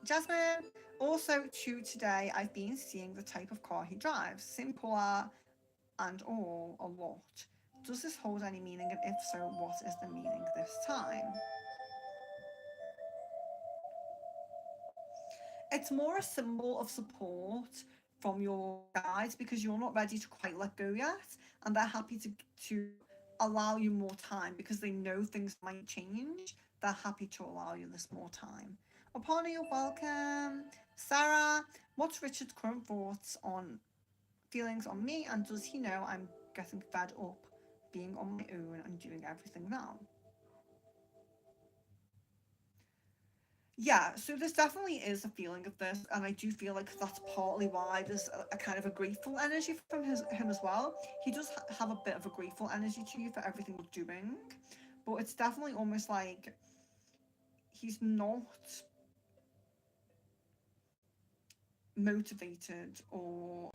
S1: Jasmine, also to today, I've been seeing the type of car he drives, simpler and all a lot. Does this hold any meaning, and if so, what is the meaning this time? It's more a symbol of support from your guides because you're not ready to quite let go yet, and they're happy to allow you more time because they know things might change. They're happy to allow you this more time. Aparna, you're welcome. Sarah, what's Richard's current thoughts on feelings on me, and does he know I'm getting fed up being on my own and doing everything now? Yeah, so there's definitely is a feeling of this, and I do feel like that's partly why there's a kind of a grateful energy from him as well. He does have a bit of a grateful energy to you for everything you're doing, but it's definitely almost like he's not motivated or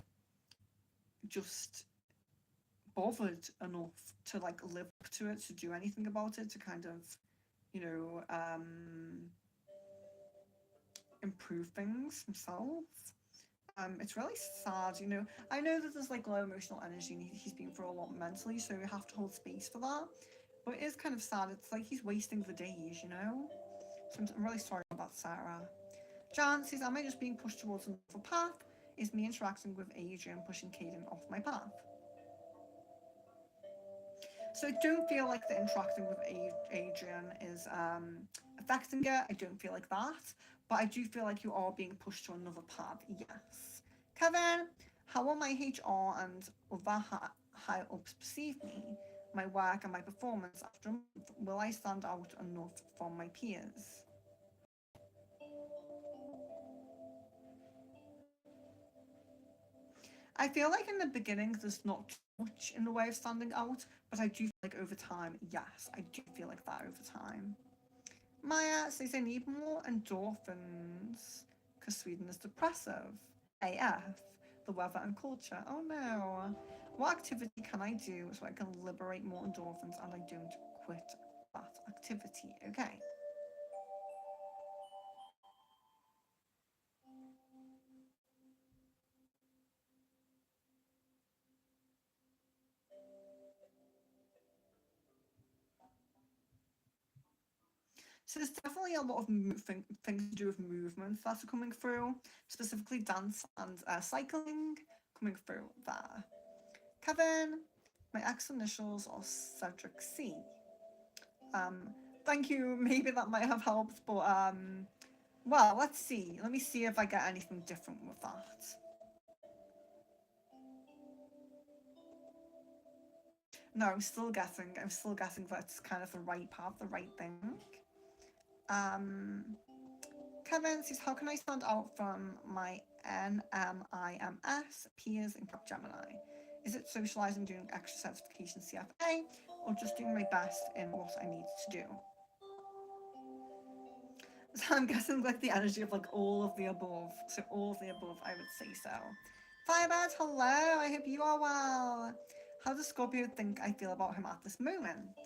S1: just bothered enough to like live up to it, to do anything about it, to kind of, you know, improve things himself. It's really sad, you know. I know that there's like low emotional energy and he's been through a lot mentally, so we have to hold space for that. But it is kind of sad. It's like he's wasting the days, you know. So I'm really sorry about Sarah. Jan says, "Am I just being pushed towards another path? Is me interacting with Adrian pushing Caden off my path?" So I don't feel like the interacting with Adrian is affecting it. I don't feel like that. But I do feel like you are being pushed to another path. Yes. Kevin, how will my HR and other high ups perceive me, my work and my performance after a month? Will I stand out enough from my peers? I feel like in the beginning there's not too much in the way of standing out, but I do feel like over time, yes, I do feel like that over time. Maya says I need more endorphins because Sweden is depressive. AF, the weather and culture. Oh no. What activity can I do so I can liberate more endorphins and I don't quit that activity? Okay. So there's definitely a lot of things to do with movements that are coming through, specifically dance and cycling coming through there. Kevin, my ex initials are Cedric C. Um, Thank you. Maybe that might have helped, but well, let's see. Let me see if I get anything different with that. No, I'm still guessing. I'm still guessing that's kind of the right path, the right thing. Um, Kevin says, "How can I stand out from my NMIMS peers in Gemini? Is it socializing, doing extra certification CFA, or just doing my best in what I need to do?" So I'm guessing like the energy of like all of the above. So all of the above, I would say so. Firebird, hello. I hope you are well. How does Scorpio think I feel about him at this moment?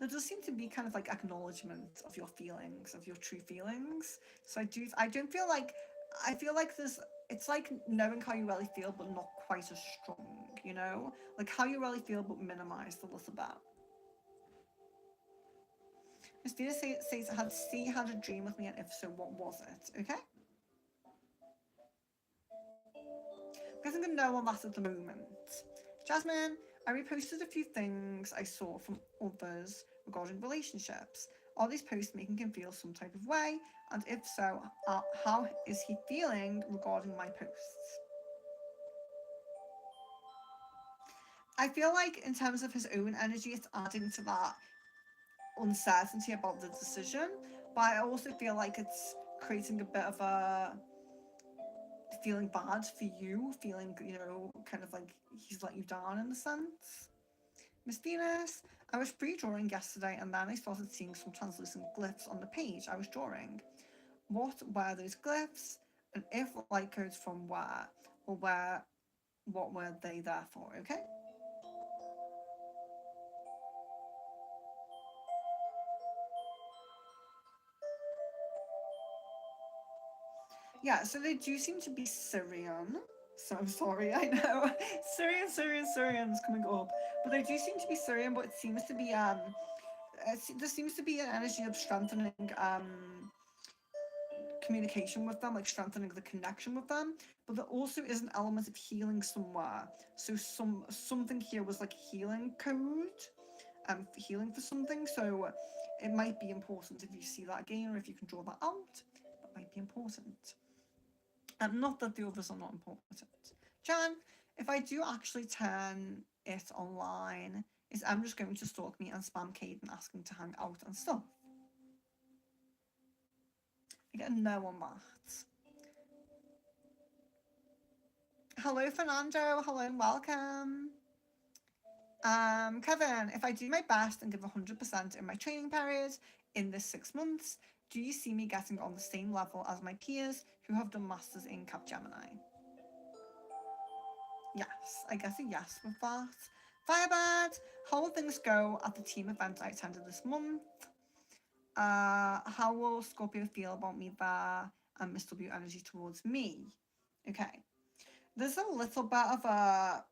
S1: There does seem to be kind of like acknowledgement of your feelings, of your true feelings. So I don't feel like, I feel like there's, it's like knowing how you really feel, but not quite as strong, you know? Like how you really feel, but minimized a little bit. Christina says, "Had C had a dream with me, and if so, what was it?" Okay. I'm guessing a no on that at the moment. Jasmine, I reposted a few things I saw from others regarding relationships. Are these posts making him feel some type of way? And if so, how is he feeling regarding my posts? I feel like in terms of his own energy, it's adding to that uncertainty about the decision. But I also feel like it's creating a bit of a feeling bad for you, feeling, you know, kind of like he's let you down in a sense. Miss Venus, I was free drawing yesterday and then I started seeing some translucent glyphs on the page I was drawing. What were those glyphs? And if light codes from where? Or where, what were they there for? Okay. Yeah, so they do seem to be Syrian. So I'm sorry, I know. Syrian's coming up. But they do seem to be Syrian, but it seems to be there seems to be an energy of strengthening communication with them, like strengthening the connection with them. But there also is an element of healing somewhere. So something here was like healing code. healing for something. So it might be important if you see that again, or if you can draw that out. That might be important. Not that the others are not important. Jan, if I do actually turn it online, is I'm just going to stalk me and spam Caden asking to hang out and stuff. I get a no on that. Hello, Fernando. Hello and welcome. Kevin, if I do my best and give 100% in my training period in this 6 months, do you see me getting on the same level as my peers who have done masters in Capgemini? Yes, I guess a yes with that. Firebird, how will things go at the team event I attended this month? How will Scorpio feel about me there and Miss W energy towards me? Okay, there's a little bit of a,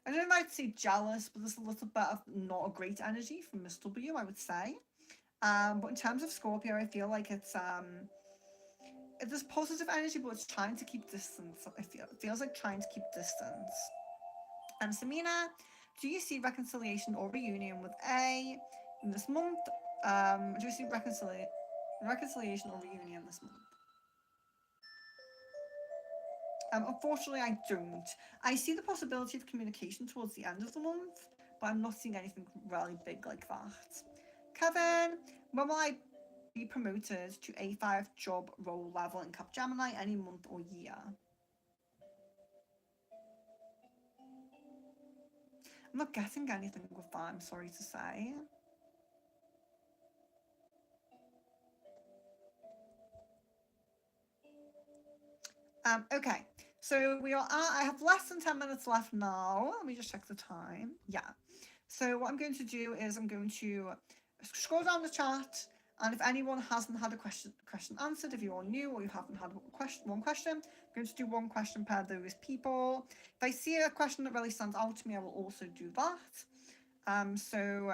S1: I don't know if I'd say jealous, but there's a little bit of not a great energy from Miss W, I would say. But in terms of Scorpio, I feel like it's there's positive energy, but it's trying to keep distance. It feels like trying to keep distance. Samina, do you see reconciliation or reunion with A in this month? Do you see reconciliation or reunion this month? Unfortunately, I don't. I see the possibility of communication towards the end of the month, but I'm not seeing anything really big like that. Kevin, when will I be promoted to A5 job role level in Capgemini any month or year? I'm not getting anything with that, I'm sorry to say. Okay, so we are I have less than 10 minutes left now. Let me just check the time. Yeah. So what I'm going to do is I'm going to scroll down the chat, and if anyone hasn't had a question answered, if you're all new or you haven't had one question, I'm going to do one question per those people. If I see a question that really stands out to me, I will also do that. So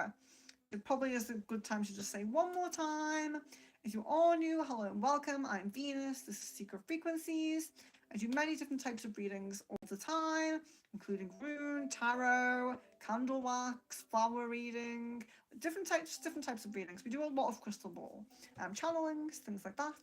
S1: it probably is a good time to just say one more time. If you're all new, hello and welcome. I'm Venus. This is Secret Frequencies. I do many different types of readings all the time, including rune, tarot, candle wax, flower reading, different types of readings. We do a lot of crystal ball, channelings, things like that.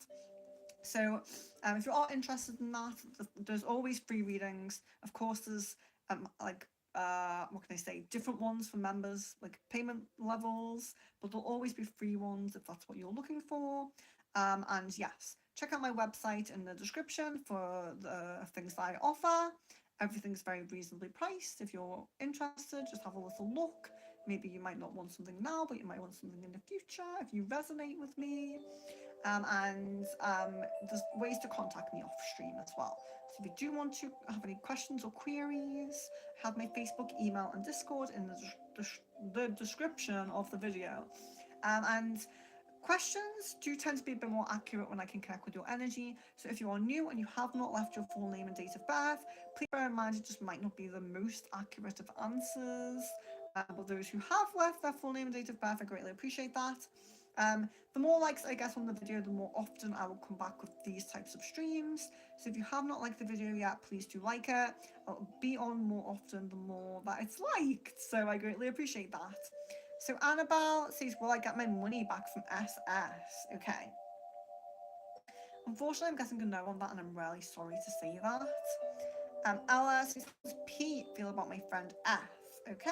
S1: So if you are interested in that, there's always free readings. Of course, there's what can I say, different ones for members, like payment levels, but there'll always be free ones if that's what you're looking for. And yes, check out my website in the description for the things that I offer. Everything's very reasonably priced. If you're interested, just have a little look. Maybe you might not want something now, but you might want something in the future if you resonate with me. There's ways to contact me off stream as well. So if you do want to have any questions or queries, I have my Facebook, email, and Discord in the description of the video. And questions do tend to be a bit more accurate when I can connect with your energy. So if you are new and you have not left your full name and date of birth, please bear in mind it just might not be the most accurate of answers. But those who have left their full name and date of birth, I greatly appreciate that. The more likes I get on the video, the more often I will come back with these types of streams. So if you have not liked the video yet, please do like it. I'll be on more often the more that it's liked. So I greatly appreciate that. So Annabelle says, will I get my money back from SS? Okay. Unfortunately, I'm getting a no on that, and I'm really sorry to say that. Ella says, how does Pete feel about my friend F? Okay.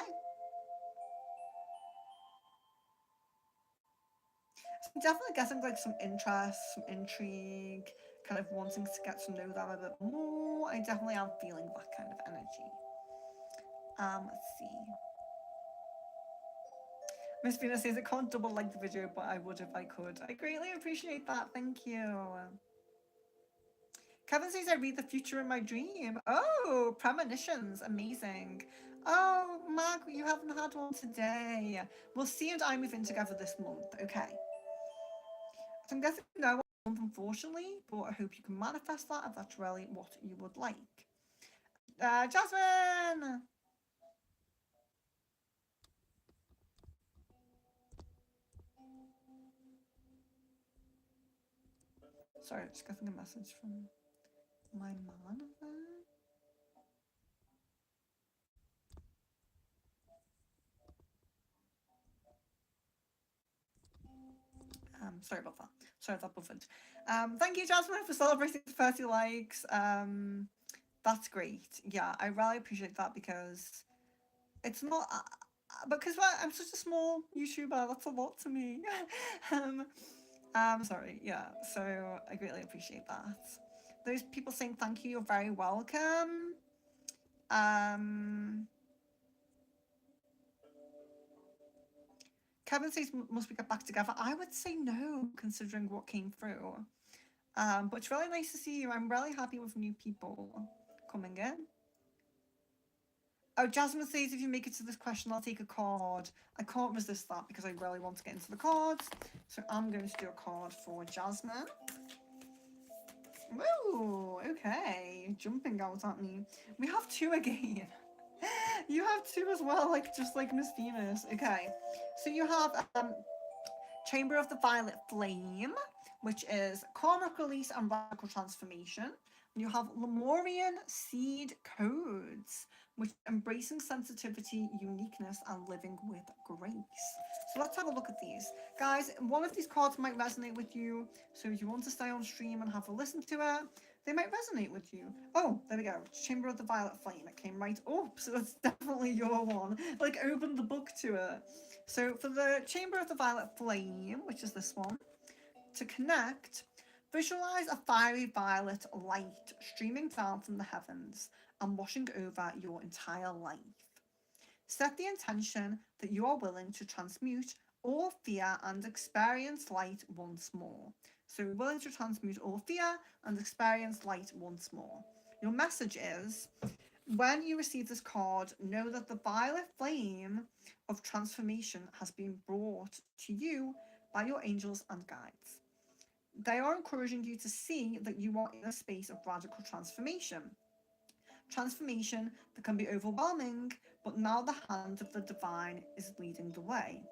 S1: So I'm definitely getting like some interest, some intrigue, kind of wanting to get to know them a bit more. I definitely am feeling that kind of energy. Let's see. Miss Venus says, I can't double like the video, but I would if I could. I greatly appreciate that. Thank you. Kevin says, I read the future in my dream. Oh, premonitions. Amazing. Oh, Mag, you haven't had one today. We'll see and I move in together this month. Okay. So I'm guessing no one, unfortunately, but I hope you can manifest that if that's really what you would like. Jasmine! Sorry, just getting a message from my man there. Sorry about that. Sorry if that buffered. Thank you, Jasmine, for celebrating the 30 likes. That's great. Yeah, I really appreciate that because it's not. Because I'm such a small YouTuber, that's a lot to me. um, sorry, yeah. So I greatly appreciate that. Those people saying thank you, you're very welcome. Um, Kevin says, must we get back together? I would say no, considering what came through. But it's really nice to see you. I'm really happy with new people coming in. Oh, Jasmine says, if you make it to this question, I'll take a card. I can't resist that because I really want to get into the cards. So I'm going to do a card for Jasmine. Woo, okay. Jumping out at me. We have two again. You have two as well, just like Miss Venus. Okay. So you have Chamber of the Violet Flame, which is karmic release and radical transformation. You have Lemurian Seed Codes, which embracing sensitivity, uniqueness, and living with grace. So let's have a look at these. Guys, one of these cards might resonate with you, so if you want to stay on stream and have a listen to it, they might resonate with you. Oh, there we go. Chamber of the Violet Flame. It came right up, so that's definitely your one. Open the book to it. So for the Chamber of the Violet Flame, which is this one, to connect, visualize a fiery violet light streaming down from the heavens and washing over your entire life. Set the intention that you are willing to transmute all fear and experience light once more. So willing to transmute all fear and experience light once more. Your message is, when you receive this card, know that the violet flame of transformation has been brought to you by your angels and guides. They are encouraging you to see that you are in a space of radical transformation. Transformation that can be overwhelming, but now the hand of the divine is leading the way.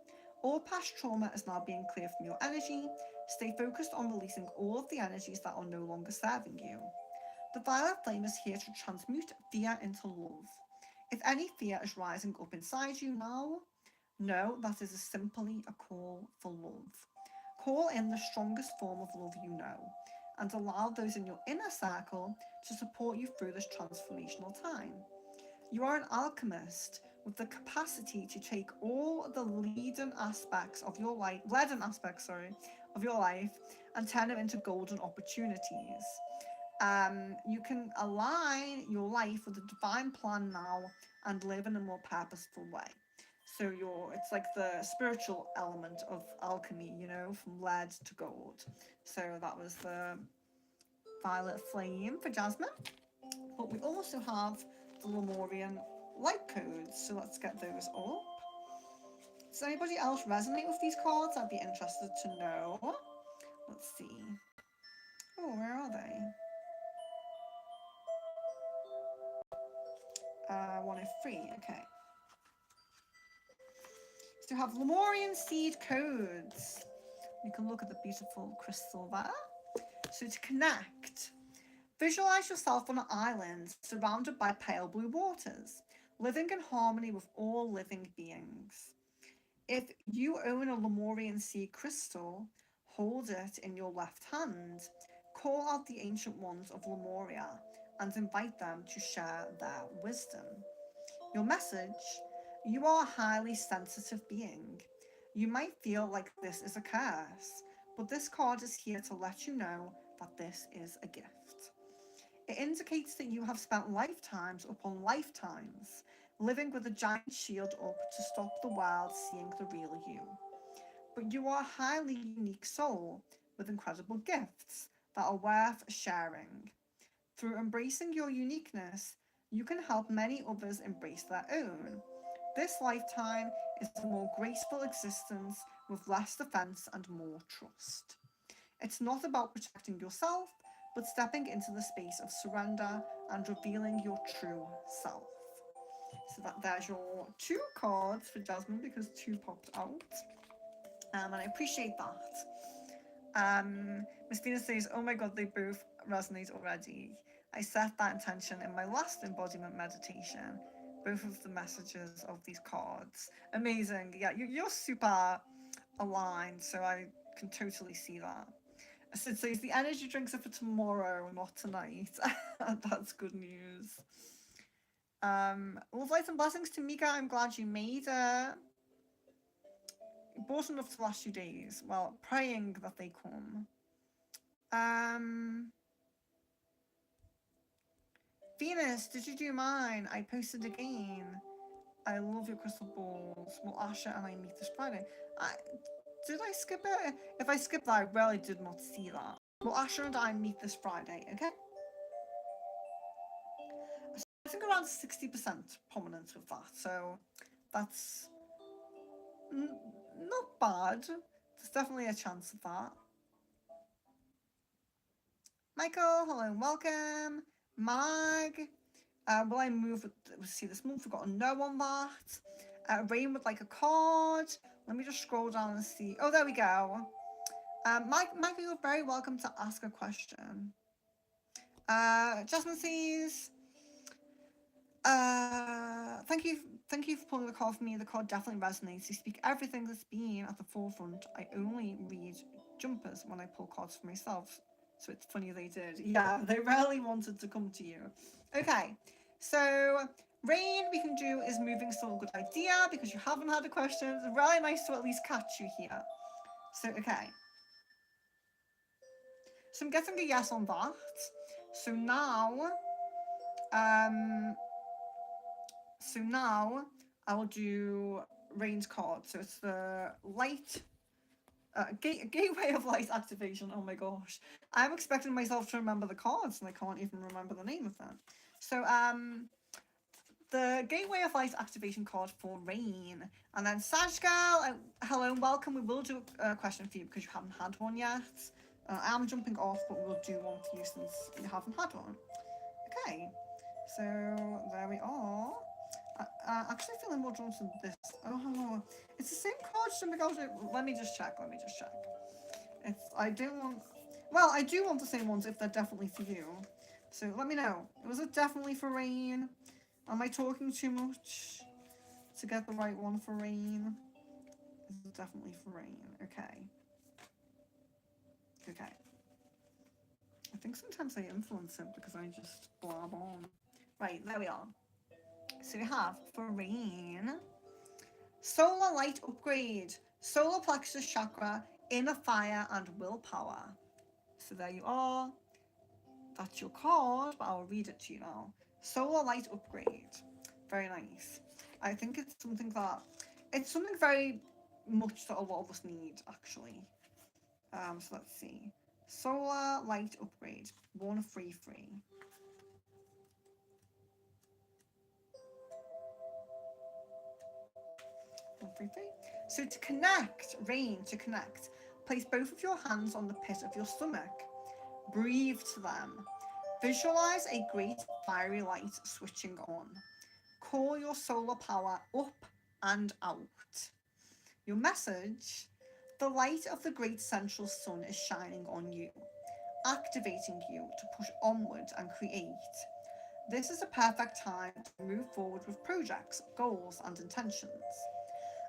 S1: All past trauma is now being cleared from your energy. Stay focused on releasing all of the energies that are no longer serving you. The violet flame is here to transmute fear into love. If any fear is rising up inside you now, know that is simply a call for love. Call in the strongest form of love you know, and allow those in your inner circle to support you through this transformational time. You are an alchemist with the capacity to take all the leaden aspects of your life, of your life, and turn them into golden opportunities. You can align your life with the divine plan now and live in a more purposeful way. So it's like the spiritual element of alchemy, from lead to gold. So that was the violet flame for Jasmine. But we also have the Lemurian light codes. So let's get those up. Does anybody else resonate with these cards? I'd be interested to know. Let's see. Oh, where are they? 103, okay. So you have Lemurian seed codes. You can look at the beautiful crystal there. So to connect, visualize yourself on an island surrounded by pale blue waters, living in harmony with all living beings. If you own a Lemurian seed crystal, hold it in your left hand, call out the ancient ones of Lemuria, and invite them to share their wisdom. Your message: you are a highly sensitive being. You might feel like this is a curse, but this card is here to let you know that this is a gift. It indicates that you have spent lifetimes upon lifetimes living with a giant shield up to stop the world seeing the real you. But you are a highly unique soul with incredible gifts that are worth sharing. Through embracing your uniqueness, you can help many others embrace their own. This lifetime is a more graceful existence with less defense and more trust. It's not about protecting yourself, but stepping into the space of surrender and revealing your true self. So there's your two cards for Jasmine, because two popped out. And I appreciate that. Miss Venus says, oh my god, they both resonate already. I set that intention in my last embodiment meditation. Both of the messages of these cards. Amazing. Yeah, you're super aligned. So I Can totally see that. Sid says the energy drinks are for tomorrow, not tonight. That's good news. Love, light and blessings to Mika. I'm glad you made it. Bought enough to last 2 days. Well, praying that they come. Venus, did you do mine? I posted again. I love your crystal balls. Will Asha and I meet this Friday? Did I skip it? If I skipped that, I really did not see that. Will Asha and I meet this Friday, okay? So I think around 60% prominence with that, so that's not bad. There's definitely a chance of that. Michael, hello and welcome. Mag, will I move? See this month, we've got a no on that. Rain would like a card. Let me just scroll down and see. Oh, there we go. Michael, you're very welcome to ask a question. Jasmine says, thank you for pulling the card for me. The card definitely resonates. You speak everything that's been at the forefront. I only read jumpers when I pull cards for myself. So it's funny they did. Yeah, they really wanted to come to you. Okay, so Rain, we can do is moving still a good idea because you haven't had a question. It's really nice to at least catch you here. So, okay. So I'm getting a yes on that. So now I will do Rain's card. So it's the light gateway of light activation. Oh my gosh, I'm expecting myself to remember the cards and I can't even remember the name of them. So the gateway of light activation card for Rain, and then Sajgal, hello and welcome. We will do a question for you because you haven't had one yet. I'm jumping off, but we'll do one for you since you haven't had one. Okay, so there we are. Actually feeling more drawn to this. Oh, it's the same card. Let me just check. I do want the same ones if they're definitely for you. So let me know. Was it definitely for Rain? Am I talking too much to get the right one for Rain? Is it definitely for Rain? Okay. Okay. I think sometimes I influence it because I just blab on. Right, there we are. So we have for Rain, solar light upgrade, solar plexus chakra, inner fire and willpower. So there you are. That's your card, but I'll read it to you now. Solar light upgrade. Very nice. I think it's something very much that a lot of us need, actually. So let's see. Solar light upgrade. 133. So to connect, Rain, to connect, place both of your hands on the pit of your stomach. Breathe to them. Visualize a great fiery light switching on. Call your solar power up and out. Your message: the light of the great central sun is shining on you, activating you to push onward and create. This is a perfect time to move forward with projects, goals, and intentions.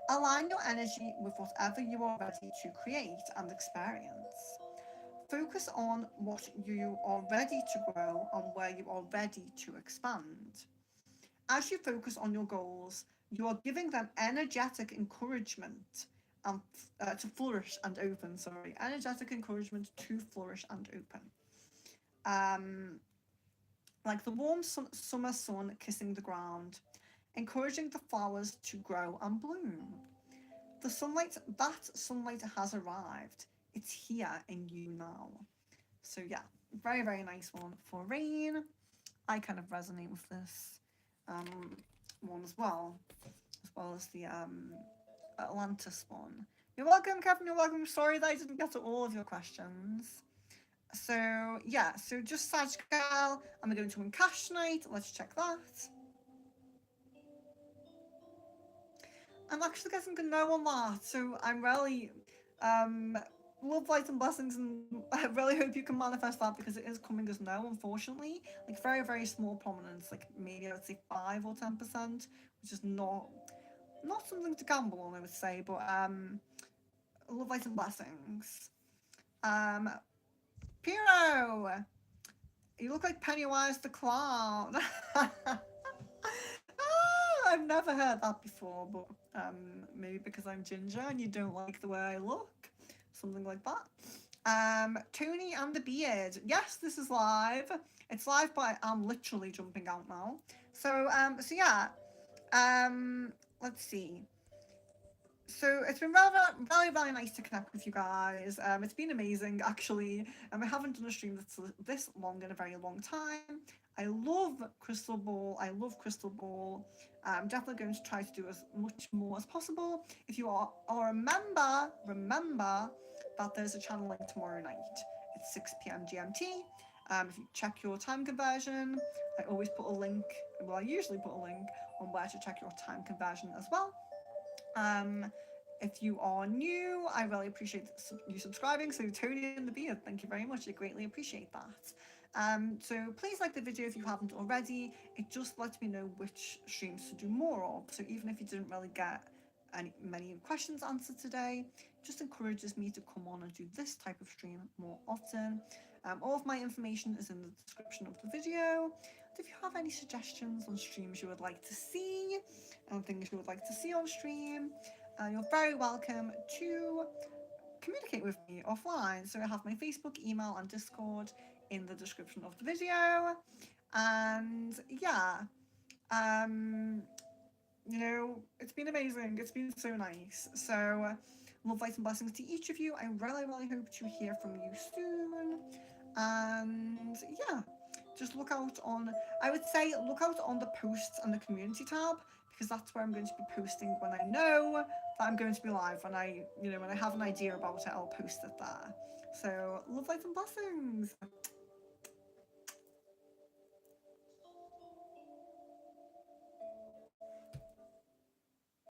S1: Align your energy with whatever you are ready to create and experience. Focus on what you are ready to grow and where you are ready to expand. As you focus on your goals, you are giving them energetic encouragement and to flourish and open. Energetic encouragement to flourish and open. Like the warm summer sun kissing the ground, encouraging the flowers to grow and bloom. That sunlight has arrived. It's here in you now. So yeah, very, very nice one for Rain. I kind of resonate with this one as well as the Atlantis one. You're welcome, Kevin. You're welcome. Sorry that I didn't get to all of your questions. So yeah, so just Sajgal. Am I going to win cash tonight? Let's check that. I'm actually getting a no on that, so I'm really love, light and blessings, and I really hope you can manifest that because it is coming as no, unfortunately. Like very, very small prominence, like maybe I would say 5 or 10%, which is not something to gamble on, I would say, but Love, light, and blessings. Piro, you look like Pennywise the Clown. I've never heard that before, but maybe because I'm ginger and you don't like the way I look, something like that. Tony and the Beard. Yes, this is live. It's live, but I'm literally jumping out now. So yeah. Let's see. So it's been really nice to connect with you guys. It's been amazing, actually. I haven't done a stream that's this long in a very long time. I love Crystal Ball. I love Crystal Ball. I'm definitely going to try to do as much more as possible. If you are a member, remember that there's a channeling tomorrow night at 6 p.m. GMT. If you check your time conversion, I always put a link. Well, I usually put a link on where to check your time conversion as well. If you are new, I really appreciate you subscribing. So Tony and the Beard, thank you very much. I greatly appreciate that. So please like the video if you haven't already. It just lets me know which streams to do more of. So even if you didn't really get many questions answered today, just encourages me to come on and do this type of stream more often. All of my information is in the description of the video. And if you have any suggestions on streams you would like to see and things you would like to see on stream, you're very welcome to communicate with me offline. So I have my Facebook, email, and Discord in the description of the video. And yeah, you know, it's been amazing. It's been so nice. So love, light, and blessings to each of you. I really hope to hear from you soon. And yeah, just look out on, I would say, look out on the posts and the community tab, because that's where I'm going to be posting when I know that I'm going to be live. When I have an idea about it, I'll post it there. So love, light, and blessings.